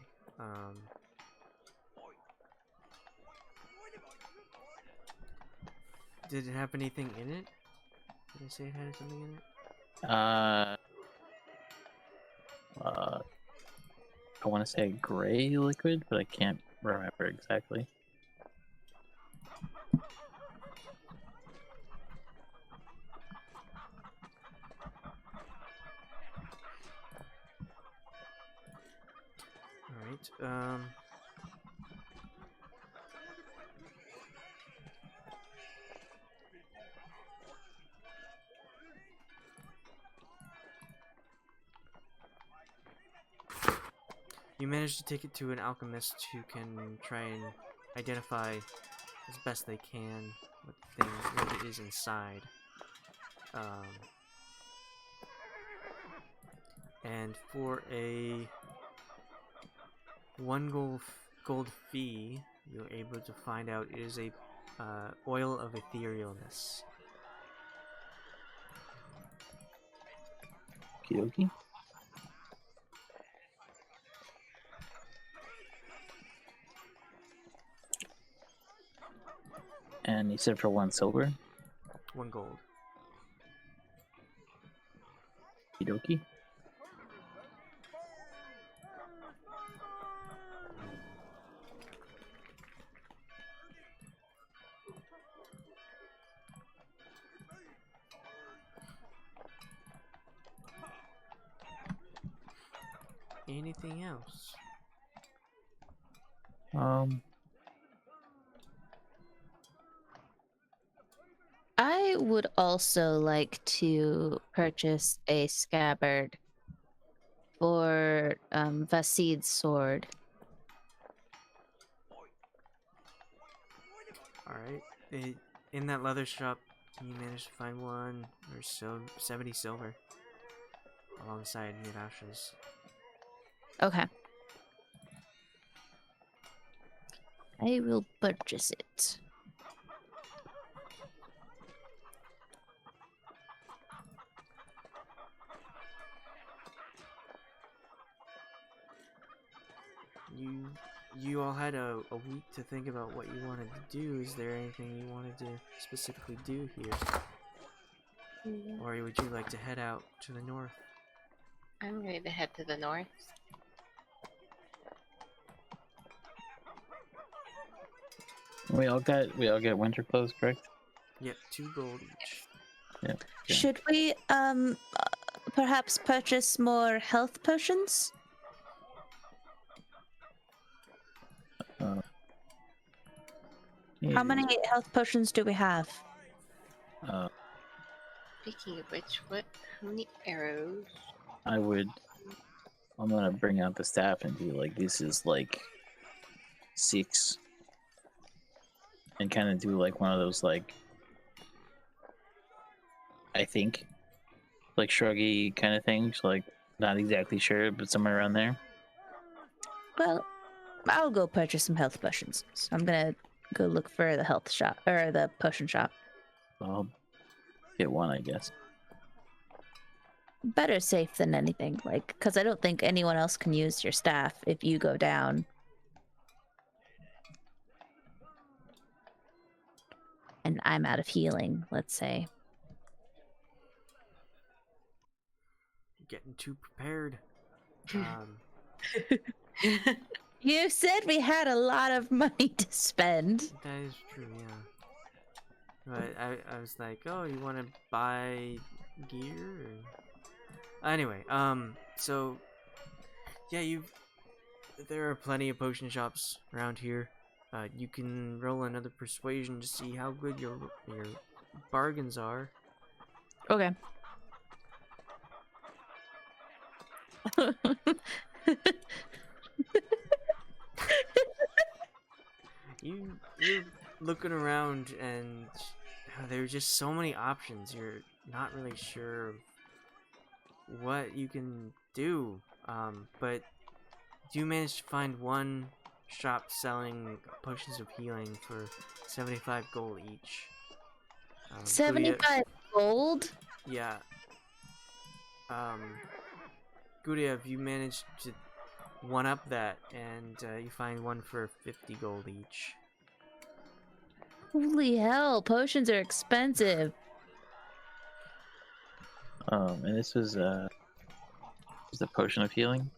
Did it have anything in it? Did I say it had something in it? I want to say gray liquid, but I can't remember exactly. Alright, you managed to take it to an alchemist who can try and identify as best they can what it is inside. And for a 1 gold fee, you're able to find out it is a oil of etherealness. Okie. And you said for 1 silver? 1 gold. Okie. Anything else? I would also like to purchase a scabbard for Vasid's sword. Alright. In that leather shop, you managed to find 1 or so 70 silver alongside Mirasha's. Okay. I will purchase it. You all had a week to think about what you wanted to do. Is there anything you wanted to specifically do here? Or would you like to head out to the north? I'm ready to head to the north. We all get winter clothes, correct? Yep, 2 gold each. Yeah. Should we perhaps purchase more health potions? How many health potions do we have? Speaking of which, how many arrows? I'm gonna bring out the staff and be like, this is like 6. And kind of do like one of those, like, I think, like shruggy kind of things, like not exactly sure, but somewhere around there. Well, I'll go purchase some health potions. So I'm gonna go look for the health shop or the potion shop. I'll get 1, I guess. Better safe than anything, like, because I don't think anyone else can use your staff if you go down. And I'm out of healing, let's say. Getting too prepared. You said we had a lot of money to spend. That is true, yeah. But I was like, oh, you want to buy gear? Or... Anyway, so yeah, there are plenty of potion shops around here. You can roll another persuasion to see how good your bargains are. Okay. You're looking around and there are just so many options. You're not really sure what you can do. But you managed to find one shop selling potions of healing for 75 gold each. 75 gold? Yeah. Guryev, you managed to one-up that, and you find one for 50 gold each. Holy hell, potions are expensive. And this was the potion of healing?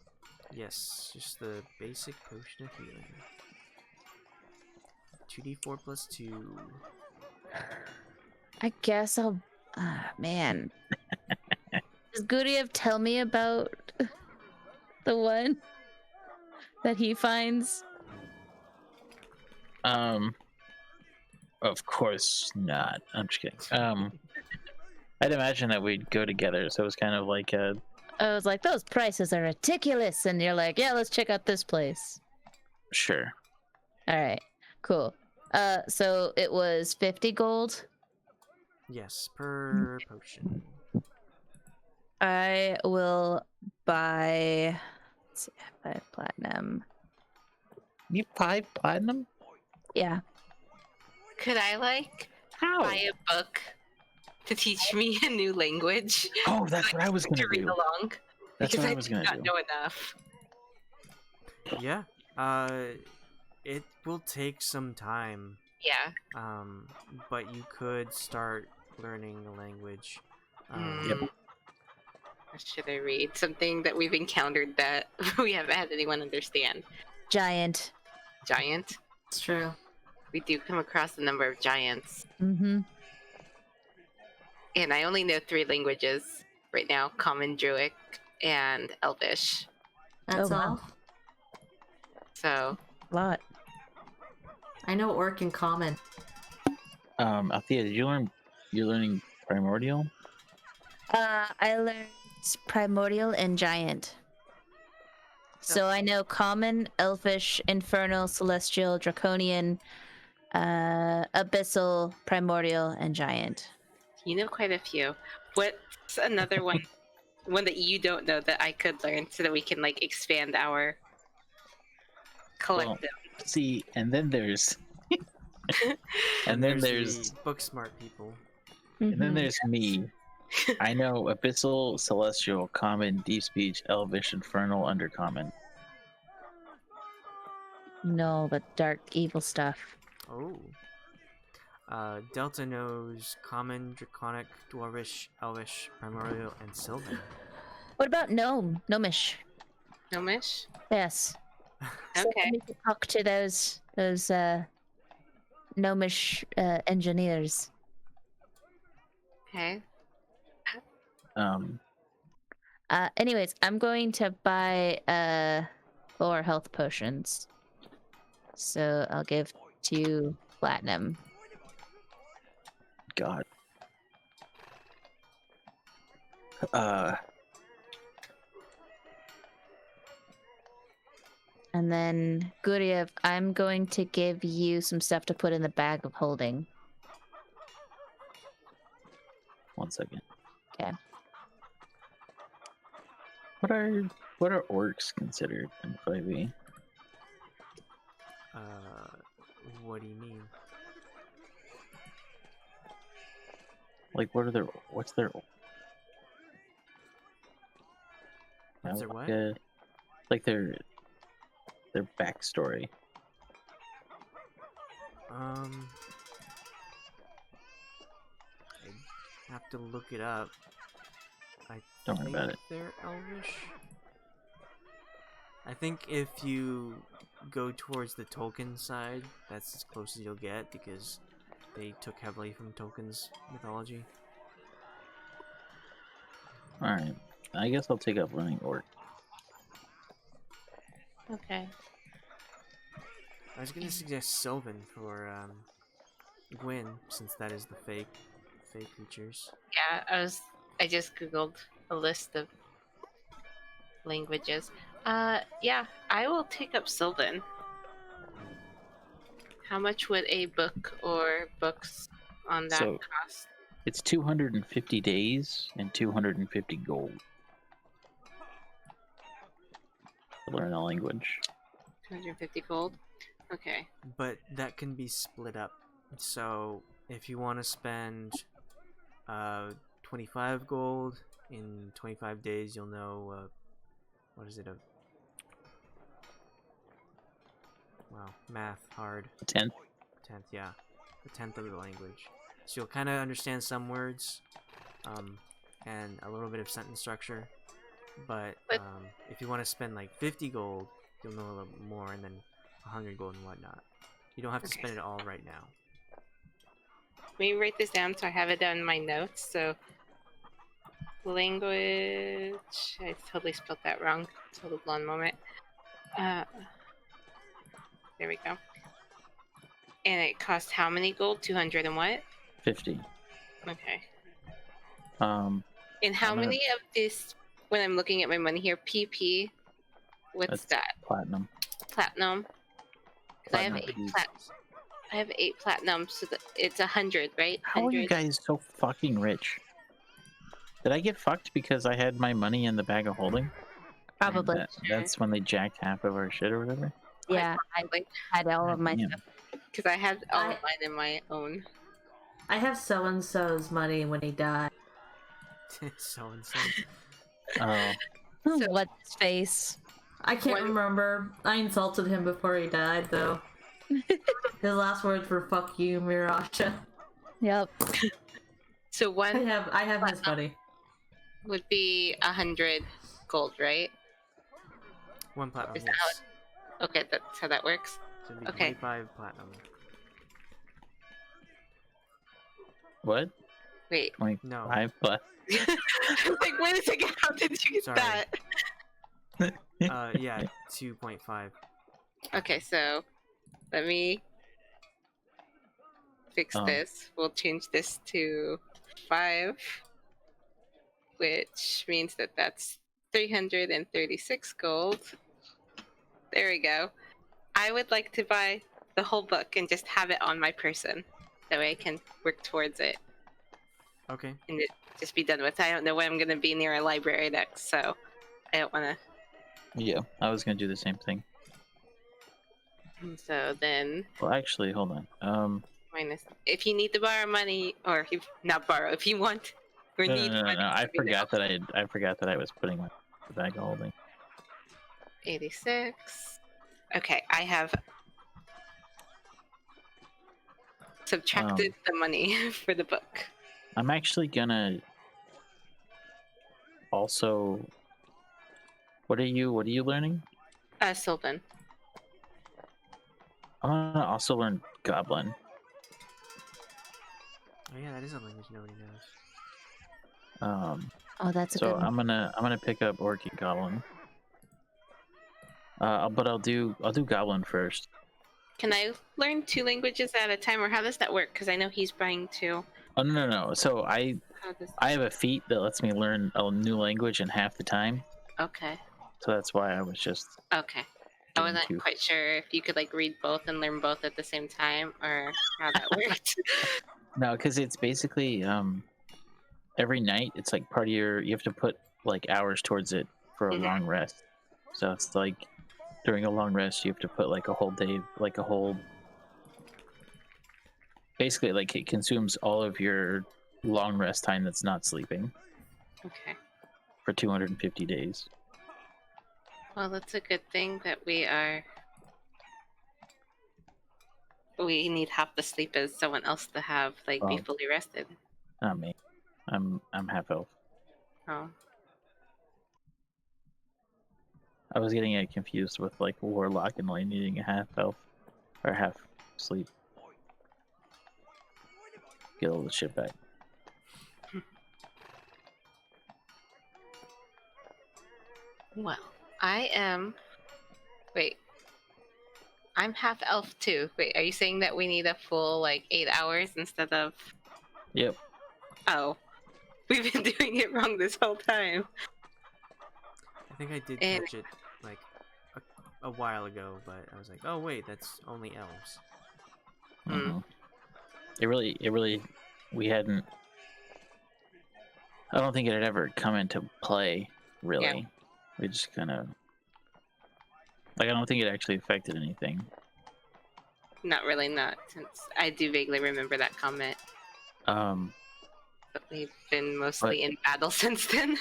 Yes, just the basic potion of healing. 2d4 plus 2. I guess I'll... man. Does Guryev tell me about the one that he finds? Of course not. I'm just kidding. I'd imagine that we'd go together, so it was kind of like a... I was like, those prices are ridiculous, and you're like, yeah, let's check out this place. Sure. Alright, cool. So it was 50 gold? Yes, per potion. I will buy... Let's see, I buy platinum. You buy platinum? Yeah. Could I buy a book to teach me a new language? Oh, that's what I was gonna read do. along. That's Because what I was gonna do not do. know enough. Yeah. It will take some time. Yeah. But you could start learning the language. Yep. What should I read? Something that we've encountered that we haven't had anyone understand. Giant. Giant. It's true. We do come across a number of giants. Mm-hmm. And I only know 3 languages right now: Common, Druid, and Elvish. That's Oh, wow. all. A So, lot. I know Orc and Common. Althea, did you learn... You're learning Primordial? I learned Primordial and Giant. So I know Common, Elfish, Infernal, Celestial, Draconian, Abyssal, Primordial, and Giant. you know quite a few. What's another one that you don't know that I could learn so that we can, expand our collective? Well, see, and then there's... and then there's... the book smart people. And then there's me. I know Abyssal, Celestial, Common, Deep Speech, Elvish, Infernal, Undercommon. No, but dark evil stuff. Oh. Delta knows Common, Draconic, Dwarvish, Elvish, Primordial, and Sylvan. What about Gnome? Gnomish. Gnomish? Yes. So I Okay. need to talk to those Gnomish engineers. Okay. Anyways, I'm going to buy 4 health potions. So I'll give 2 platinum. God. And then Guryev, I'm going to give you some stuff to put in the bag of holding. 1 second. Okay. What are orcs considered in 5e? What do you mean? Like, what's their What's their what? Like their backstory. I'd have to look it up. I Don't worry think about it. they're Elvish. I think if you go towards the Tolkien side, that's as close as you'll get because they took heavily from Tolkien's mythology. Alright. I guess I'll take up learning Orc. Okay. I was gonna suggest Sylvan for Gwyn, since that is the fake creatures. Yeah, I just googled a list of languages. Yeah, I will take up Sylvan. How much would a book or books on that cost? It's 250 days and 250 gold to learn a language. 250 gold? Okay. But that can be split up. So if you want to spend 25 gold in 25 days, you'll know what is it? Wow, math hard. A tenth. Yeah, a tenth of the language. So you'll kind of understand some words, and a little bit of sentence structure. But if you want to spend like 50 gold, you'll know a little more, and then 100 gold and whatnot. You don't have to spend it all right now. Let me write this down so I have it down in my notes. So, language. I totally spelled that wrong. Total blonde moment. There we go. And it costs how many gold? 200 and what? 50. Okay. And how many of this, when I'm looking at my money here, PP, what's that? Platinum. Platinum? Because I have 8 platinum, so it's 100, right? How are you guys so fucking rich? Did I get fucked because I had my money in the bag of holding? Probably. That's when they jacked half of our shit or whatever? Yeah, I had all of my stuff. Because I had all of mine in my own. I have so-and-so's money when he died. So-and-so. What's his face? I can't remember. I insulted him before he died, though. His last words were "fuck you, Mirasha." Yep. So I have his money. Would be 100 gold, right? 1 platinum. Is that okay, that's how that works. So it'd be Okay. 25 platinum. What? Wait. 25 plus. Like, wait a second, how did you get Sorry. that? Yeah, 2.5. Okay, so let me fix this. We'll change this to 5, which means that that's 336 gold. There we go. I would like to buy the whole book and just have it on my person. That way I can work towards it. Okay. And it just be done with. I don't know when I'm going to be near a library next, so I don't want to. Yeah, I was gonna do the same thing. So then. Well, actually, hold on. Minus. If you need to borrow money, or if not borrow, if you want or need money. No. I forgot that I was putting my bag of holding. 86. Okay, I have subtracted the money for the book. I'm actually gonna also. What are you learning? Sylvan. I'm gonna also learn Goblin. Oh yeah, that is a language nobody knows. Oh, that's a so good one. I'm gonna pick up Orc and Goblin. But I'll do Goblin first. Can I learn 2 languages at a time, or how does that work? Because I know he's buying 2. Oh no. So I have a feat that lets me learn a new language in half the time. Okay. So that's why I was just. Okay. I wasn't quite sure if you could like read both and learn both at the same time, or how that worked. No, because it's basically every night it's like part of you have to put like hours towards it for a long rest. So it's like during a long rest you have to put like a whole day, like a whole. Basically, like it consumes all of your long rest time that's not sleeping. Okay. For 250 days. Well, that's a good thing that we need half the sleep as someone else to have, like, be fully rested. Not me. I'm half elf. Oh. I was getting it confused with like warlock and only needing a half health or half sleep. Get all the shit back. Well, I am. Wait. I'm half elf too. Wait, are you saying that we need a full like 8 hours instead of? Yep. Oh, we've been doing it wrong this whole time. I think I did catch it like a while ago, but I was like, oh wait, that's only elves. Mm-hmm. It really, we hadn't. I don't think it had ever come into play. Really, Yeah. We just kind of like. I don't think it actually affected anything. Not really, not since I do vaguely remember that comment. But we've been mostly in battle since then.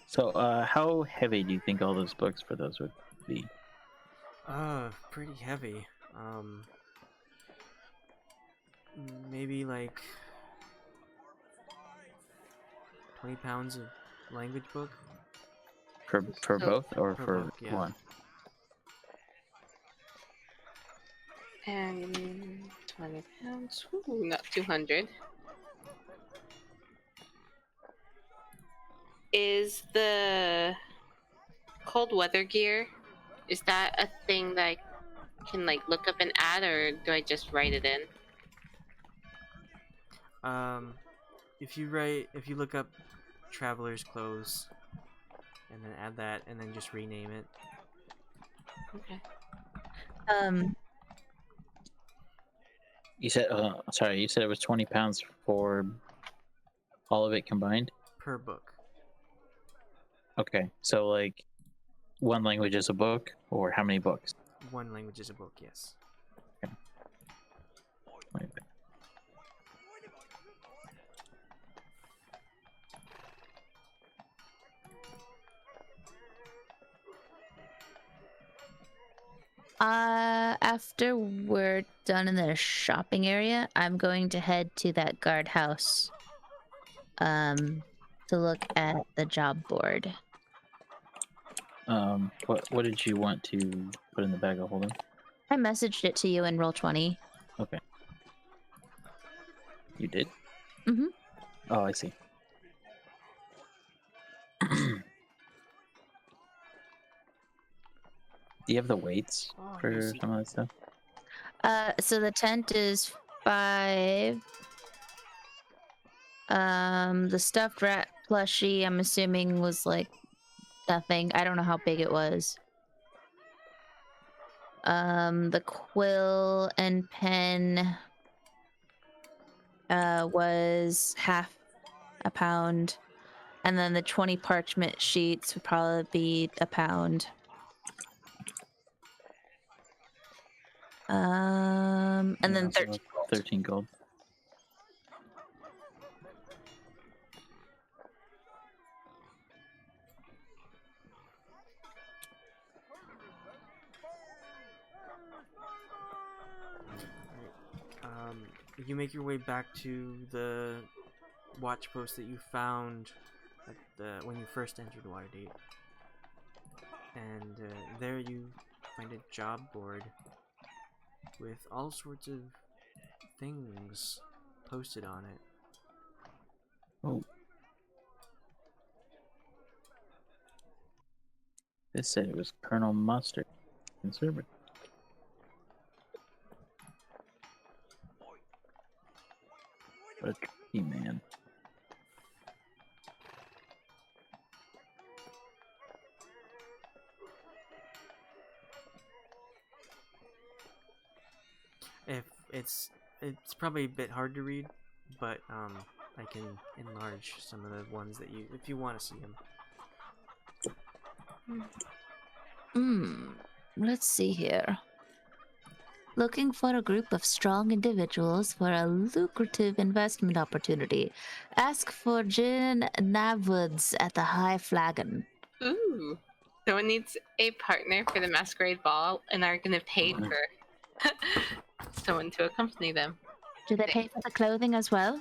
So, how heavy do you think all those books for those would be? Pretty heavy. Maybe like 20 pounds of language book. For both or per for book, yeah. one? And 20 pounds. Ooh, not 200. Is the cold weather gear, is that a thing that I can like look up and add, or do I just write it in? If you look up traveler's clothes and then add that and then just rename it. Okay. You said, sorry, you said it was 20 pounds for all of it combined? Per book. Okay, so like one language is a book, or how many books? One language is a book, yes. Okay. Wait. After we're done in the shopping area, I'm going to head to that guardhouse to look at the job board. What did you want to put in the bag of holding? I messaged it to you in Roll20. Okay. You did? Mm-hmm. Oh, I see. Do you have the weights for some of that stuff? So the tent is 5. The stuffed rat plushie, I'm assuming, was like nothing. I don't know how big it was. The quill and pen was half a pound, and then the 20 parchment sheets would probably be a pound. And then 13 gold. You make your way back to the watch post that you found at when you first entered Waterdeep, and there you find a job board with all sorts of things posted on it. Oh. This said it was Colonel Mustard, conservative. What a tricky man. If it's probably a bit hard to read, but I can enlarge some of the ones that if you want to see them. Let's see here. Looking for a group of strong individuals for a lucrative investment opportunity. Ask for Jin Navwoods at the High Flagon. Ooh. Someone needs a partner for the masquerade ball and are going to pay for someone to accompany them. Do they pay for the clothing as well?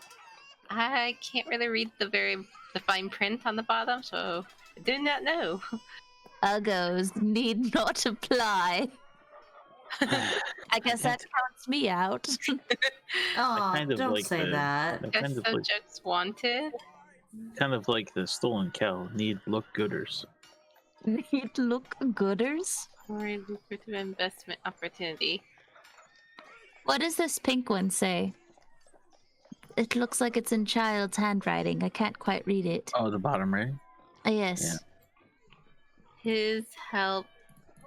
I can't really read the fine print on the bottom, so I do not know. uggos need not apply. I guess that counts me out. Oh, kind of don't like say the- that. I Guest kind of like, subjects wanted. kind of like the stolen cow need look gooders. Need look gooders. Or a lucrative investment opportunity. What does this pink one say? It looks like it's in child's handwriting. I can't quite read it. Oh, the bottom right. Yes. His help.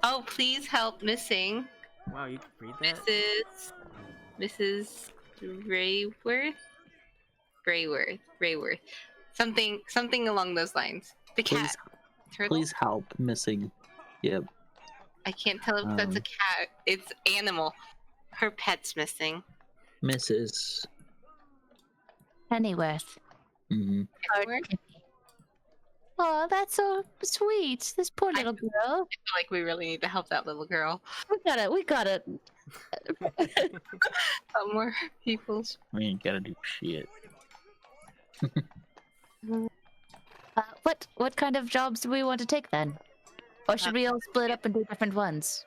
Oh, please help missing. Wow, you can read that? Mrs. Rayworth. Something along those lines. The cat. Turtle? Please help missing. Yep. I can't tell if that's a cat. It's animal. Her pet's missing. Mrs. Pennyworth. Mm-hmm. Pennyworth? Oh, that's so sweet. This poor little girl. I feel like we really need to help that little girl. We gotta. Some more people's. We ain't gotta do shit. What kind of jobs do we want to take then? Or should we all split up and do different ones?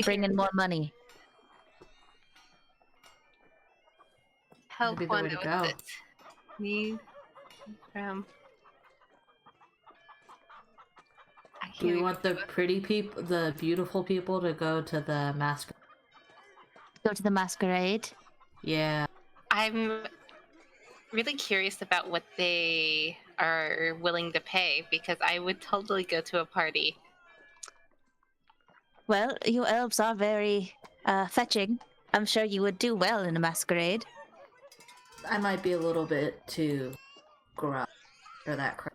Bring in more money. Help Maybe the one way to with go. it. Need from. Do we want the pretty people, the beautiful people, to go to the masquerade? Go to the masquerade? Yeah. I'm really curious about what they are willing to pay because I would totally go to a party. Well, you elves are very fetching. I'm sure you would do well in a masquerade. I might be a little bit too gruff for that crap.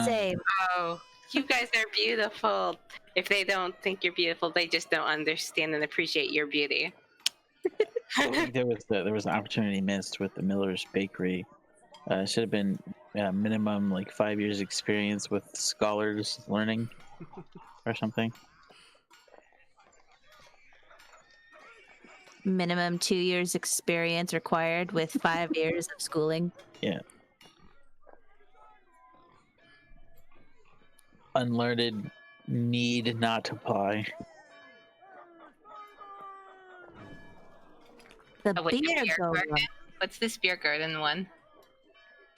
Same. Oh, you guys are beautiful. If they don't think you're beautiful, they just don't understand and appreciate your beauty. I think there was an opportunity missed with the Miller's Bakery. Should have been minimum like 5 years experience with scholars learning or something. Minimum 2 years experience required with 5 years of schooling. Yeah. Unlearned need not apply. The Oh, wait, the beer beer golem. garden? What's this beer garden one?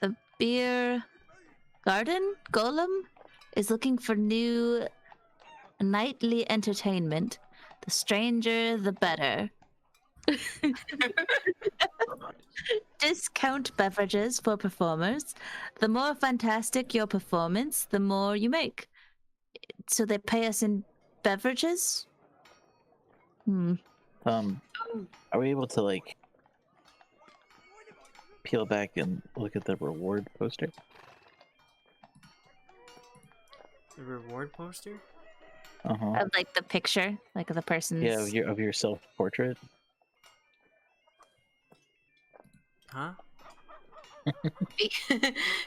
The beer garden golem is looking for new nightly entertainment. The stranger, the better. Discount beverages for performers. The more fantastic your performance, the more you make. So they pay us in beverages? Are we able to like peel back and look at the reward poster? The reward poster? Of like the picture, like of the person's. Yeah, of your self portrait. Huh?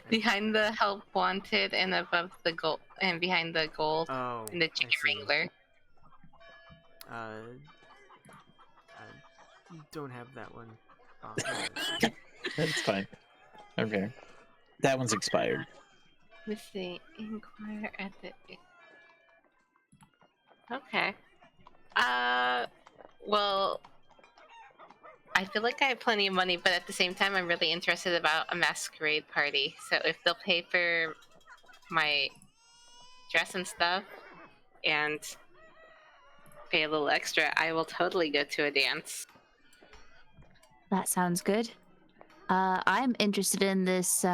Behind the help wanted and above the gold and behind the gold Oh. and the I chicken see. wrangler. I don't have that one. Oh, That's fine. Okay. That one's expired. Missing inquire at the. Okay. Well, I feel like I have plenty of money, but at the same time, I'm really interested about a masquerade party. So if they'll pay for my dress and stuff, and pay a little extra, I will totally go to a dance. That sounds good. I'm interested in this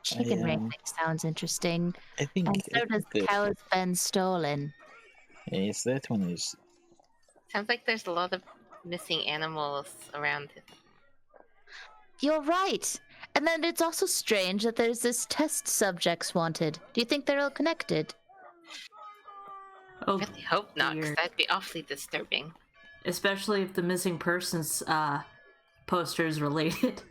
chicken wrangling. Sounds interesting. I think. And so does the cow's been stolen. Yes, that one is. Sounds like there's a lot of missing animals around. You're right. And then it's also strange that there's this test subjects wanted. Do you think they're all connected? I Oh, really hope not, because weird. that'd be awfully disturbing. Especially if the missing persons poster is related.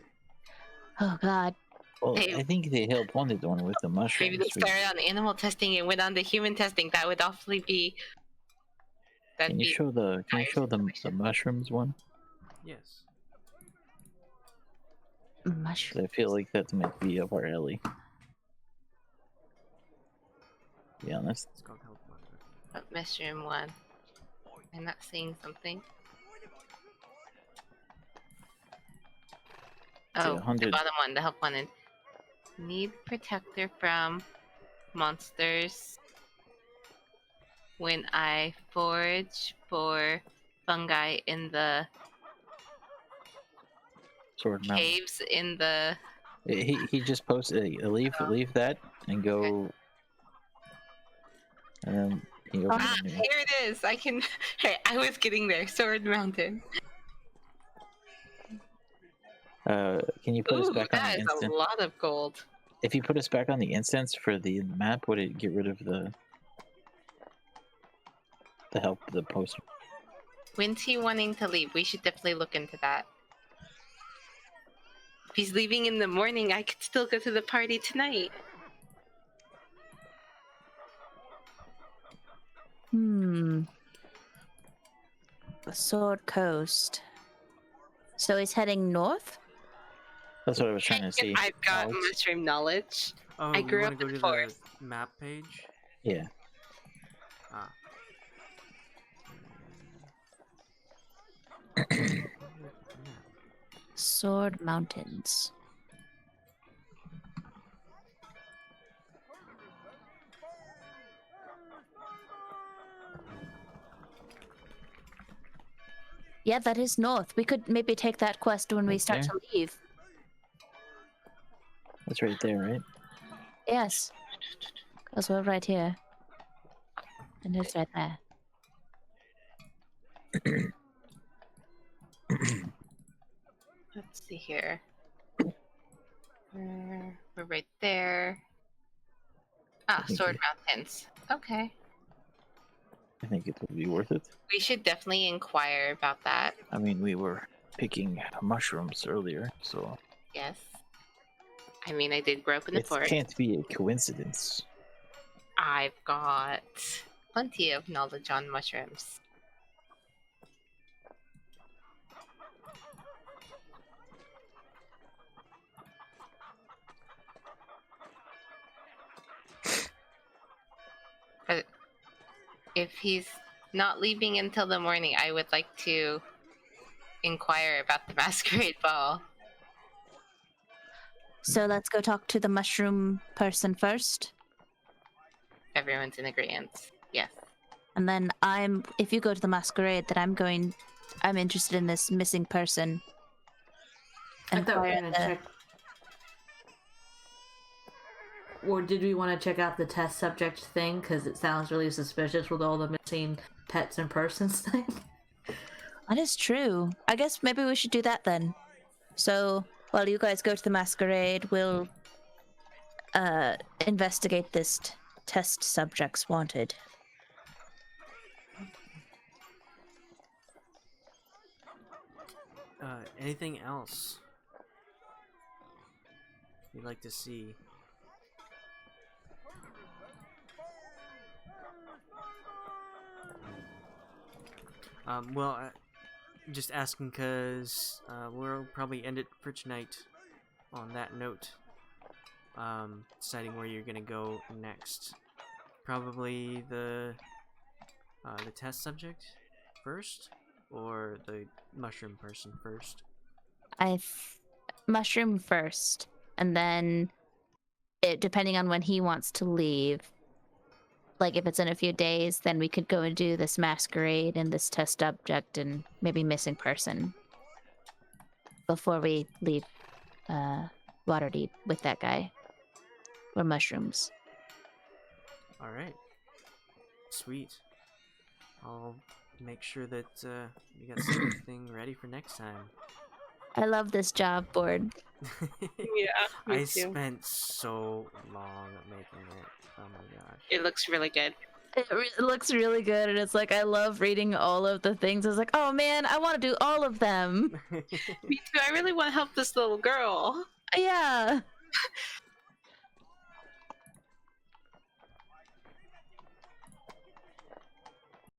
Oh God. Well, Hey. I think they helped wanted one with the mushrooms. Maybe they started on animal testing and went on to human testing. That would awfully be. That'd Can you be. show the the mushrooms one? yes. Mushroom. I feel like that might be up our alley. To be honest. It's called Help Wanted. What mushroom one? I'm not seeing something. It's Oh, the 100. bottom one, the help wanted. Need protector from monsters when I forage for fungi in the Sword Mountain. caves in the. He just posted leave that and go. And then he opened Ah, a new. here it is. I can. Hey, I was getting there. Sword Mountain. Can you put us Ooh, back on that the is instant? a lot of gold. If you put us back on the instance for the map, would it get rid of the poster? When's he wanting to leave? We should definitely look into that. If he's leaving in the morning, I could still go to the party tonight. The Sword Coast. So he's heading north? That's what I was trying to see. I've got Alex. mushroom knowledge. Oh, I you grew want up to go in to the forest. the map page? Yeah. Ah. Sword Mountains. Yeah, that is north. We could maybe take that quest when we start Okay. to leave. That's right there, right? Yes. Because we're right here. And it's right there. Let's see here. We're right there. Ah, think Sword Mountains. Okay. I think it would be worth it. We should definitely inquire about that. I mean, we were picking mushrooms earlier, so Yes. I mean, I did grow up in the it forest. can't be a coincidence. I've got plenty of knowledge on mushrooms. But if he's not leaving until the morning, I would like to inquire about the masquerade ball. So let's go talk to the mushroom person first. Everyone's in agreement. Yes. And then if you go to the masquerade, then I'm interested in this missing person. I thought we were Inquire gonna the- check. Or did we want to check out the test subject thing? Because it sounds really suspicious with all the missing pets and persons thing. That is true. I guess maybe we should do that then. So while you guys go to the masquerade, we'll investigate this test subjects wanted. Anything else you'd like to see? Well, just asking because we'll probably end it for tonight on that note. Deciding where you're gonna go next. Probably the test subject first, or the mushroom person first. Mushroom first, and then depending on when he wants to leave. Like if it's in a few days, then we could go and do this masquerade and this test subject and maybe missing person before we leave Waterdeep with that guy. Or mushrooms. Alright. Sweet. I'll make sure that you got something ready for next time. I love this job board. Yeah, me I too. spent so long making it. Oh my gosh. It looks really good. It looks really good, and it's like I love reading all of the things. It's like, oh man, I want to do all of them. Me too. I really want to help this little girl. Yeah.